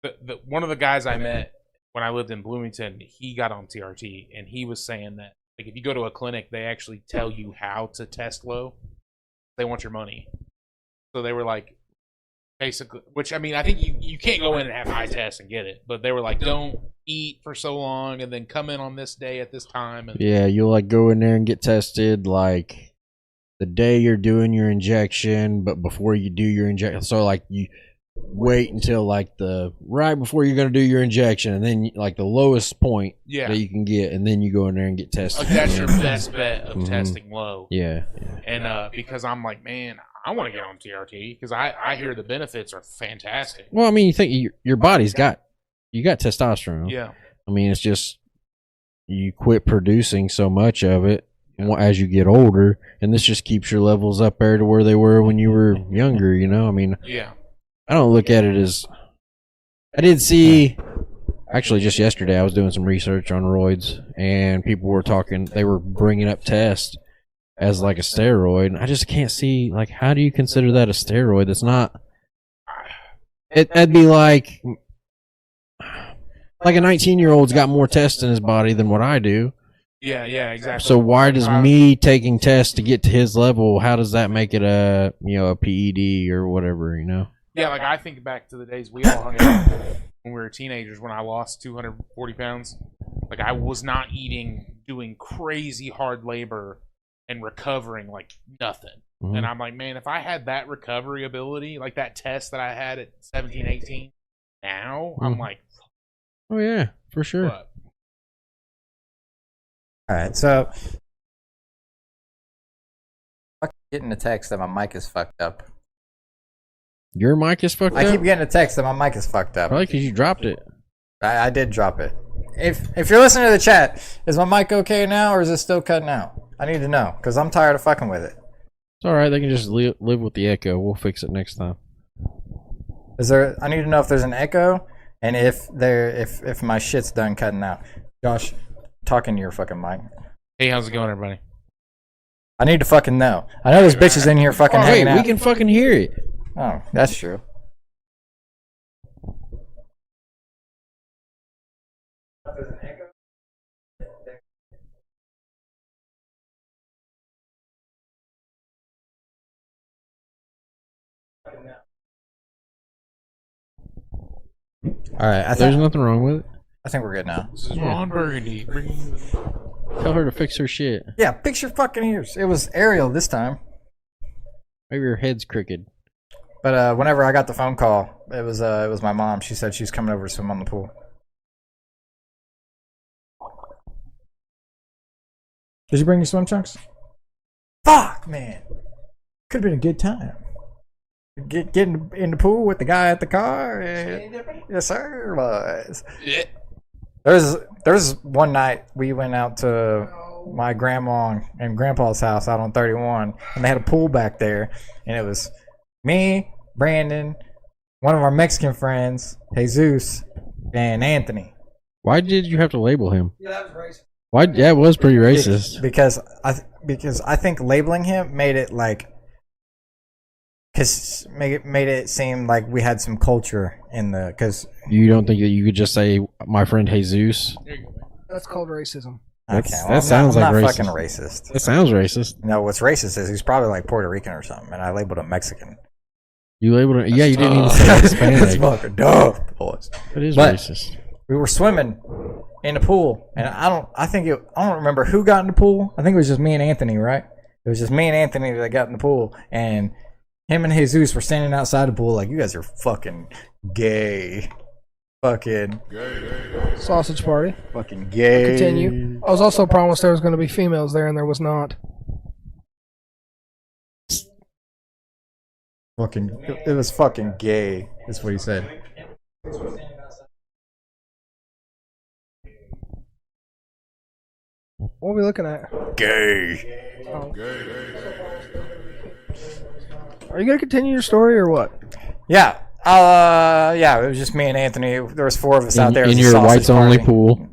the one of the guys I met when I lived in Bloomington, he got on TRT, and he was saying that like if you go to a clinic, they actually tell you how to test low. They want your money, so they were like, basically, which I mean, I think you can't go in and have high tests and get it, but they were like, don't eat for so long, and then come in on this day at this time, and Yeah, you'll like go in there and get tested like the day you're doing your injection, but before you do your injection. So like you wait until like the right before you're gonna do your injection, and then like the lowest point yeah, that you can get, and then you go in there and get tested. like that's your best bet of Mhm. testing low. Yeah. And because I'm like, man, I want to get on TRT because I hear the benefits are fantastic. Well, I mean, you think your body's got testosterone. Yeah, I mean, it's just you quit producing so much of it as you get older, and this just keeps your levels up there to where they were when you were younger. I mean, yeah, I don't look at it as. I did see, actually, just yesterday, I was doing some research on roids, and people were talking. They were bringing up test as like a steroid, and I just can't see like how do you consider that a steroid? That's not. That'd be like a 19-year-old's got more tests in his body than what I do. yeah, exactly. So why does me taking tests to get to his level? How does that make it a a PED or whatever? Yeah, like I think back to the days we all hung out when we were teenagers. When I lost 240 pounds, like I was not eating, doing crazy hard labor, and recovering like nothing. Mhm. And I'm like, man, if I had that recovery ability, like that test that I had at 17, 18, now I'm Mhm. like, Oh yeah, for sure. what? All right, so fucking getting a text that my mic is fucked up. Your mic is fucked I up. keep getting a text that my mic is fucked up. Probably because you dropped it. I did drop it. If you're listening to the chat, is my mic okay now, or is it still cutting out? I need to know because I'm tired of fucking with it. It's all right. They can just live with the echo. We'll fix it next time. Is there? I need to know if there's an echo and if my shit's done cutting out. Josh, talking to your fucking mic. Hey, how's it going, everybody? I need to fucking know. I know there's bitches in here fucking Wait, hanging out. we can fucking hear it. Oh, that's true. All right, There's nothing wrong with it. I think we're good now. This is Ron Burgundy. Tell her to fix her shit. Yeah, fix your fucking ears. It was Ariel this time. Maybe her head's crooked. But whenever I got the phone call, it was my mom. She said she's coming over to swim on the pool. Did you bring your swim trunks? Fuck, man. Could have been a good time. Get in the pool with the guy at the car. Yes, sir. It was. There's one night we went out to my grandma and grandpa's house out on 31, and they had a pool back there, and it was me, Brandon, one of our Mexican friends, Jesus and Anthony. Why did you have to label him? Yeah, that was racist. Why? Yeah, it was pretty racist. Because I think labeling him made it like, cause made it seem like we had some culture in the, cause You don't think that you could just say my friend Jesus? There you go. That's called racism. That sounds I'm like not racist. fucking racist. That sounds racist. No, what's racist is he's probably like Puerto Rican or something, and I labeled him Mexican. You labeled it. Yeah, you didn't even say That's Hispanic. fucking dumb, boys. It is But- racist. We were swimming in the pool, and I don't remember who got in the pool. I think it was just me and Anthony, right? It was just me and Anthony that got in the pool, and him and Jesus were standing outside the pool like, you guys are fucking gay. Fucking Sausage party. fucking gay. Continue. I was also promised there was going to be females there, and there was not. Fucking, it was fucking gay, is what he said. What are we looking at? Gay. Oh. Are you going to continue your story or what? Yeah. Yeah, it was just me and Anthony. There was 4 of us out there. It was In a your sausage whites only party. pool.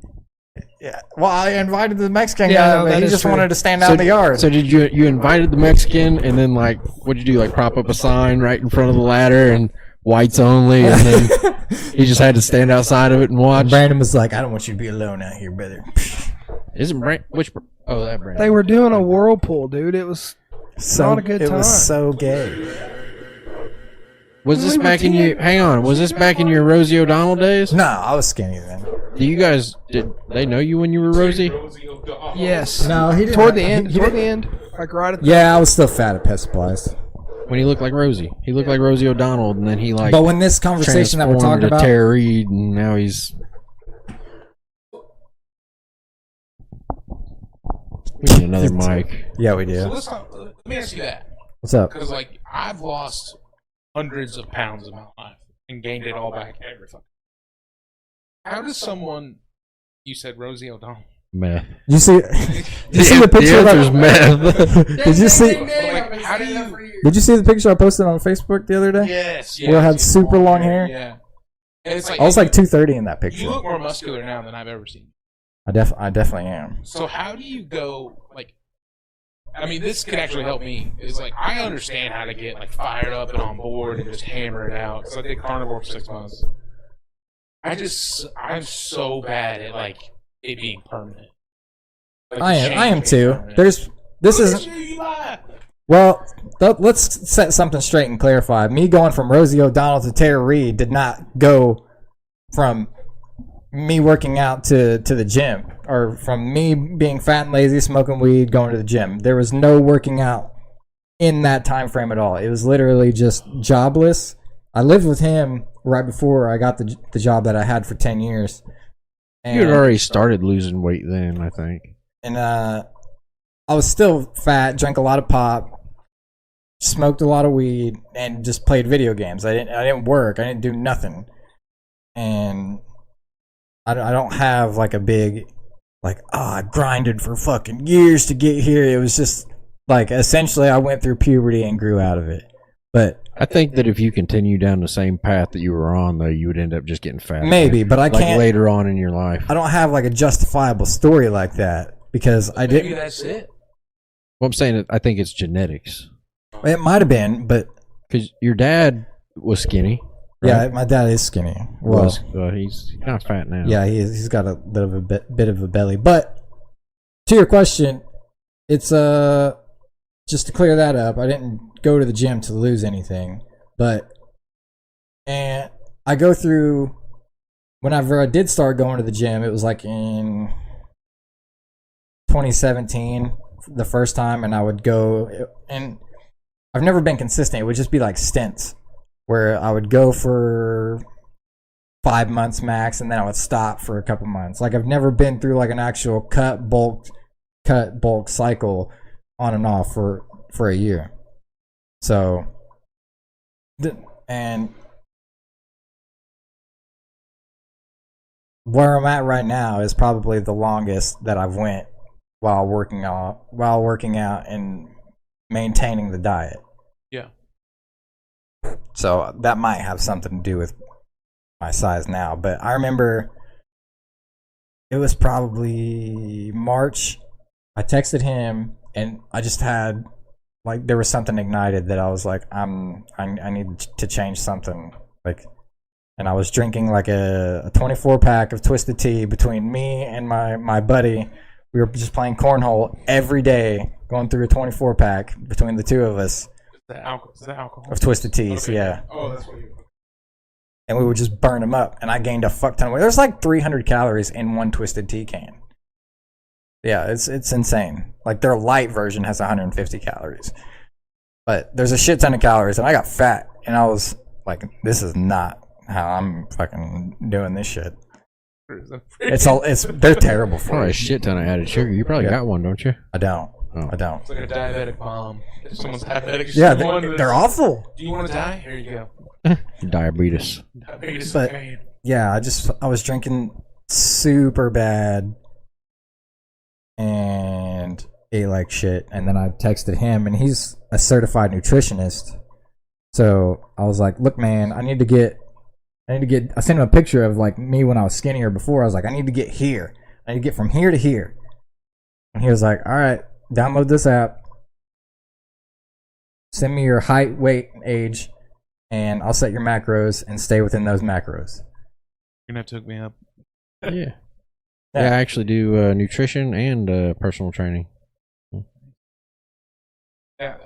Yeah. Well, I invited the Mexican Yeah, guy, no, but that he is just true. wanted to stand out in the yard. So did you invited the Mexican and then like what'd you do, like prop up a sign right in front of the ladder and whites only, and then he just had to stand outside of it and watch? Brandon was like, I don't want you to be alone out here, brother. Isn't Brand oh, that Brandon. They were doing a whirlpool, dude. It was So, Not a good it was time. so gay. Was this back in your hang on, was this back in your Rosie O'Donnell days? No, I was skinny then. Do you guys did they know you when you were Rosie? yes. No, he didn't. Toward the end. He Toward the didn't- end. Like right at the Yeah, I was still fat at Pet Supplies. When he looked like Rosie. He looked like Rosie O'Donnell and then he like But when this conversation that we're transformed talking to about, Tara Reid and now he's we need another mic. yeah, we So do. let me ask you that, What's up? because like I've lost hundreds of pounds in my life and gained it all back every fucking. How does someone? You said Rosie O'Donnell. Meth. You see? Did you see the picture of answer's that? meth. Did you see? Like, how do you? Did you see the picture I posted on Facebook the other day? Yes. Where I had super long hair? Yeah. And it's like I was like 230 in that you picture. look more muscular now than I've ever seen. I definitely am. So how do you go like? I mean, this could actually help me. It's like I understand how to get like fired up and on board and just hammer it out. Because I did carnivore for 6 months. I'm so bad at like it being permanent. Like, I am change being too. permanent. This Look at isn't. you, you lie. Well, let's set something straight and clarify. Me going from Rosie O'Donnell to Tara Reid did not go from me working out to the gym, or from me being fat and lazy, smoking weed, going to the gym. There was no working out in that time frame at all. It was literally just jobless. I lived with him right before I got the job that I had for 10 years. You had already started losing weight then, I think. And I was still fat, drank a lot of pop, smoked a lot of weed, and just played video games. I didn't work. I didn't do nothing. And I don't have like a big, like, I grinded for fucking years to get here. It was just like, essentially I went through puberty and grew out of it. But I think that if you continue down the same path that you were on, though, you would end up just getting fat. maybe, but I like can't. later on in your life. I don't have like a justifiable story like that because I Maybe didn't. that's it. Well, I'm saying I think it's genetics. It might have been, but Because your dad was skinny. yeah, my dad is skinny. Well, He's not fat now. yeah, he's got a bit of a bit of a belly. But to your question, it's just to clear that up. I didn't go to the gym to lose anything, and I go through. Whenever I did start going to the gym, it was like in 2017, the first time, and I would go, and I've never been consistent. It would just be like stints where I would go for 5 months max, and then I would stop for a couple months. Like I've never been through like an actual cut bulk cycle on and off for a year. So, and where I'm at right now is probably the longest that I've went while working out and maintaining the diet. Yeah. So that might have something to do with my size now. But I remember it was probably March. I texted him and I just had like there was something ignited that I was like I need to change something, like, and I was drinking like a 24 pack of Twisted Tea between me and my buddy. We were just playing cornhole every day, going through a 24 pack between the two of us Is that alcohol? of Twisted Teas. Okay. Yeah. Oh, that's what you. And we would just burn them up, and I gained a fuck ton of weight. There's like 300 calories in one Twisted Tea can. Yeah, it's insane. Like their light version has 150 calories, but there's a shit ton of calories, and I got fat, and I was like, this is not how I'm fucking doing this shit. They're terrible for Probably you. a shit ton of added sugar. You probably Yeah. got one, don't you? I don't. Oh. I don't. It's like a diabetic bomb. If someone's diabetic, Yeah, someone they're that's- awful. Do you want to die? Here you go. Diabetes. Diabetes But- pain. Yeah, I was drinking super bad and ate like shit. And then I texted him, and he's a certified nutritionist. So I was like, look, man, I sent him a picture of like me when I was skinnier before. I was like, I need to get here. I need to get from here to here. And he was like, all right, download this app. Send me your height, weight, and age, and I'll set your macros and stay within those macros. You're gonna have to hook me up. Yeah. Yeah, I actually do nutrition and personal training. Yeah,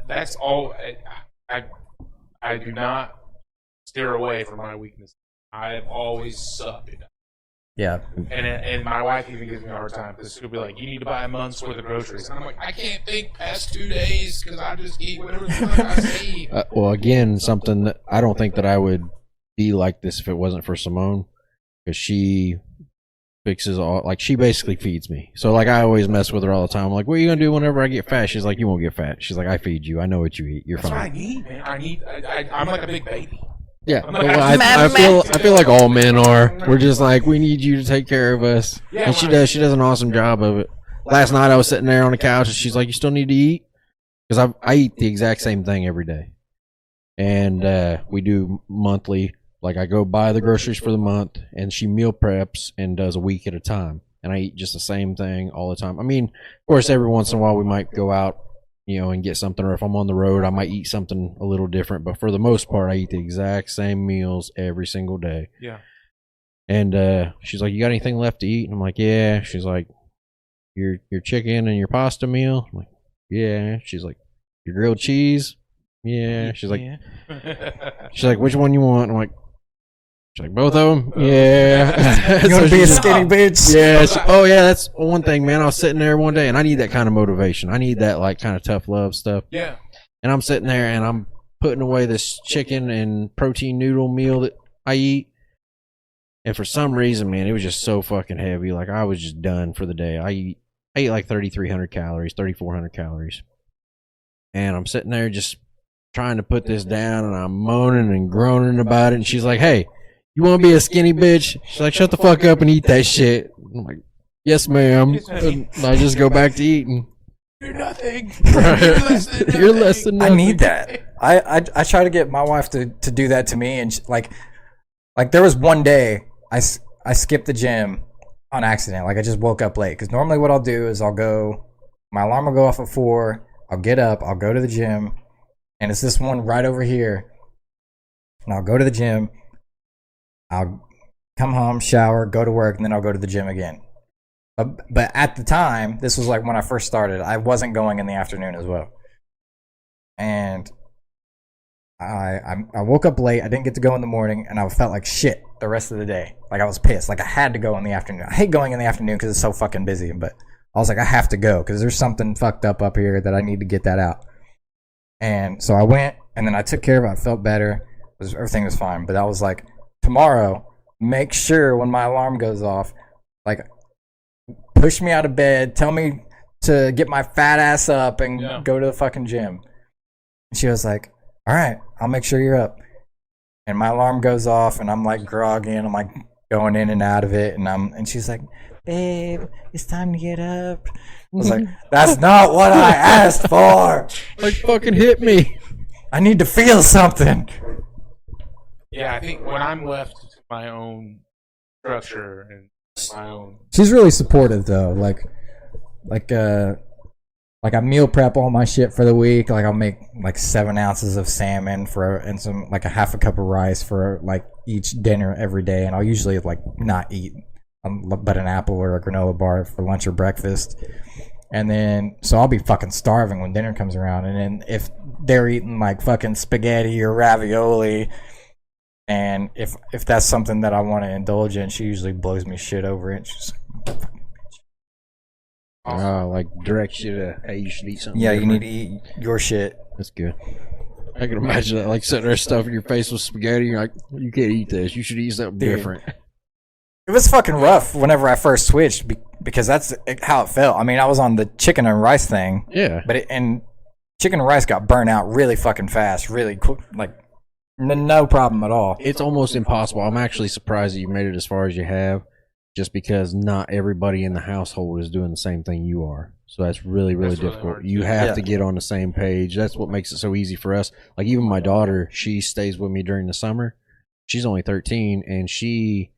that's all. I do not steer away from my weakness. I've always sucked it. Yeah. And my wife even gives me a hard time because she'll be like, "You need to buy a month's worth of groceries." And I'm like, "I can't think past 2 days because I just eat whatever the fuck I see." Well, again, something that I don't think that I would be like this if it wasn't for Simone, because she fixes all, like, she basically feeds me. So like I always mess with her all the time. I'm like, what are you gonna do whenever I get fat? She's like, you won't get fat. She's like, I feed you. I know what you eat. You're That's what I fine. need, man. I'm like a big baby. Yeah, I'm well, like, I feel like all men are. We're just like, we need you to take care of us, Yeah, and she does. She does an awesome job of it. Last night I was sitting there on the couch, and she's like, "You still need to eat," because I eat the exact same thing every day, and we do monthly. Like I go buy the groceries for the month, and she meal preps and does a week at a time, and I eat just the same thing all the time. I mean, of course, every once in a while we might go out, and get something, or if I'm on the road, I might eat something a little different. But for the most part, I eat the exact same meals every single day. Yeah. And she's like, "You got anything left to eat?" And I'm like, "Yeah." She's like, "Your chicken and your pasta meal?" I'm like, "Yeah." She's like, "Your grilled cheese?" Yeah. She's like, "Which one you want?" I'm like, she's like, "Both of them?" Yeah. You So want to be a she's- skinny bitch? yeah. Oh, yeah. That's one thing, man. I was sitting there one day, and I need that kind of motivation. I need that like kind of tough love stuff. Yeah. And I'm sitting there, and I'm putting away this chicken and protein noodle meal that I eat. And for some reason, man, it was just so fucking heavy. Like I was just done for the day. I eat like 3,300 calories, 3,400 calories. And I'm sitting there just trying to put this down, and I'm moaning and groaning about it. And she's like, "Hey, you want to be a skinny bitch?" She's like, "Shut the fuck up and eat that shit." I'm like, "Yes, ma'am." And I just go back to eating. You're nothing. Right. You're less than I nothing. need that. I try to get my wife to do that to me, and she, like there was one day I skipped the gym on accident. Like I just woke up late, because normally what I'll do is my alarm will go off at 4. I'll get up, I'll go to the gym, and it's this one right over here. And I'll go to the gym, I'll come home, shower, go to work, and then I'll go to the gym again. But at the time, this was like when I first started, I wasn't going in the afternoon as well. And I woke up late, I didn't get to go in the morning, and I felt like shit the rest of the day. Like I was pissed, like I had to go in the afternoon. I hate going in the afternoon because it's so fucking busy, but I was like, I have to go because there's something fucked up here that I need to get that out. And so I went, and then I took care of it. I felt better. Everything was fine. But I was like, tomorrow, make sure when my alarm goes off, like, push me out of bed, tell me to get my fat ass up and go to the fucking gym. And she was like, all right, I'll make sure you're up. And my alarm goes off, and I'm like groggy, and I'm like going in and out of it, and she's like, babe, it's time to get up. I was like, that's not what I asked for. Like fucking hit me. I need to feel something. Yeah, I think when I'm left to my own structure and my own. She's really supportive though. Like I meal prep all my shit for the week. Like I'll make like 7 ounces of salmon and some like a half a cup of rice for like each dinner every day. And I'll usually like not eat but an apple or a granola bar for lunch or breakfast. And then so I'll be fucking starving when dinner comes around. And then if they're eating like fucking spaghetti or ravioli, and if that's something that I want to indulge in, she usually blows me shit over it. She's Like directs you to, hey, you should eat something. yeah, you need different. to eat your shit. That's good. I can imagine that, like sitting there stuffing your face with spaghetti. You're like, you can't eat this. You should eat something Dude. different. It was fucking rough whenever I first switched because that's how it felt. I mean, I was on the chicken and rice thing, Yeah. but and chicken and rice got burnt out really fucking fast, really quick, like no problem at all. It's almost impossible. I'm actually surprised that you made it as far as you have, just because not everybody in the household is doing the same thing you are. So that's really, really That's really difficult. hard, You too. have Yeah. to get on the same page. That's what makes it so easy for us. Like even my daughter, she stays with me during the summer. She's only 13 and she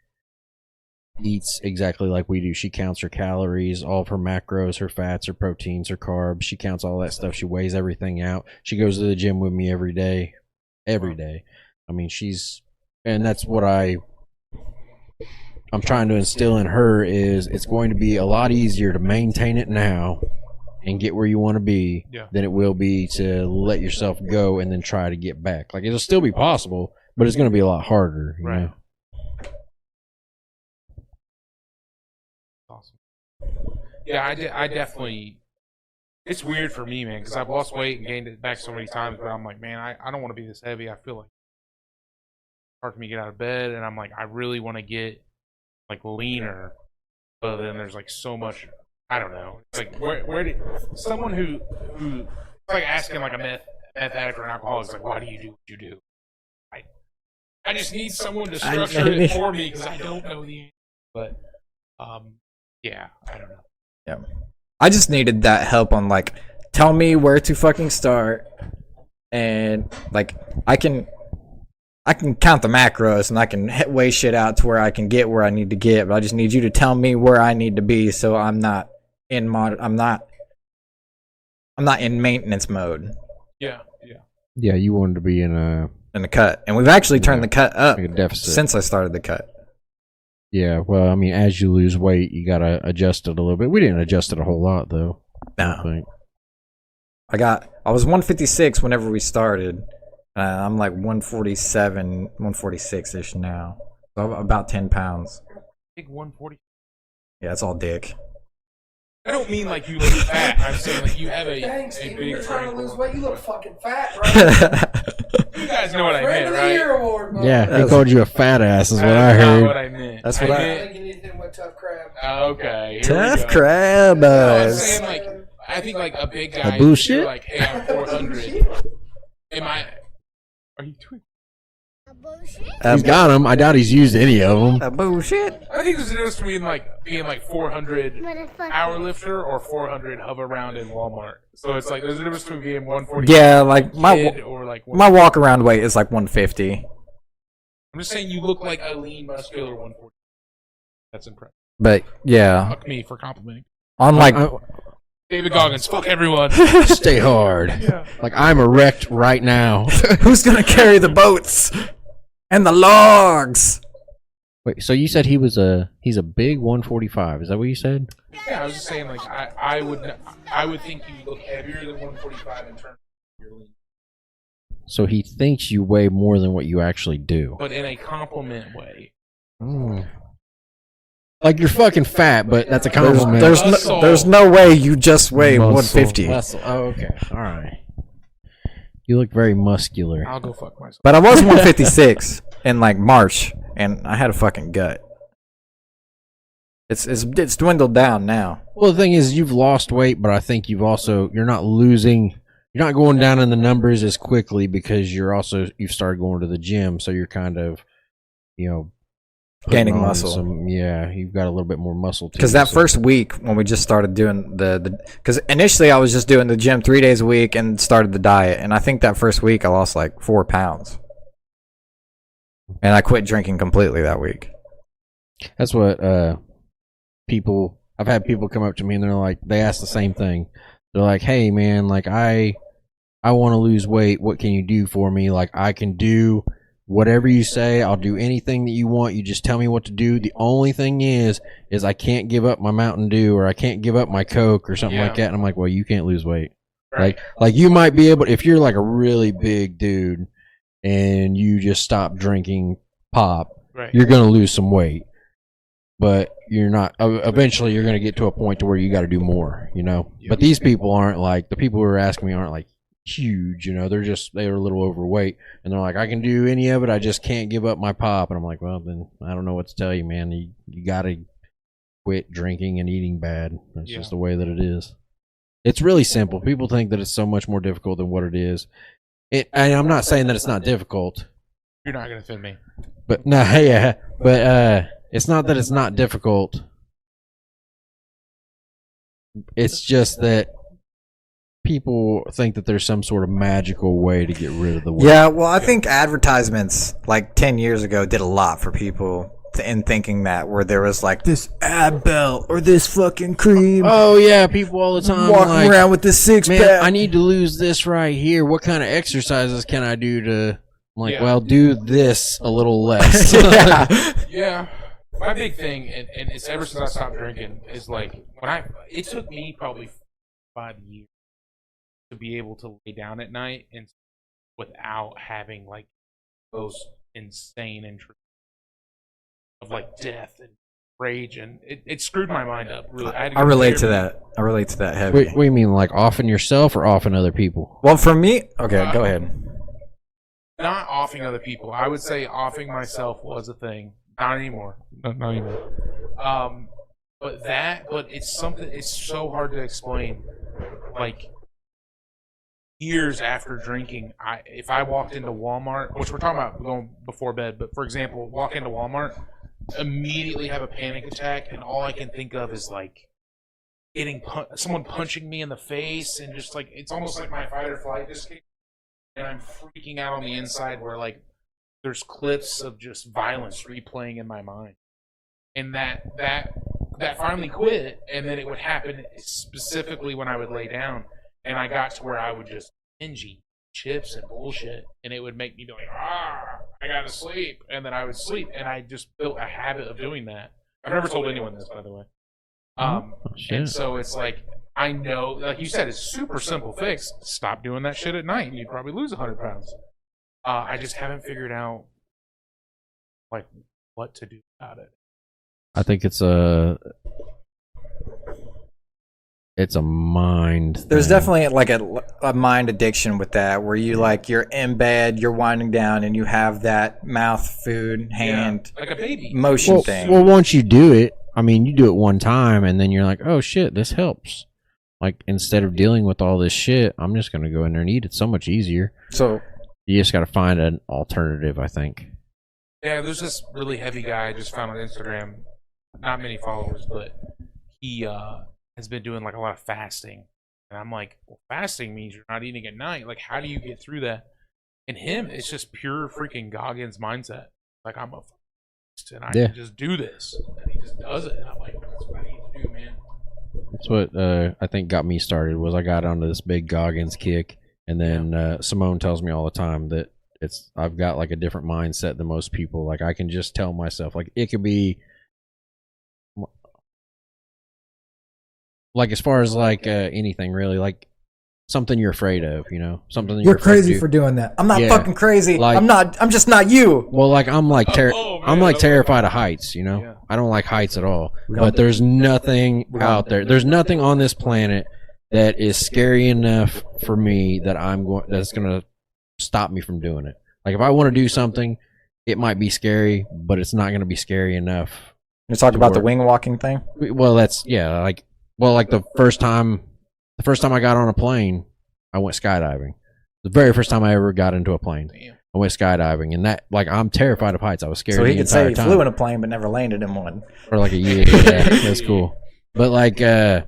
eats exactly like we do. She counts her calories, all of her macros, her fats, her proteins, her carbs. She counts all that stuff. She weighs everything out. She goes to the gym with me every day. Every day. I mean, and that's what I'm trying to instill in her is it's going to be a lot easier to maintain it now and get where you want to be than it will be to let yourself go and then try to get back. Like it'll still be possible, but it's going to be a lot harder. You Right. know? Awesome. Yeah, I definitely. It's weird for me, man, because I've lost weight and gained it back so many times. But I'm like, man, I don't want to be this heavy. I feel like it's hard for me to get out of bed, and I'm like, I really want to get like leaner. But then there's like so much. I don't know. It's like where did someone who it's like asking like a meth addict or an alcoholic is like, why do you do what you do? I just need someone to structure it for me because I don't know the answer. But yeah, I don't know. Yeah. I just needed that help on like tell me where to fucking start, and like I can count the macros and I can weigh shit out to where I can get where I need to get, but I just need you to tell me where I need to be so I'm not in I'm not in maintenance mode Yeah. Yeah, you wanted to be in a the cut. And we've actually turned the cut up like a deficit. since I started the cut. Yeah, well, I mean, as you lose weight, you got to adjust it a little bit. We didn't adjust it a whole lot, though. I No. think. I was 156 whenever we started. I'm like 147, 146-ish now. So I'm about 10 pounds. Big 140. Yeah, it's all dick. I don't mean like you look fat. I'm saying like you have a big frame. weight, you look fucking fat, right? You guys know what I meant, right? Award, bro. Yeah, they called you a fat ass, is what I That's not heard. what I meant. That's what I- meant. anything with tough crab. Okay. Here we Tough go. crab No, I'm buzz. saying like I think like a big guy. bullshit? you're Like, hey, I'm 400. Am I? Are you doing? He's got them. I doubt he's used any of them. Bullshit. I think there's a difference between like being like 400 hour lifter or 400 hover around in Walmart. So it's like there's a difference between being 140. Yeah, like kid or like my walk around weight is like 150. I'm just saying you look like a lean, muscular 140. That's impressive. But yeah, Fuck me for complimenting. on like David Goggins, fuck everyone. Stay hard. Like I'm erect right now. who's gonna carry the boats and the logs? Wait, so you said he's a big 145? Is that what you said? Yeah, I was just saying like I would think you look heavier than 145 in terms of your lean, So he thinks you weigh more than what you actually do. but in a compliment way. Like you're fucking fat, but that's a compliment. There's no way you just weigh Muscle. 150. Muscle. Oh, okay. All right. You look very muscular. I'll go fuck myself. But I was 156 in like March, and I had a fucking gut. It's dwindled down now. Well, the thing is, you've lost weight, but I think you're not going down in the numbers as quickly because you've started going to the gym, so you're kind of, putting Gaining on muscle. Yeah, you've got a little bit more muscle. Because that first week when we just started doing because initially I was just doing the gym 3 days a week and started the diet, and I think that first week I lost like 4 pounds, and I quit drinking completely that week. That's what people. I've had people come up to me and they're like, they ask the same thing. They're like, "Hey, man, like I want to lose weight. What can you do for me? Like I can do whatever you say. I'll do anything that you want. You just tell me what to do. The only thing is I can't give up my Mountain Dew or I can't give up my Coke or something like that." And I'm like, "Well, you can't lose weight. Right. Like you might be able, if you're like a really big dude and you just stop drinking pop, Right. you're gonna lose some weight, but you're not. Eventually, you're gonna get to a point to where you got to do more, you know. Yep. But these people aren't like the people who are asking me aren't like huge, you know. They're a little overweight, and they're like, I can do any of it. I just can't give up my pop. And I'm like, well, then I don't know what to tell you, man. You got to quit drinking and eating bad. That's just the way that it is. It's really simple. People think that it's so much more difficult than what it is. And I'm not saying that it's not difficult. You're not gonna offend me. But no, yeah, but it's not that it's not difficult. It's just that people think that there's some sort of magical way to get rid of the weight. Yeah, well, I think advertisements like 10 years ago did a lot for people in thinking that, where there was like this ab belt or this fucking cream. Oh yeah, people all the time walking like, around with this six man, pack. I need to lose this right here. What kind of exercises can I do to? I'm like, Yeah. well, do this a little less. Yeah. Yeah. My big thing, and it's ever since I stopped drinking, is like it took me probably 5 years to be able to lay down at night and without having like those insane intrusions of like death and rage, and it screwed my mind up. Really, had to I go relate therapy. to that. I relate to that heavy. What do you mean, like offing yourself or offing other people? Well, for me, okay, go ahead. Not offing other people. I would say offing myself was a thing. Not anymore. Not anymore. But it's something. It's so hard to explain. Like years after drinking, if I walked into Walmart, which we're talking about going before bed, but for example, walk into Walmart, immediately have a panic attack, and all I can think of is like getting someone punching me in the face, and just like it's almost like my fight or flight just kicked, and I'm freaking out on the inside where like there's clips of just violence replaying in my mind, and that finally quit, and then it would happen specifically when I would lay down, and I got to where I would just binge eat chips and bullshit, and it would make me be like, I gotta sleep, and then I would sleep, and I just built a habit of doing that. I've never told anyone this, by the way. And so it's like, I know, like you said, it's super simple fix. Stop doing that shit at night, and you'd probably lose 100 pounds. I just haven't figured out like what to do about it. I think it's a mind. There's thing. definitely like a mind addiction with that, where you like you're in bed, you're winding down, and you have that mouth, food, hand, Like a baby. motion thing. Well, once you do it, I mean, you do it one time, and then you're like, oh shit, this helps. Like instead of dealing with all this shit, I'm just gonna go in there and eat. It's so much easier. So You just got to find an alternative, I think. Yeah, there's this really heavy guy I just found on Instagram. Not many followers, but he has been doing like a lot of fasting. And I'm like, well, fasting means you're not eating at night. Like, how do you get through that? And him, it's just pure freaking Goggins mindset. Like, I'm a f- and I can just do this. And he just does it. And I'm like, that's what I need to do, man. That's what I think got me started. Was I got onto this big Goggins kick, and then Simone tells me all the time that I've got like a different mindset than most people. Like I can just tell myself, like it could be like as far as like anything really, like something you're afraid of, you know, something that you're afraid crazy to. for doing that. I'm not Yeah. fucking crazy. Like- I'm just not you. Well, like I'm like Oh, man, I'm like okay. terrified of heights, you know. Yeah. I don't like heights at all. don't- But there's nothing don't- out there. There's nothing on this planet that is scary enough for me that that's going to stop me from doing it. Like if I want to do something, it might be scary, but it's not going to be scary enough. You talk about the work. wing walking thing. Well, that's like the first time I got on a plane, I went skydiving. The very first time I ever got into a plane. Damn. I went skydiving, and that like I'm terrified of heights. I was scared. So he the could say entire he time. flew in a plane but never landed in one. For like a year. Yeah, that's cool. But like, I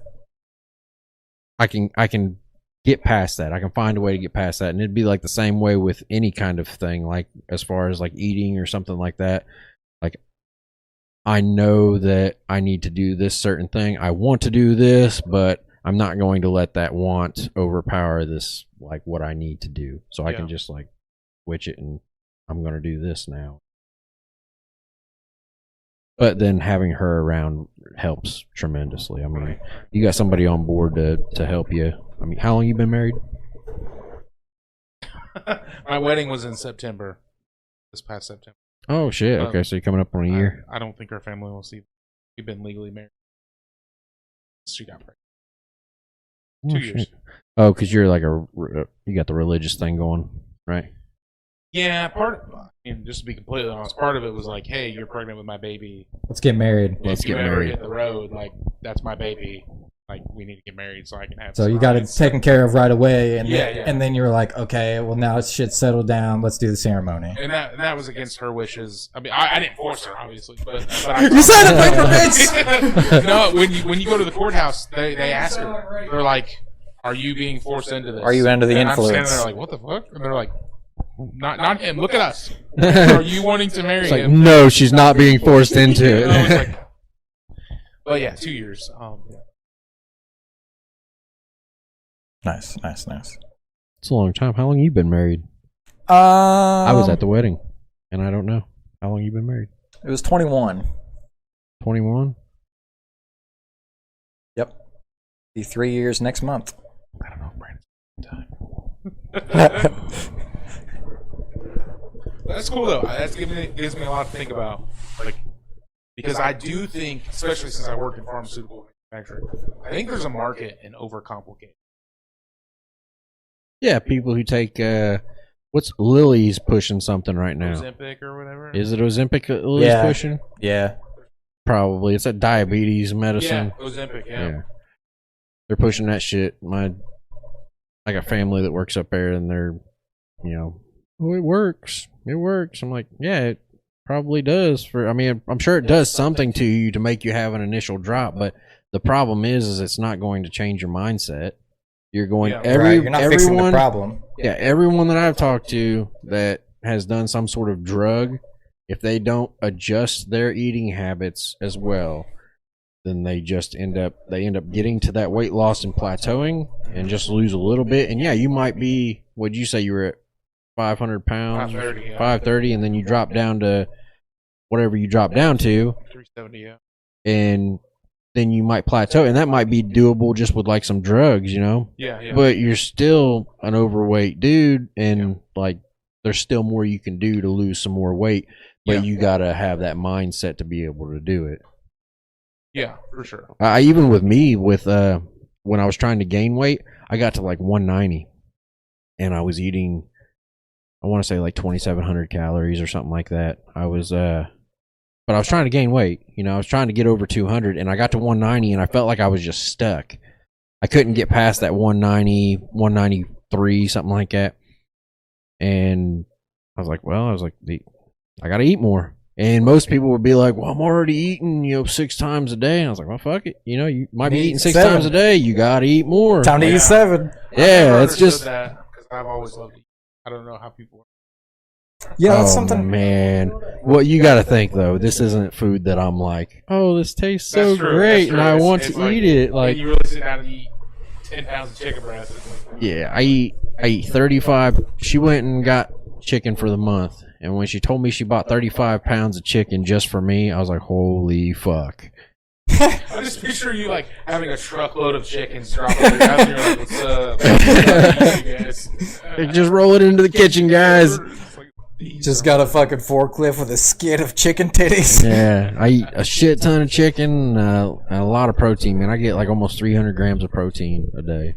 can get past that. I can find a way to get past that, and it'd be like the same way with any kind of thing. Like as far as like eating or something like that. Like I know that I need to do this certain thing. I want to do this, but I'm not going to let that want overpower this, like what I need to do. So I can just like switch it, and I'm going to do this now. But then having her around helps tremendously. I mean, you got somebody on board to help you. I mean, how long you been married? My wedding was in September. This past September. Oh shit! Okay, so you're coming up on a year. I don't think our family will see. We've been legally married. She got pregnant. Oh, 2 years. shit. Oh, because you're like you got the religious thing going, right? Yeah, just to be completely honest, part of it was like, hey, you're pregnant with my baby. Let's get married. Let's if you get ever married. hit the road, like that's my baby. Like we need to get married so I can have. So you some got it rights. taken care of right away, and Yeah, then, yeah. and then you were like, okay, well now shit's settled down. Let's do the ceremony. And that was against her wishes. I mean, I didn't force her, obviously, but I You signed a paper, bitch. No, when you go to the courthouse, they ask her. They're like, "Are you being forced into this? Are you under the and influence? I'm standing there like, "What the fuck?" And they're like, "Not him. Look at us. Are you wanting to marry It's like, him?" no, she's not being forced into And I was it. like, but yeah, 2 years. Nice. It's a long time. How long you been married? I was at the wedding, and I don't know how long you been married. It was 21. 21. Yep. Be 3 years next month. I don't know if Brandon's time. That's cool though. That gives me a lot to think about. Like, because I do think, especially since I work in pharmaceutical manufacturing, I think there's a market in overcomplicate. Yeah, people who take what's Lily's pushing something right now. Ozempic or whatever. Is it Ozempic that Lily's Yeah. pushing? Yeah. Probably. It's a diabetes medicine. Yeah, Ozempic. Yeah. They're pushing that shit. I got family that works up there, and they're, oh, it works. It works. I'm like, yeah, it probably does. I'm sure it does something to you to make you have an initial drop, but the problem is it's not going to change your mindset. You're going Yeah. Right. You're not fixing the everyone. problem. Yeah, everyone that I've talked to that has done some sort of drug, if they don't adjust their eating habits as well, then they just end up getting to that weight loss and plateauing and just lose a little bit. And yeah, you might be, what'd you say you were at 500 pounds? 530, yeah. 530, and then you drop down to whatever you drop down to, 370. Yeah. and then you might plateau, and that might be doable just with like some drugs, Yeah. But you're still an overweight dude, and like there's still more you can do to lose some more weight, but you gotta have that mindset to be able to do it. Yeah, for sure. I even with me with when I was trying to gain weight, I got to like 190, and I was eating, I want to say like 2,700 calories or something like that. But I was trying to gain weight. I was trying to get over 200, and I got to 190, and I felt like I was just stuck. I couldn't get past that 190, 193, something like that. And I was like, I got to eat more. And most people would be like, well, I'm already eating, 6 times a day. And I was like, well, fuck it. You might be Eat eating 6 7. times a day. You got to eat more. Time to Yeah. eat 7. Yeah, it's just. that because I've always loved it. I don't know how people. Yeah, that's Oh, something. man. Well, you got to think, though. This isn't food that I'm like, oh, this tastes so That's true, great, that's and true. I It's- want it's to like- eat it. Like, you really sit down and eat 10 pounds of chicken breast. It's like, yeah, I eat 35. She went and got chicken for the month, and when she told me she bought 35 pounds of chicken just for me, I was like, holy fuck. I just picture you like having a truckload of chickens dropping on your house, and you're like, "What's up? You guys?" Just roll it into the kitchen, guys. It's like, these Just are- got a fucking forklift with a skid of chicken titties. Yeah, I eat a shit ton of chicken, and a lot of protein, man. I get like almost 300 grams of protein a day,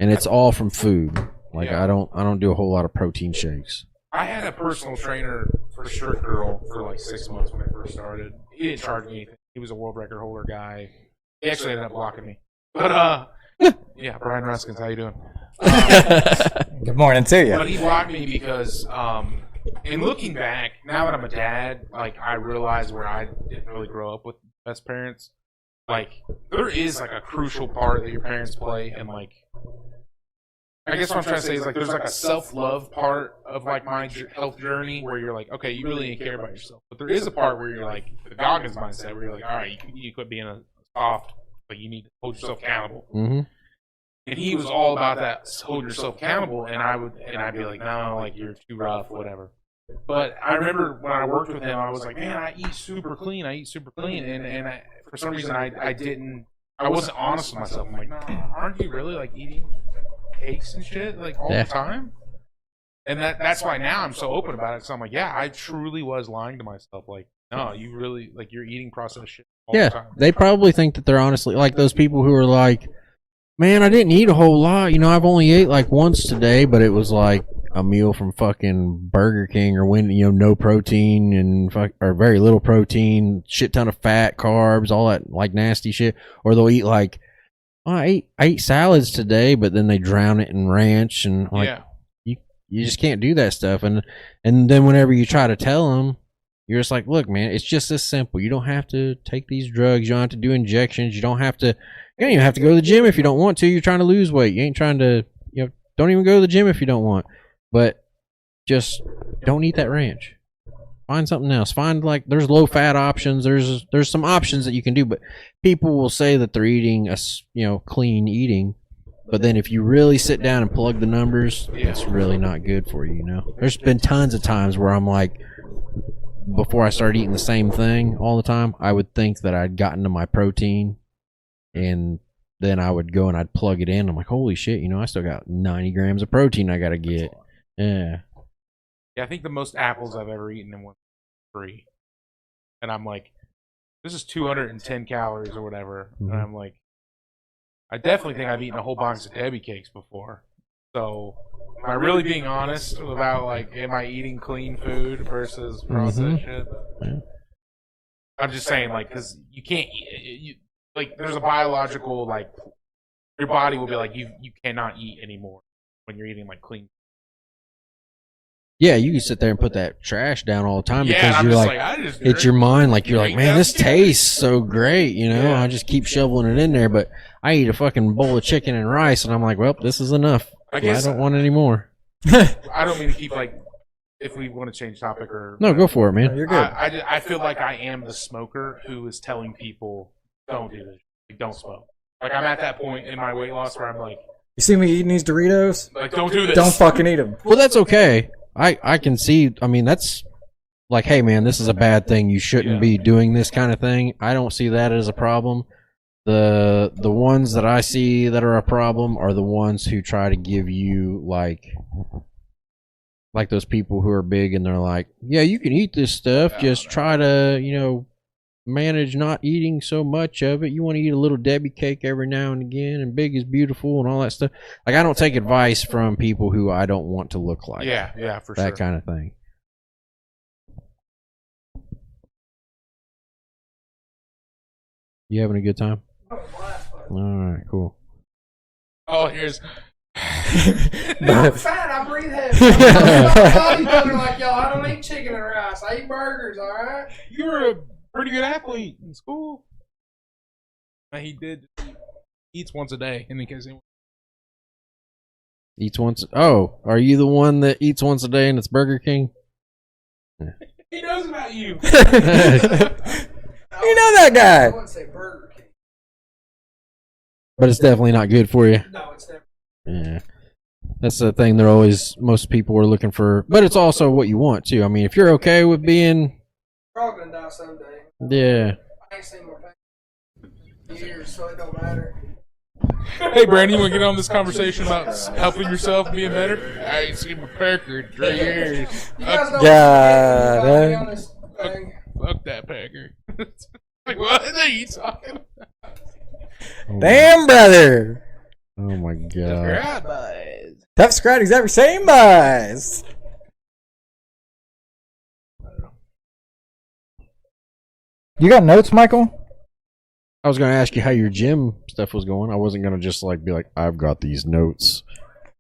and it's all from food. Like, Yeah. I don't do a whole lot of protein shakes. I had a personal trainer for Strict Girl for like 6 months when I first started. He didn't charge me anything. He was a world record holder guy. He actually ended up blocking me. But Yeah, Brian Ruskins, how you doing? Good morning to But you. he blocked me because, in looking back, now that I'm a dad, like I realize where I didn't really grow up with best parents. Like there is like a crucial part that your parents play, and like I guess what I'm trying to say is like there's like a self-love part of like my health journey where you're like, okay, you really didn't care about yourself, but there is a part where you're like the Goggins mindset where you're like, all right, you quit being a soft, but you need to hold yourself accountable. Mm-hmm. And he was all about that, hold yourself accountable. And I'd be like, no, like you're too rough, whatever. But I remember when I worked with him, I was like, man, I eat super clean. And for some reason, I wasn't honest with myself. I'm like, no, aren't you really like eating cakes and shit like all the time? And that's why now I'm so open about it. So I'm like, yeah, I truly was lying to myself. Like, no, you really like you're eating processed shit all the time. They probably think that they're honestly like those people who are like, man, I didn't eat a whole lot. You know, I've only ate like once today, but it was like a meal from fucking Burger King or when, you know, no protein and or very little protein, shit ton of fat, carbs, all that like nasty shit. Or they'll eat like, oh, I ate salads today, but then they drown it in ranch and like, you just can't do that stuff. And then whenever you try to tell them, you're just like, look, man, it's just this simple. You don't have to take these drugs. You don't have to do injections. You don't even have to go to the gym if you don't want to. You're trying to lose weight. You ain't trying to, you know, don't even go to the gym if you don't want. But just don't eat that ranch. Find something else. Find like there's low fat options. There's some options that you can do. But people will say that they're eating clean eating. But then if you really sit down and plug the numbers, it's really not good for you. You know, there's been tons of times where I'm like, before I started eating the same thing all the time, I would think that I'd gotten to my protein. And then I would go and I'd plug it in. I'm like, holy shit, you know, I still got 90 grams of protein I got to get. Yeah. Yeah, I think the most apples I've ever eaten in one 3. And I'm like, this is 210 calories or whatever. Mm-hmm. And I'm like, I definitely think I've eaten a whole box of Debbie cakes before. So, am I really being honest about, like, am I eating clean food versus processed shit? Yeah. I'm just saying, like, because you can't like, there's a biological, like, your body will be like, you cannot eat anymore when you're eating, like, clean. Yeah, you can sit there and put that trash down all the time because I'm you're just like I just it's your mind, like you're like, man, this tastes so great, you know. I just keep shoveling it in there, but I eat a fucking bowl of chicken and rice, and I'm like, well, this is enough. I don't want any more. I don't mean to keep like, if we want to change topic or no, go for it, man. You're good. I feel like I am the smoker who is telling people don't do this, like, don't smoke. Like I'm at that point in my weight loss where I'm like, You see me eating these Doritos? like don't do this. Don't fucking eat them. Well, that's okay. I can see. I mean, that's like, hey, man, this is a bad thing. You shouldn't be doing this kind of thing. I don't see that as a problem. The ones that I see that are a problem are the ones who try to give you like those people who are big and they're like, yeah, you can eat this stuff. Just try to, you know, manage not eating so much of it. You want to eat a little Debbie cake every now and again, and big is beautiful and all that stuff. Like, I don't take advice from people who I don't want to look like. Yeah, for sure. That kind of thing. You having a good time? All right, cool. Oh, here's I'm fat. I breathe heavy. I'm like, yo, I don't eat chicken and rice. I eat burgers, all right? you're a pretty good athlete in school. He eats once a day, in case anyone. Eats once. Oh, are you the one that eats once a day and it's Burger King? He knows about you. You know that I guy. wouldn't say Burger King. But it's definitely not good for you. No, it's never. Yeah. That's the thing. Most people are looking for, but it's also what you want too. I mean, if you're okay with being, We're all gonna die someday. yeah. I ain't seen more pain in years, so it don't matter. Hey, Brandon, you want to get on this conversation about helping yourself and being better? I ain't seen my Packer in 3 years. You guys know God, what me on this thing. Fuck that Packer. Like, what are you talking about? Damn, brother. Oh my god. God, boys. Tough Scratty's ever seen, boys. You got notes, Michael? I was going to ask you how your gym stuff was going. I wasn't going to just like be like, I've got these notes.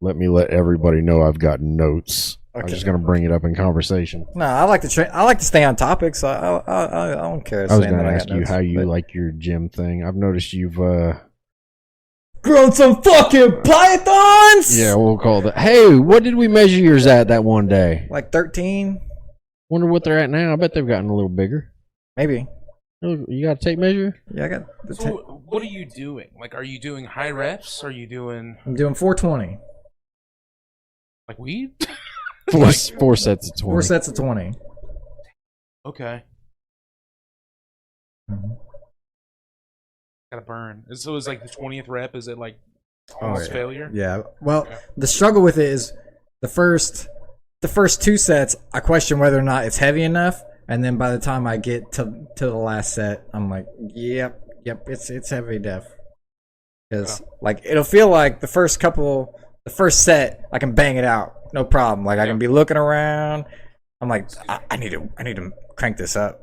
Let me let everybody know I've got notes. I was just going to bring it up in conversation. No, I like to I like to stay on topic, so I don't care. I was saying going to that ask got you notes, how you but- like your gym thing. I've noticed you've grown some fucking pythons. yeah, we'll call that. Hey, what did we measure yours at that one day? Like 13, Wonder what they're at now. I bet they've gotten a little bigger. maybe. You got a tape measure? Yeah, I got. So what are you doing? Like, are you doing high reps? Are you doing I'm doing 420. like weed? Four sets of 20. 4 sets of 20. Okay. Mhm. Gotta burn. So is like the 20th rep? Is it like Oh, almost yeah. failure? Yeah. Well, the struggle with it is the first 2 sets. I question whether or not it's heavy enough, and then by the time I get to the last set, I'm like, yep, it's heavy def. Because like it'll feel like the first set, I can bang it out, no problem. Like I can be looking around. I'm like, I need to crank this up.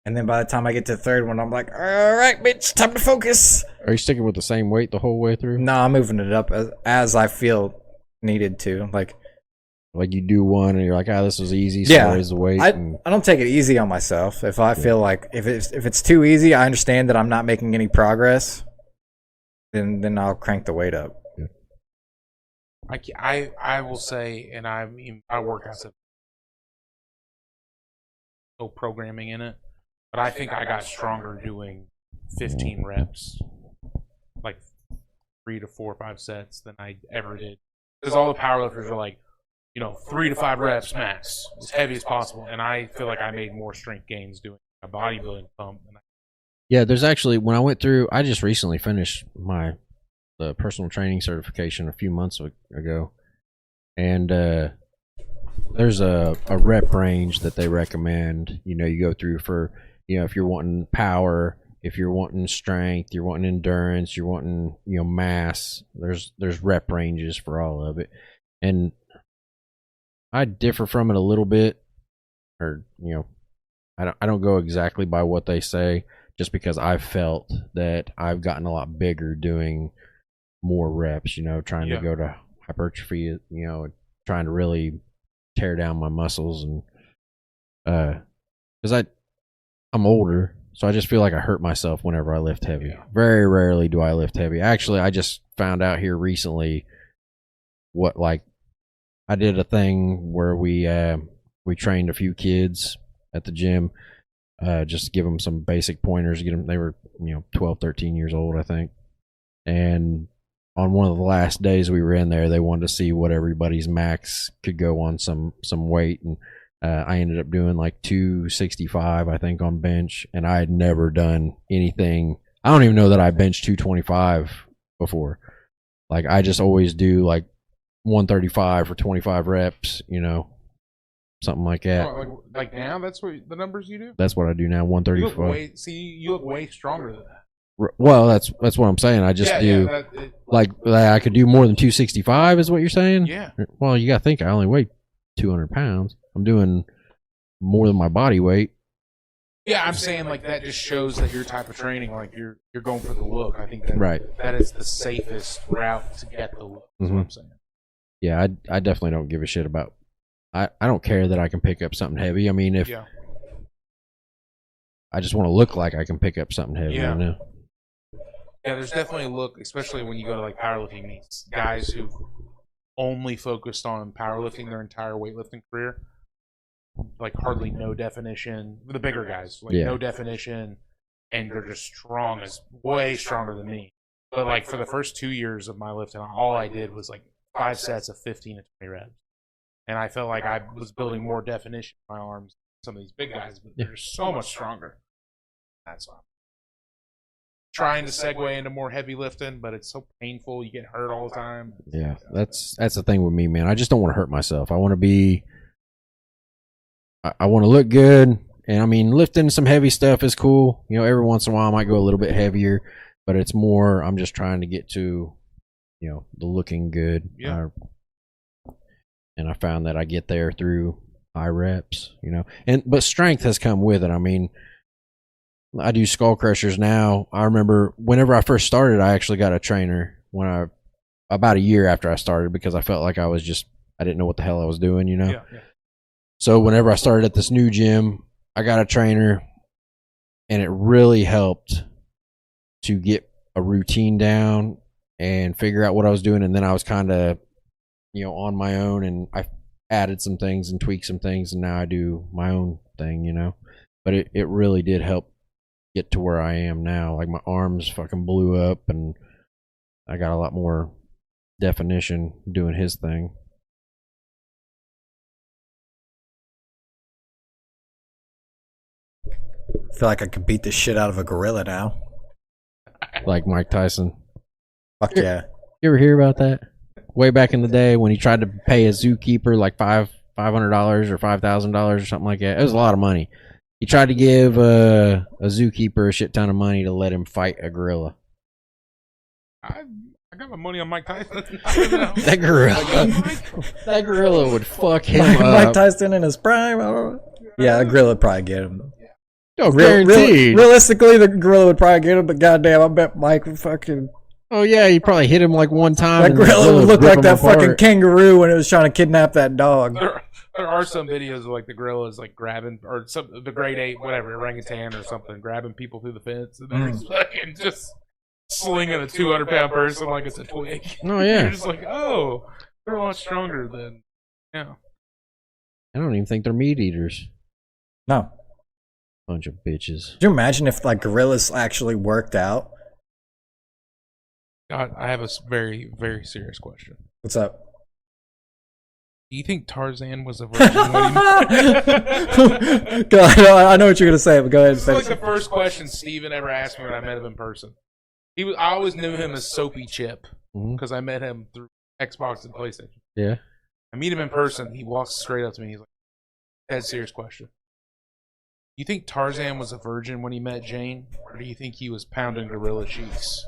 And then by the time I get to the third one, I'm like, all right, bitch, time to focus. Are you sticking with the same weight the whole way through? No, I'm moving it up as I feel needed to. Like You do one and you're like, this was easy, so Yeah, raise the weight. I and don't take it easy on myself. If I feel like if it's too easy, I understand that I'm not making any progress. Then I'll crank the weight up. I will say, and I work as no programming in it, but I think I got stronger doing 15 reps, like 3 to 4 or 5 sets than I ever did. Because all the powerlifters are like, 3 to 5 reps max, as heavy as possible, and I feel like I made more strength gains doing a bodybuilding pump. yeah, there's actually, when I went through, I just recently finished the personal training certification a few months ago. And there's a rep range that they recommend, you go through for, if you're wanting power, if you're wanting strength, you're wanting endurance, you're wanting, mass, there's rep ranges for all of it. And I differ from it a little bit, or, I don't go exactly by what they say, just because I've felt that I've gotten a lot bigger doing more reps, trying to go to hypertrophy, trying to really tear down my muscles. And because I'm older, so I just feel like I hurt myself whenever I lift heavy. Very rarely do I lift heavy. Actually, I just found out here recently I did a thing where we trained a few kids at the gym, just to give them some basic pointers. They were 12, 13 years old, I think. And on one of the last days we were in there, they wanted to see what everybody's max could go on some weight, and I ended up doing like 265, I think, on bench, and I had never done anything. I don't even know that I benched 225 before. Like, I just always do like 135 for 25 reps, something like that. Oh, like now, that's what the numbers you do. That's what I do now, You 135. you look way stronger than that. Well, that's what I'm saying. I just do like I could do more than 265 is what you're saying? Yeah. Well, you got to think I only weigh 200 pounds. I'm doing more than my body weight. Yeah, I'm saying like that just shows that your type of training, like you're going for the look. I think that Right. that is the safest route to get the look. That's what I'm saying. Yeah, I definitely don't give a shit about. I don't care that I can pick up something heavy. I mean, if I just want to look like I can pick up something heavy. Yeah. I know. Yeah, there's definitely a look, especially when you go to like powerlifting meets. Guys who've only focused on powerlifting their entire weightlifting career, like hardly no definition. The bigger guys, like no definition, and they're just strong, as way stronger than me. But like for the first 2 years of my lifting, all I did was like 5 sets of 15 to 20 reps, and I felt like I was building more definition in my arms than some of these big guys, but they're so much stronger. That's why I'm trying to segue into more heavy lifting, but it's so painful. You get hurt all the time. Yeah, that's the thing with me, man. I just don't want to hurt myself. I want to be. I want to look good, and I mean, lifting some heavy stuff is cool. Every once in a while I might go a little bit heavier, but it's more I'm just trying to get to, the looking good. Yeah. And I found that I get there through high reps, but strength has come with it. I mean, I do skull crushers now. I remember whenever I first started, I actually got a trainer about a year after I started because I felt like I didn't know what the hell I was doing, you know? Yeah, yeah. So whenever I started at this new gym, I got a trainer and it really helped to get a routine down and figure out what I was doing. And then I was kind of, on my own, and I added some things and tweaked some things, and now I do my own thing, But it really did help get to where I am now. Like my arms fucking blew up and I got a lot more definition doing his thing. I feel like I could beat the shit out of a gorilla now. Like Mike Tyson. Fuck yeah. You ever hear about that? Way back in the day when he tried to pay a zookeeper like $500 or $5,000 or something like that. It was a lot of money. He tried to give a zookeeper a shit ton of money to let him fight a gorilla. I got my money on Mike Tyson. I don't know. That gorilla would fuck him Mike up. Tyson in his prime. Yeah, the gorilla would probably get him. Oh, guaranteed. Realistically, the gorilla would probably get him, but goddamn, I bet Mike would fucking. Oh yeah, he probably hit him like one time. That and the gorilla would look rip like him that apart. fucking kangaroo when it was trying to kidnap that dog. There are some videos of like the gorillas like grabbing, or the great ape, whatever, orangutan or something, grabbing people through the fence, and they're fucking just slinging a 200-pound person like it's a twig. Oh yeah. You're just like, oh, they're a lot stronger than, yeah. I don't even think they're meat eaters. No. Bunch of bitches. Could you imagine if like gorillas actually worked out? God, I have a very, very serious question. What's up? Do you think Tarzan was a virgin when he Go ahead, I know what you're gonna say, but go ahead and This is like finish. the first question Steven ever asked me when I met him in person. I always knew him as Soapy Chip Mhm. because I met him through Xbox and PlayStation. Yeah. I meet him in person. He walks straight up to me. He's like, "Dead serious question. You think Tarzan was a virgin when he met Jane, or do you think he was pounding gorilla cheeks?"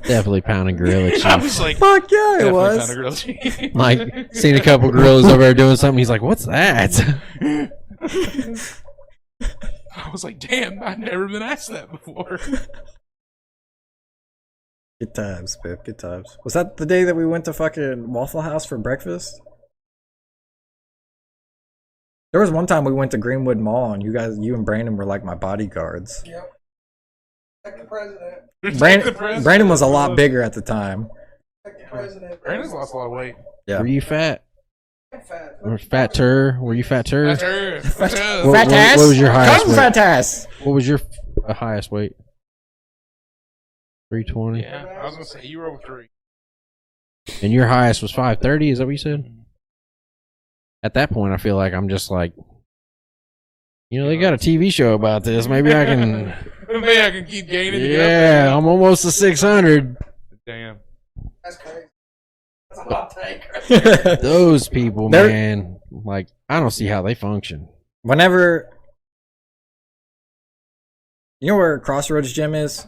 Definitely pounding gorilla cheeks. I was like, Fuck yeah, it "Definitely was. pounding gorilla cheeks." Like, seen a couple gorillas over there doing something. He's like, what's that? I was like, "Damn, I've never been asked that before." Good times, Pip. Good times. Was that the day that we went to fucking Waffle House for breakfast? There was one time we went to Greenwood Mall and you and Brandon were like my bodyguards. Yep. Like the president. Brandon was a lot bigger at the time. Like the president. Brandon's lost a lot of weight. Yeah. Were you fat? I'm fat. Or fat tur? Were you fat tur? That's her. That's her. What- what was your highest Come, weight? fat ass. What was your highest weight? 320. Yeah, I was gonna say you were over 3. And your highest was 530. Is that what you said? At that point, I feel like I'm just like, they got a TV show about this. Maybe I can. Maybe I can keep gaining. Yeah, I'm almost to 600. Damn. That's crazy. That's a hot take. Those people, They're- man, like I don't see how they function. Whenever, you know where Crossroads Gym is?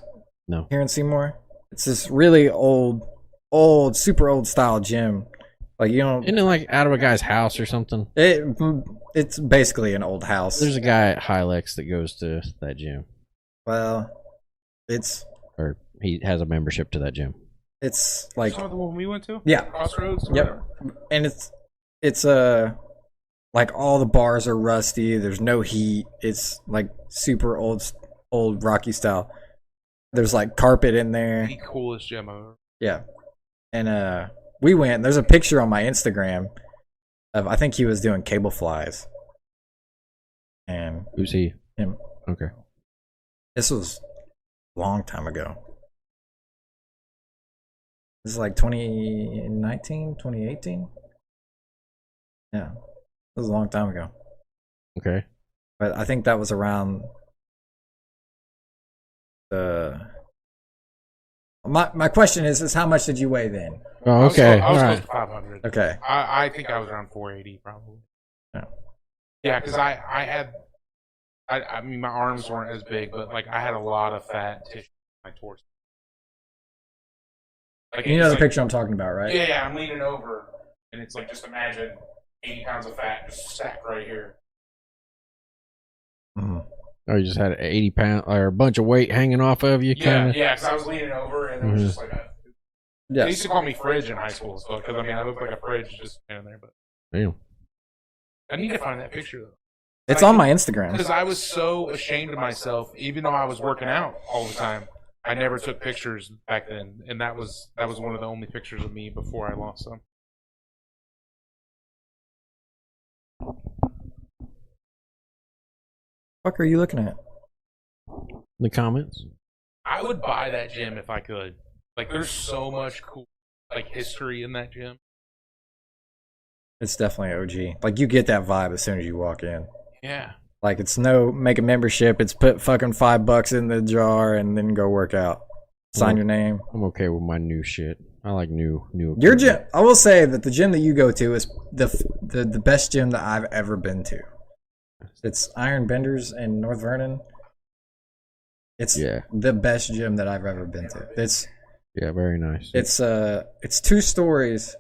No. Here in Seymour? It's this really old, super old style gym. Like, you know, Isn't it like out of a guy's house or something? it's basically an old house. There's a guy at Hilex that goes to that gym, Well, it's or he has a membership to that gym. like, Saw the one we went to? yeah, Crossroads? or yep. whatever? And it's like all the bars are rusty. There's no heat. It's like super old Rocky style. There's like carpet in there. The coolest gym I've ever. Yeah. And we went. There's a picture on my Instagram of, I think he was doing cable flies. And Who's he? him. Okay. This was a long time ago. This is like 2019, 2018. Yeah. This was a long time ago. Okay. But I think that was around the. My question is how much did you weigh then? Oh, okay. I All was close right. to 500. Okay. I think I was around 480 probably. Yeah. Yeah, because I mean my arms weren't as big, but like I had a lot of fat tissue on my torso. Like, You know it's the like- picture I'm talking about, right? Yeah, I'm leaning over, and it's like just imagine 80 pounds of fat just stacked right here. Mhm. Or you just had an 80-pound or a bunch of weight hanging off of you, Yeah, kind of. yeah, because I was leaning over and it was just like a. They used Yes. to call me Fridge in high school, so because I mean I looked like a fridge just standing there. But Damn. I need to find that picture though, It's on my Instagram. because I was so ashamed of myself, even though I was working out all the time. I never took pictures back then, and that was one of the only pictures of me before I lost some. Fuck are you looking at? The comments. I would buy that gym if I could. Like, there's so much cool like history in that gym. It's definitely OG. Like you get that vibe as soon as you walk in. Yeah. Like it's no make a membership. It's put fucking $5 in the jar and then go work out. Sign your name. I'm okay with my new shit. I like new. Your gym. I will say that the gym that you go to is the best gym that I've ever been to. It's Iron Benders in North Vernon. It's the best gym that I've ever been to. It's very nice. it's 2 stories,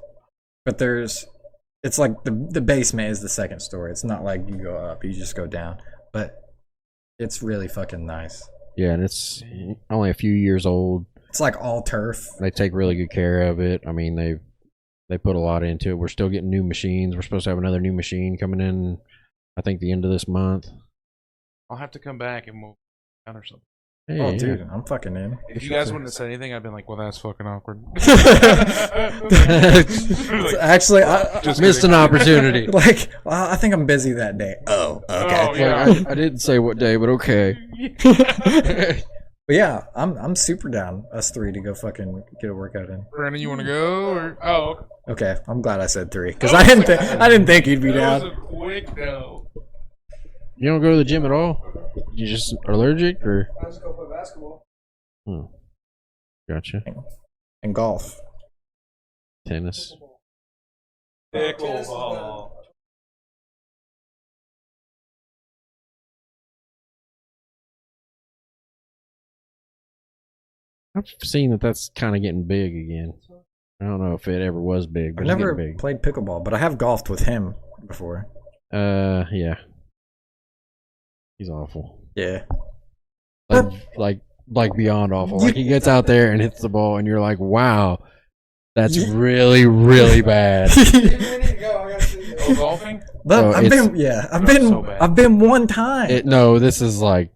but it's like the basement is the second story. It's not like you go up, you just go down. But it's really fucking nice. Yeah, and it's only a few years old. It's like all turf. They take really good care of it. I mean, they put a lot into it. We're still getting new machines. We're supposed to have another new machine coming in, I think, the end of this month. I'll have to come back and we'll down or something. Hey, Oh, yeah. dude, I'm fucking in. If you guys wouldn't have said anything, I'd been like, well, that's fucking awkward. Actually, I Just Missed kidding. an opportunity. like. Well, I think I'm busy that day. Oh, okay. Oh, yeah. Like, I didn't say what day, but okay. But yeah, I'm super down. Us 3 to go fucking get a workout in. Brandon, you want to go? Or... Oh, Okay, I'm glad I said 3 because I didn't think he'd be that was down. a quick no. You don't go to the gym at all? You just allergic or? I just go play basketball. Gotcha. And golf. Tennis. Pickleball. I've seen that's kind of getting big again. I don't know if it ever was big, but I've it's never getting big. played pickleball, but I have golfed with him before. Yeah. He's awful. Yeah. Like beyond awful. Like he gets out there and hits the ball, and you're like, wow, that's really, really bad. We need to go. I gotta see you. Oh, golfing? But Oh, I've it's- been so bad. I've been one time. No, this is like,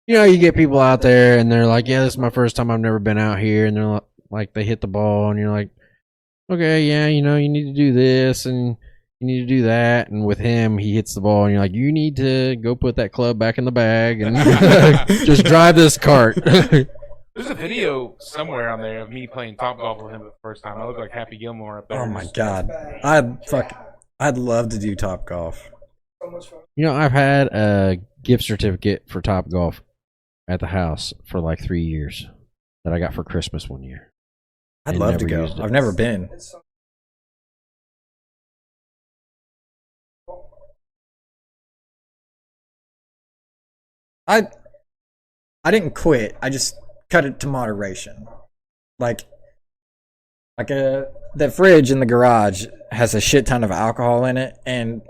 you get people out there and they're like, yeah, this is my first time. I've never been out here, and they're like, they hit the ball, and you're like, okay, yeah, you need to do this and you need to do that. And with him, he hits the ball, and you're like, you need to go put that club back in the bag and just drive this cart. There's a video somewhere on there of me playing top golf with him for the first time. I look like Happy Gilmore up there. Oh my god. I'd love to do top golf. So much fun. I've had a gift certificate for Top Golf at the house for like 3 years that I got for Christmas one year. I'd I love to never go. used it. I've never been. It's so I didn't quit. I just cut it to moderation. Like the fridge in the garage has a shit ton of alcohol in it, and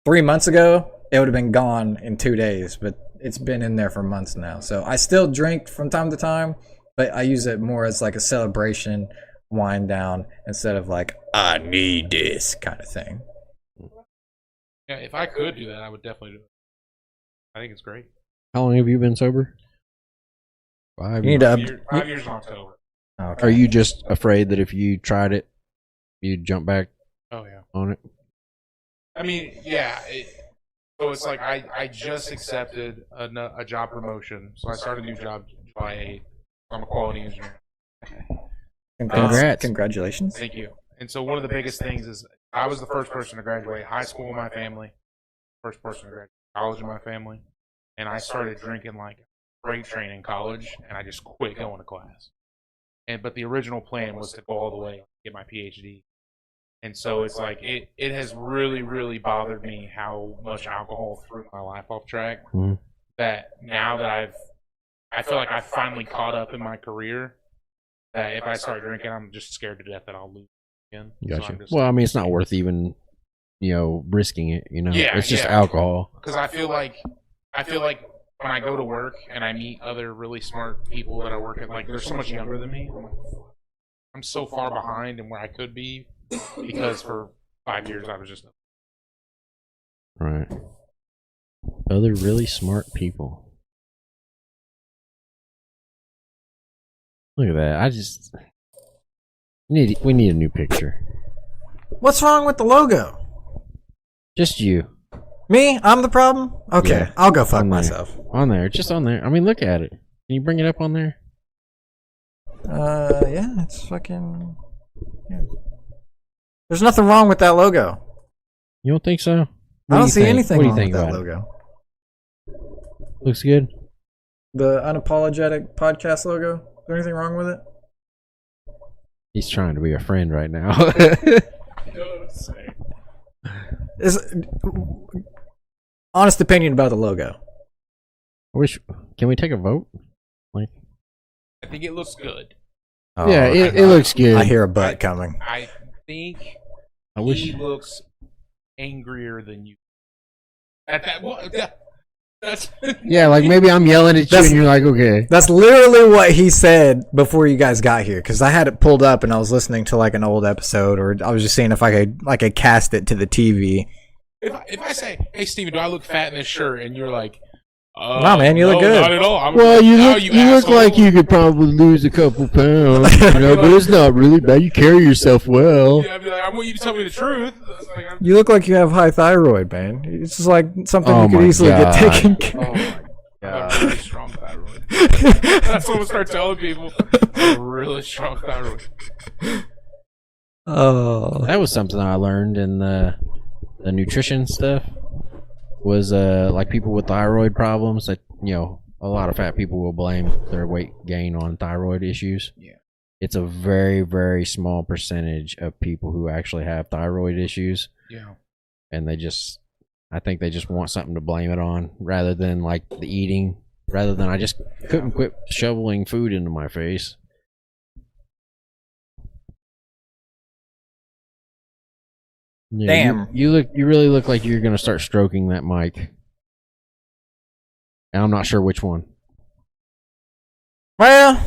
3 months ago it would have been gone in 2 days, but it's been in there for months now. So I still drink from time to time, but I use it more as like a celebration, wind down, instead of like I need this kind of thing. Yeah, if I could do that, I would definitely do it. I think it's great. How long have you been sober? 5 You need years. to 5 years in October. Okay. Are you just afraid that if you tried it, you'd jump back Oh, yeah. on it? I mean, yeah. So it's like I just accepted a job promotion. So I started a new job July 8th. I'm a quality engineer. Congrats. Congratulations. Thank you. And so one of the biggest things is I was the first person to graduate high school in my family, first person to graduate college in my family, and I started drinking like freight train in college, and I just quit going to class. But the original plan was to go all the way and get my PhD. And so it's like it has really, really bothered me how much alcohol threw my life off track. Mhm. That now that I feel like I've finally caught up in my career. That if I start drinking, I'm just scared to death that I'll lose again. So Gotcha. I'm just, Well, I mean, it's not worth even, risking it. Yeah, it's just yeah. alcohol. because I feel like I feel like when I go to work and I meet other really smart people that I work at, like they're so much younger than me. I'm like, I'm so far behind in where I could be because for 5 years I was just. Right. Other really smart people. Look at that. We need a new picture. What's wrong with the logo? Just you. Me? I'm the problem? Okay, Yeah. I'll go fuck On there. myself. On there. Just on there. I mean, look at it. Can you bring it up on there? Yeah, it's fucking. Yeah. There's nothing wrong with that logo. You don't think so? What I do don't you see think? anything What do you wrong think with that about it? logo. Looks good. The unapologetic podcast logo. Is there anything wrong with it? He's trying to be a friend right now. Is honest opinion about the logo. Can we take a vote? Like, I think it looks good. yeah, it looks good. I hear a butt coming. I think I wish. he looks angrier than you. At that, well, that's Yeah, like maybe I'm yelling at you That's- and you're like, okay. That's literally what he said before you guys got here. Because I had it pulled up and I was listening to like an old episode, or I was just seeing if I could cast it to the TV. if I say, "Hey, Steven, do I look fat in this shirt?" and you're like, Nah, man, you look no, good." Not at all. I'm Well, like, you "Oh, look you look asshole." like you could probably lose a couple pounds, but it's not really bad. You carry yourself well. Yeah, I'd be like, I want you to tell me the truth. It's like, You look like you have high thyroid, man. It's just like something Oh you could my easily God. get taken care oh my god, really strong thyroid. That's what I'm start telling people. A really strong thyroid. Oh. That was something I learned in the nutrition stuff. Was like people with thyroid problems that a lot of fat people will blame their weight gain on thyroid issues. Yeah. It's a very, very small percentage of people who actually have thyroid issues, Yeah. and I think they just want something to blame it on rather than like the eating, rather than I just couldn't quit shoveling food into my face. Yeah, Damn. you really look like you're gonna start stroking that mic. And I'm not sure which one. Well,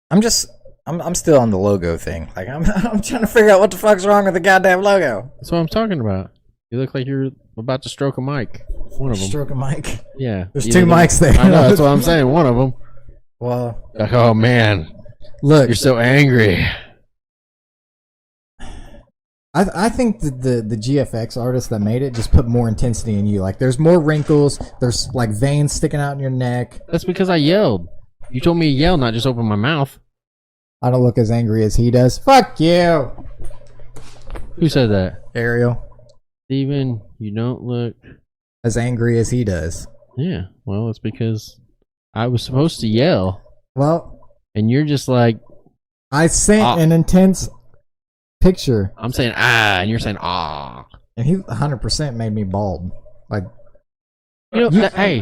I'm still on the logo thing. Like I'm trying to figure out what the fuck's wrong with the goddamn logo. That's what I'm talking about. You look like you're about to stroke a mic. One of them. Stroke a mic. Yeah. There's Either two the- mics there. I know, that's what I'm saying. One of them. Well, Like, oh man, look, you're so angry. I think that the GFX artist that made it just put more intensity in you. Like there's more wrinkles. There's like veins sticking out in your neck. That's because I yelled. You told me to yell, not just open my mouth. I don't look as angry as he does. Fuck you, Who said that? Ariel. Steven, you don't look. As angry as he does. Yeah, well, it's because I was supposed to yell, Well, and you're just like, I sent Ah. an intense picture, I'm saying ah, and you're saying ah. and he 100% made me bald. Like, You know, hey,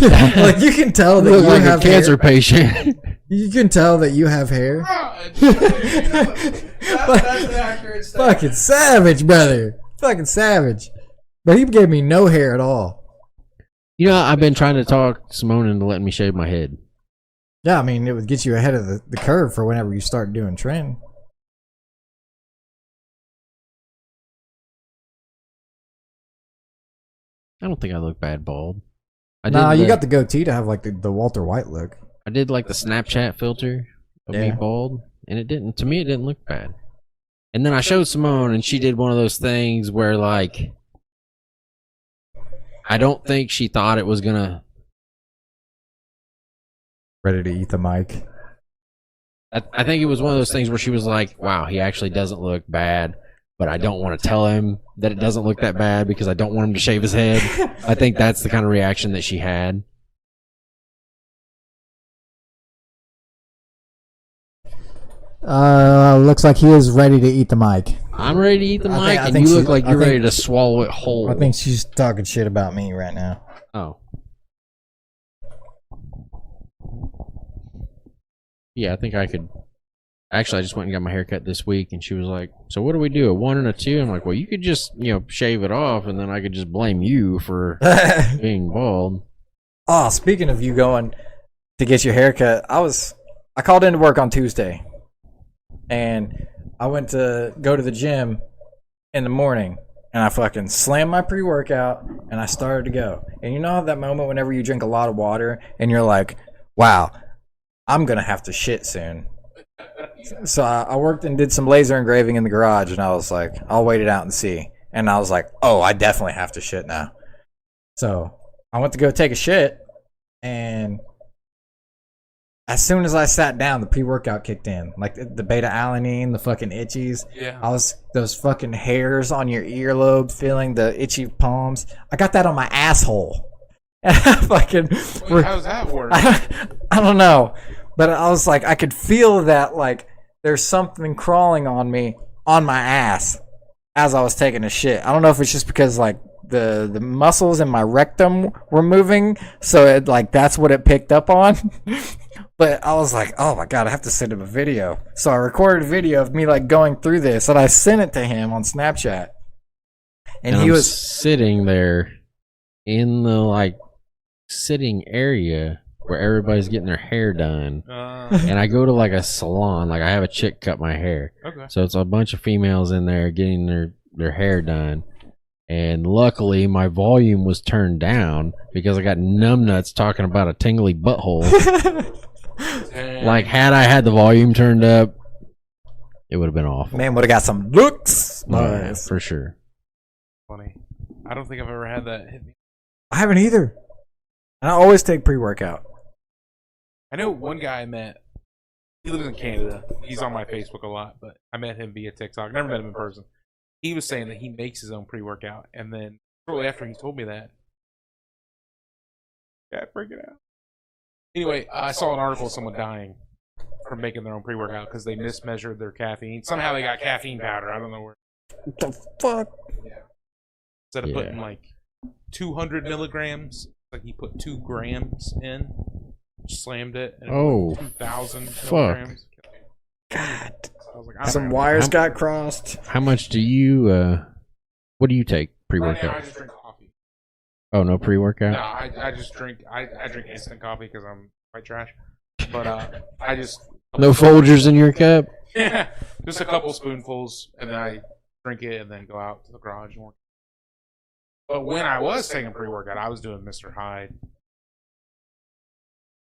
like you can tell that you look you like a have cancer hair. patient. You can tell that you have hair. That's an accurate statement. Fucking savage, brother. Fucking savage. But he gave me no hair at all. You know, I've been trying to talk Simone into letting me shave my head. Yeah, I mean, it would get you ahead of the curve for whenever you start doing trend. I don't think I look bad bald. Nah, did you the- got the goatee to have like the Walter White look. I did like the Snapchat filter of me Yeah. bald, and it didn't. To me, it didn't look bad. And then I showed Simone, and she did one of those things where, like, I don't think she thought it was gonna. Ready to eat the mic. I think it was one of those things where she was like, "Wow, he actually doesn't look bad," but I don't want to tell him that it doesn't look that bad because I don't want him to shave his head. I think that's the kind of reaction that she had. Looks like he is ready to eat the mic. I'm ready to eat the I mic, think- I and think you look she- like I you're think- ready to swallow it whole. I think she's talking shit about me right now. Oh. Yeah, I think I could Actually, I just went and got my hair cut this week, and she was like, "So what do we do? A 1 and a 2?" I'm like, "Well, you could just shave it off, and then I could just blame you for being bald." Oh, speaking of you going to get your haircut, I called into work on Tuesday, and I went to go to the gym in the morning, and I fucking slammed my pre-workout, and I started to go. And you know that moment whenever you drink a lot of water, and you're like, wow, I'm gonna have to shit soon. So I worked and did some laser engraving in the garage, and I was like, I'll wait it out and see. And I was like, oh, I definitely have to shit now. So I went to go take a shit, and as soon as I sat down, the pre-workout kicked in. Like the beta-alanine, the fucking itchies. Yeah. Those fucking hairs on your earlobe, feeling the itchy palms. I got that on my asshole. And I fucking. Wait, how's that work? I don't know. But I was like, I could feel that, like, there's something crawling on me, on my ass, as I was taking a shit. I don't know if it's just because, like, the muscles in my rectum were moving, so it, like, that's what it picked up on. But I was like, oh my god, I have to send him a video. So I recorded a video of me, like, going through this, and I sent it to him on Snapchat. And he I'm was sitting there in the, like, sitting area where everybody's getting their hair done. And I go to, like, a salon. Like, I have a chick cut my hair. Okay. So it's a bunch of females in there getting their hair done. And luckily, my volume was turned down because I got numbnuts talking about a tingly butthole. Like, had I had the volume turned up, it would have been awful. man would have got some looks. Yeah, Nice. for sure. Funny. I don't think I've ever had that hit me. I haven't either. And I always take pre-workout. I know one guy I met. He lives in Canada. He's on my Facebook a lot, but I met him via TikTok. Never met him in person. He was saying that he makes his own pre-workout, and then shortly after he told me that, yeah, freak it out. Anyway, I saw an article of someone dying from making their own pre-workout because they mismeasured their caffeine. Somehow they got caffeine powder. I don't know where. What the fuck? Instead of Yeah. putting like 200 milligrams, like he put 2 grams in, slammed it, and it Oh, was 2,000 fuck. milligrams. God. I was like, I don't Some know. wires How- got crossed. How much do you, what do you take Right now, I pre-workout? just drink coffee. Oh, no pre-workout? No, I just drink. I drink instant coffee because I'm white trash. But I just No Folgers in your cup? yeah, just a couple spoonfuls, and then I drink it, and then go out to the garage and work. But when I was taking pre-workout, I was doing Mr. Hyde.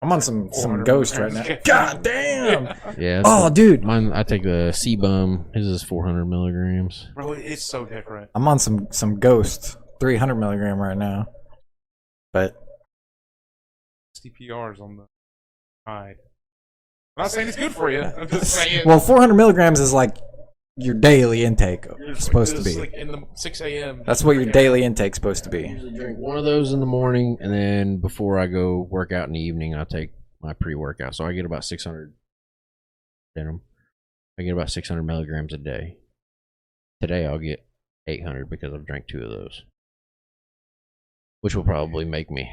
I'm on some 400 ghost right now. milligrams. God damn. Yeah. Oh, dude. Mine, I take the Sebum. His is 400 milligrams. Bro, it's so different. I'm on some ghost 300 milligram right now. But 60 PRs on the Hyde. I'm not saying it's good for you. I'm just saying. well, 400 milligrams is like your daily intake you're supposed to just, be. like in the 6 a.m. That's what your daily intake's supposed to be. Usually drink one of those in the morning, and then before I go work out in the evening, I take my pre-workout. So I get about 600 in them. I get about 600 milligrams a day. Today I'll get 800 because I've drank 2 of those, which will probably make me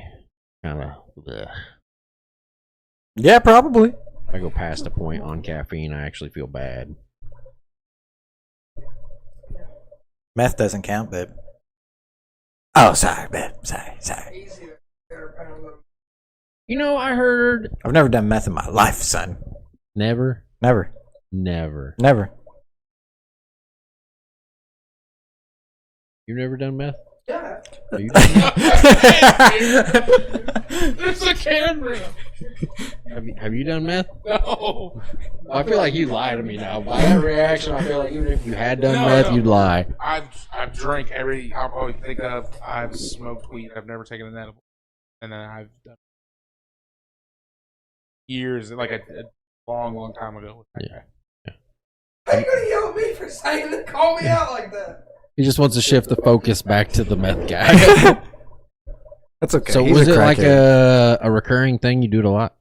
kind of. Yeah, probably. If I go past a point on caffeine, I actually feel bad. Meth doesn't count, babe. Oh, sorry, babe. Sorry. Easier, better pound them. You know, I heard I've never done meth in my life, son. never. Never. You've never done meth? Yeah. Have you done There's a camera. have you done meth? No. I feel like you lie to me now. By that reaction, I feel like even if you had done No, meth, no. you'd lie. I've drank every I'll probably think of. I've smoked weed. I've never taken an edible, and then I've done years, like a long time ago. With that Yeah. guy. How you gonna yell at me for saying that? Call me out like that. He just wants to shift the focus back to the meth guy. That's okay. So He's was it like crackhead. a recurring thing? You do it a lot?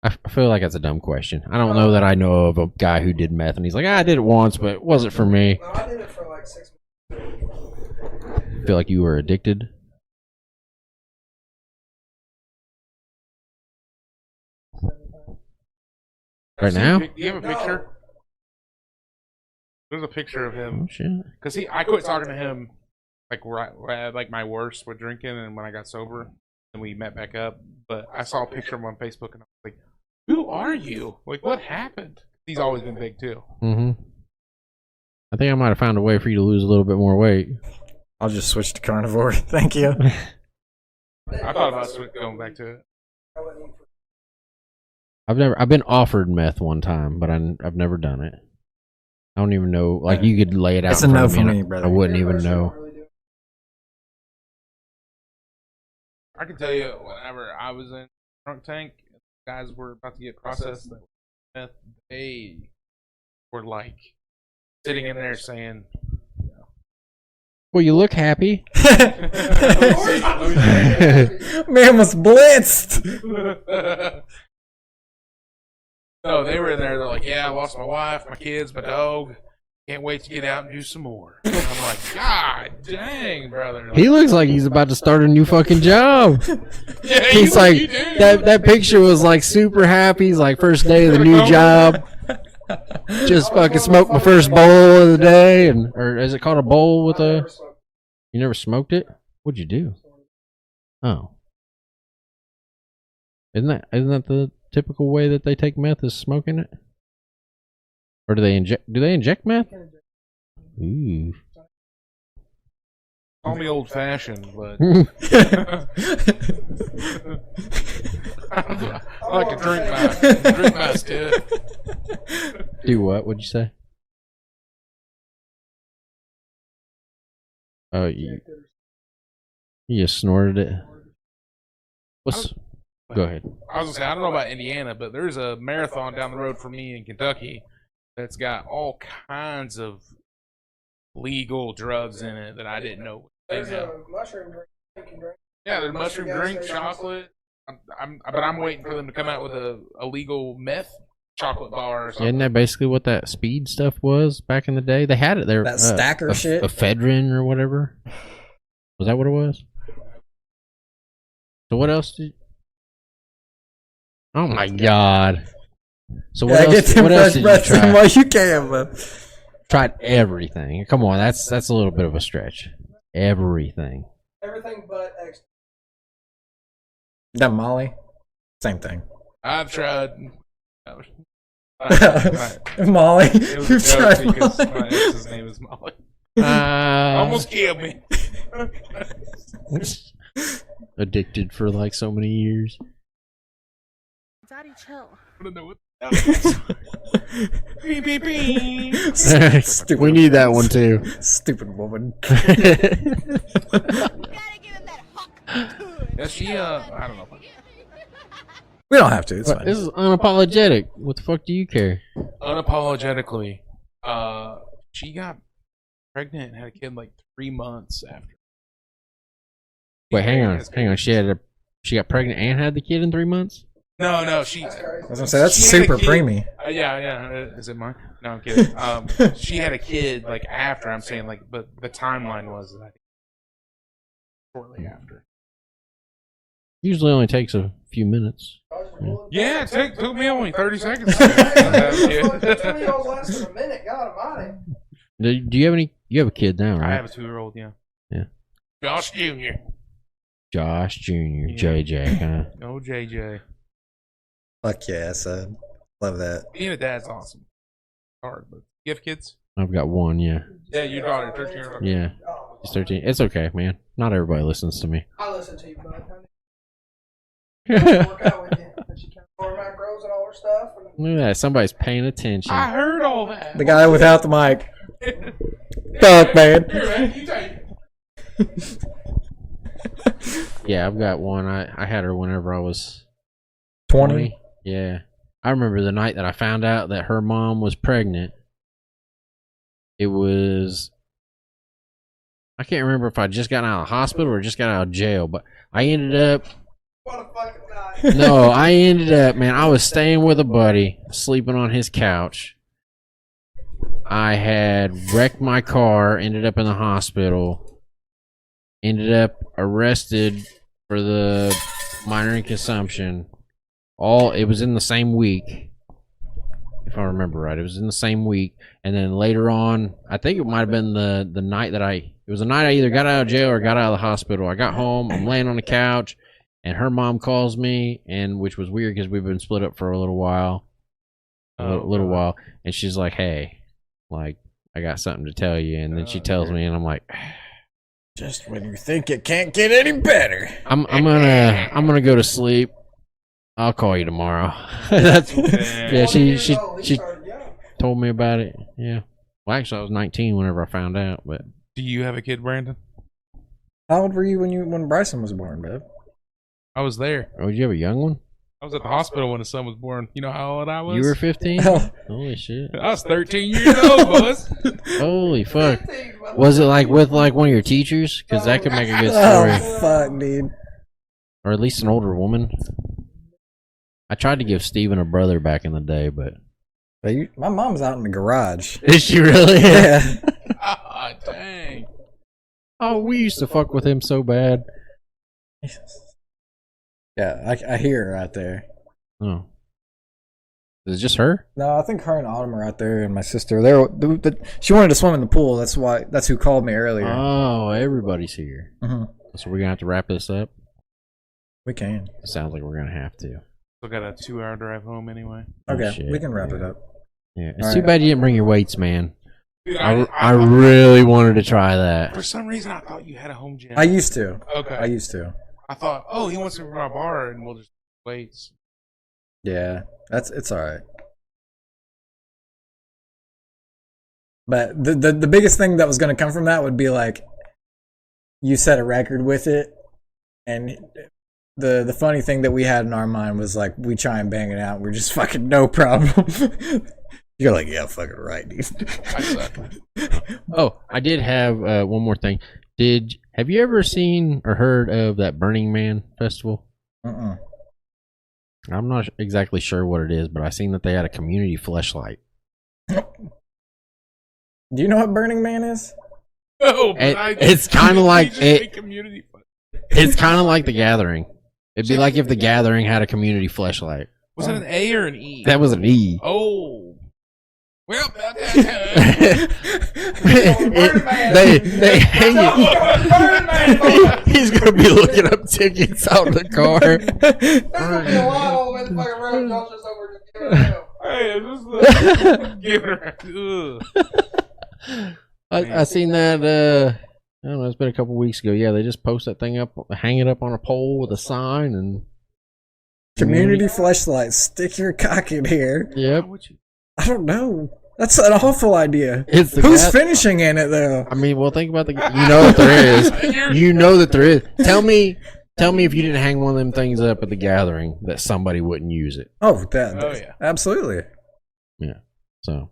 I feel like that's a dumb question. I don't know that I know of a guy who did meth and he's like, I did it once, but it wasn't for me. No, I did it for like 6 months. I feel like you were addicted. Right now? Do you have a picture? There's a picture of him. Oh shit. Because I quit talking to him like right like my worst with drinking and when I got sober and we met back up. But I saw a picture of him on Facebook and I was like, who are you? Like, what happened? He's always been big too. Mm-hmm. I think I might have found a way for you to lose a little bit more weight. I'll just switch to carnivore. Thank you. I thought about going back to it. I've been offered meth one time, but I've never done it. I don't even know. Like, you could lay it out. It's in a front no of for and me, I brother. wouldn't even know. I can tell you, whenever I was in Drunk Tank, guys were about to get processed. They were like sitting in there saying, Well, you look happy. Man was blitzed. No, they were in there. They're like, yeah, I lost my wife, my kids, my dog. Can't wait to get out and do some more. And I'm like, God dang, brother. He looks like he's about to start a new fucking job. Yeah, He's you like, do. that picture was like super happy. He's like, first day of the new job. Just fucking smoked my first bowl of the day. Or is it called a bowl with a... You never smoked it? What'd you do? Oh. Isn't that the typical way that they take meth, is smoking it? Or do they inject meth? Ooh. Call me old fashioned, but I like to drink my stuff. Do what? What'd you say? Oh, you just snorted it. Go ahead. I was gonna say, I don't know about Indiana, but there's a marathon down the road from me in Kentucky that's got all kinds of legal drugs in it that I didn't know. There's a mushroom drink you can drink. Yeah, there's mushroom drink, chocolate. But I'm waiting for them to come out with a legal meth chocolate bar or something. Isn't that basically what that speed stuff was back in the day? They had it there. That stacker shit? Ephedrine or whatever. Was that what it was? So what else did... Oh my god. So what else, Get them what else fresh did you breaths in try? while you can, man. Tried everything. Come on, that's a little bit of a stretch. Everything. Everything but X. That Molly? Same thing. I've tried. Molly? It was a You've joke tried because Molly? my ex's name is Molly. Uh, Almost killed me. Addicted for like so many years. Daddy, chill. I don't know what beep, beep, beep. Stupid We need that one too. Stupid woman. Gotta give him that hawk. Yeah, she, I don't know. We don't have to. It's fine. This is unapologetic. What the fuck do you care? Unapologetically, she got pregnant and had a kid like 3 months after. Wait, hang on. She got pregnant and had the kid in 3 months? No, she. I was gonna say, that's she had a super kid- preemie. Yeah. Is it mine? No, I'm kidding. She had a kid like after. I'm saying like, but the timeline was like shortly after. Usually only takes a few minutes. Yeah, it took me only 30 seconds. 20 y'all lasted a minute. God almighty. Do you have any? You have a kid now, I right? have a 2-year-old. Yeah. Yeah. Josh Jr. Josh Jr. Yeah. JJ, huh? No JJ. Fuck yeah, son. Love that. Being a dad's awesome. Hard, but you have kids? I've got one, yeah. Yeah, your daughter, 13 years old. Yeah. He's 13. It's okay, man. Not everybody listens to me. I listen to you, bud. Look Work out with you. And she counts her macros and all her stuff. And at that. Somebody's paying attention. I heard all that. The guy without the mic. Fuck, man. Here, man, you take it. Yeah, I've got one. I had her whenever I was 20. Yeah. I remember the night that I found out that her mom was pregnant. It was... I can't remember if I just got out of the hospital or just got out of jail, but I ended up... what a fucking night. No, I ended up, man, I was staying with a buddy, sleeping on his couch. I had wrecked my car, ended up in the hospital, ended up arrested for the minor in consumption. It was in the same week. if I remember right. It was in the same week, and then later on, I think it might have been the night that it was the night I either got out of jail or got out of the hospital. I got home, I'm laying on the couch, and her mom calls me, and which was weird because we've been split up for a little while, while, and she's like, "Hey, like I got something to tell you," and then she tells me, and I'm like, Just when you think it can't get any better. I'm gonna go to sleep. I'll call you tomorrow. That's yeah. She told me about it. Yeah. Well, actually, I was 19 whenever I found out. But Do you have a kid, Brandon? How old were you when Bryson was born, babe? I was there. oh, did you have a young one? I was at the hospital when his son was born. You know how old I was? You were 15. Hell. Holy shit! I was 13 years old, boys. Holy fuck! Was it like with like one of your teachers? Because that could make a good story, Oh fuck, dude. or at least an older woman. I tried to give Steven a brother back in the day, but My mom's out in the garage. is she really? Yeah. Ah, dang. Oh, we used to fuck with him so bad. Yeah, I hear her out there. Oh, is it just her? No, I think her and Autumn are out there, and my sister. She wanted to swim in the pool. That's who called me earlier. Oh, everybody's here. hmm So we're gonna have to wrap this up. We can. It sounds like we're gonna have to. Still got a 2-hour drive home anyway. Okay, shit. we can wrap it up. Yeah, it's All too right. bad you didn't bring your weights, man. Dude, I really wanted to try that. for some reason, I thought you had a home gym. I used to. Okay. I used to. I thought, oh, he wants to run my bar, and we'll just weights. Yeah, it's all right. But the biggest thing that was going to come from that would be like, you set a record with it, and the funny thing that we had in our mind was like, we try and bang it out, we're just fucking no problem. You're like, yeah, fucking right, dude. I suck. Oh, I did have one more thing. Have you ever seen or heard of that Burning Man festival? Uh-uh. I'm not exactly sure what it is, but I seen that they had a community fleshlight. Do you know what Burning Man is? No, but It's kind of like just make it. community fun. It's kind of like The Gathering. It'd be like if The Gathering had a community fleshlight. Was it an A or an E? That was an E. Oh. Well, about that They hang it. He's gonna be looking up tickets out of the car. Hey, this is give her. I seen that. I don't know. It's been a couple weeks ago. Yeah, they just post that thing up, hang it up on a pole with a sign, and Community fleshlight. Stick your cock in here. yep. I don't know. That's an awful idea. It's the Who's gath- finishing in it though? I mean, well, think about the. You know that there is. You know that there is. Tell me if you didn't hang one of them things up at the Gathering that somebody wouldn't use it. Oh, that. Oh, yeah. Absolutely. Yeah. So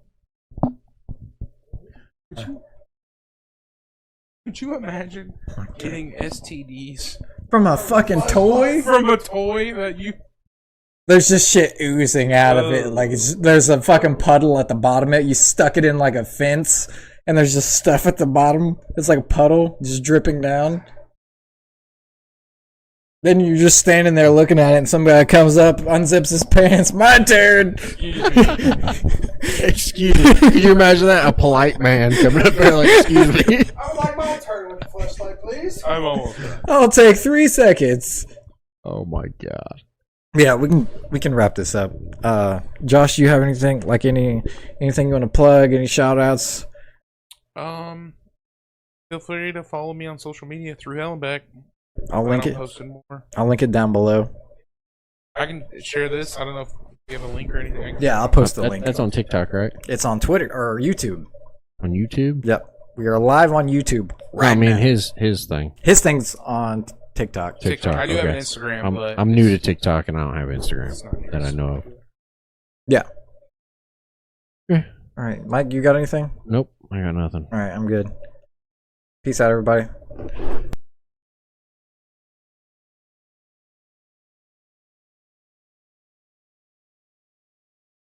Could you imagine getting STDs From a fucking toy? from a toy that you? There's just shit oozing out of it. Like there's a fucking puddle at the bottom of it. You stuck it in like a fence, and there's just stuff at the bottom. It's like a puddle just dripping down. Then you're just standing there looking at it, and some guy comes up, unzips his pants. My turn. excuse me. Can you imagine that? A polite man coming up there like, excuse me. I would like my turn with the flashlight, please. I'm almost done. I'll take 3 seconds. Oh my god. Yeah, we can wrap this up. Josh, do you have anything anything you want to plug? Any shout outs? Feel free to follow me on social media through Hell and Back. I'll link I'm it. posting more. I'll link it down below. I can share this. I don't know if you have a link or anything. Yeah, I'll post the link. That's on TikTok, right? It's on Twitter or YouTube. On YouTube? Yep, we are live on YouTube right I mean, now. his thing. His thing's on TikTok. TikTok. I do have okay. an Instagram, but I'm new to TikTok and I don't have Instagram it's not that I know of. Yeah. Yeah. All right, Mike, you got anything? Nope, I got nothing. All right, I'm good. Peace out, everybody.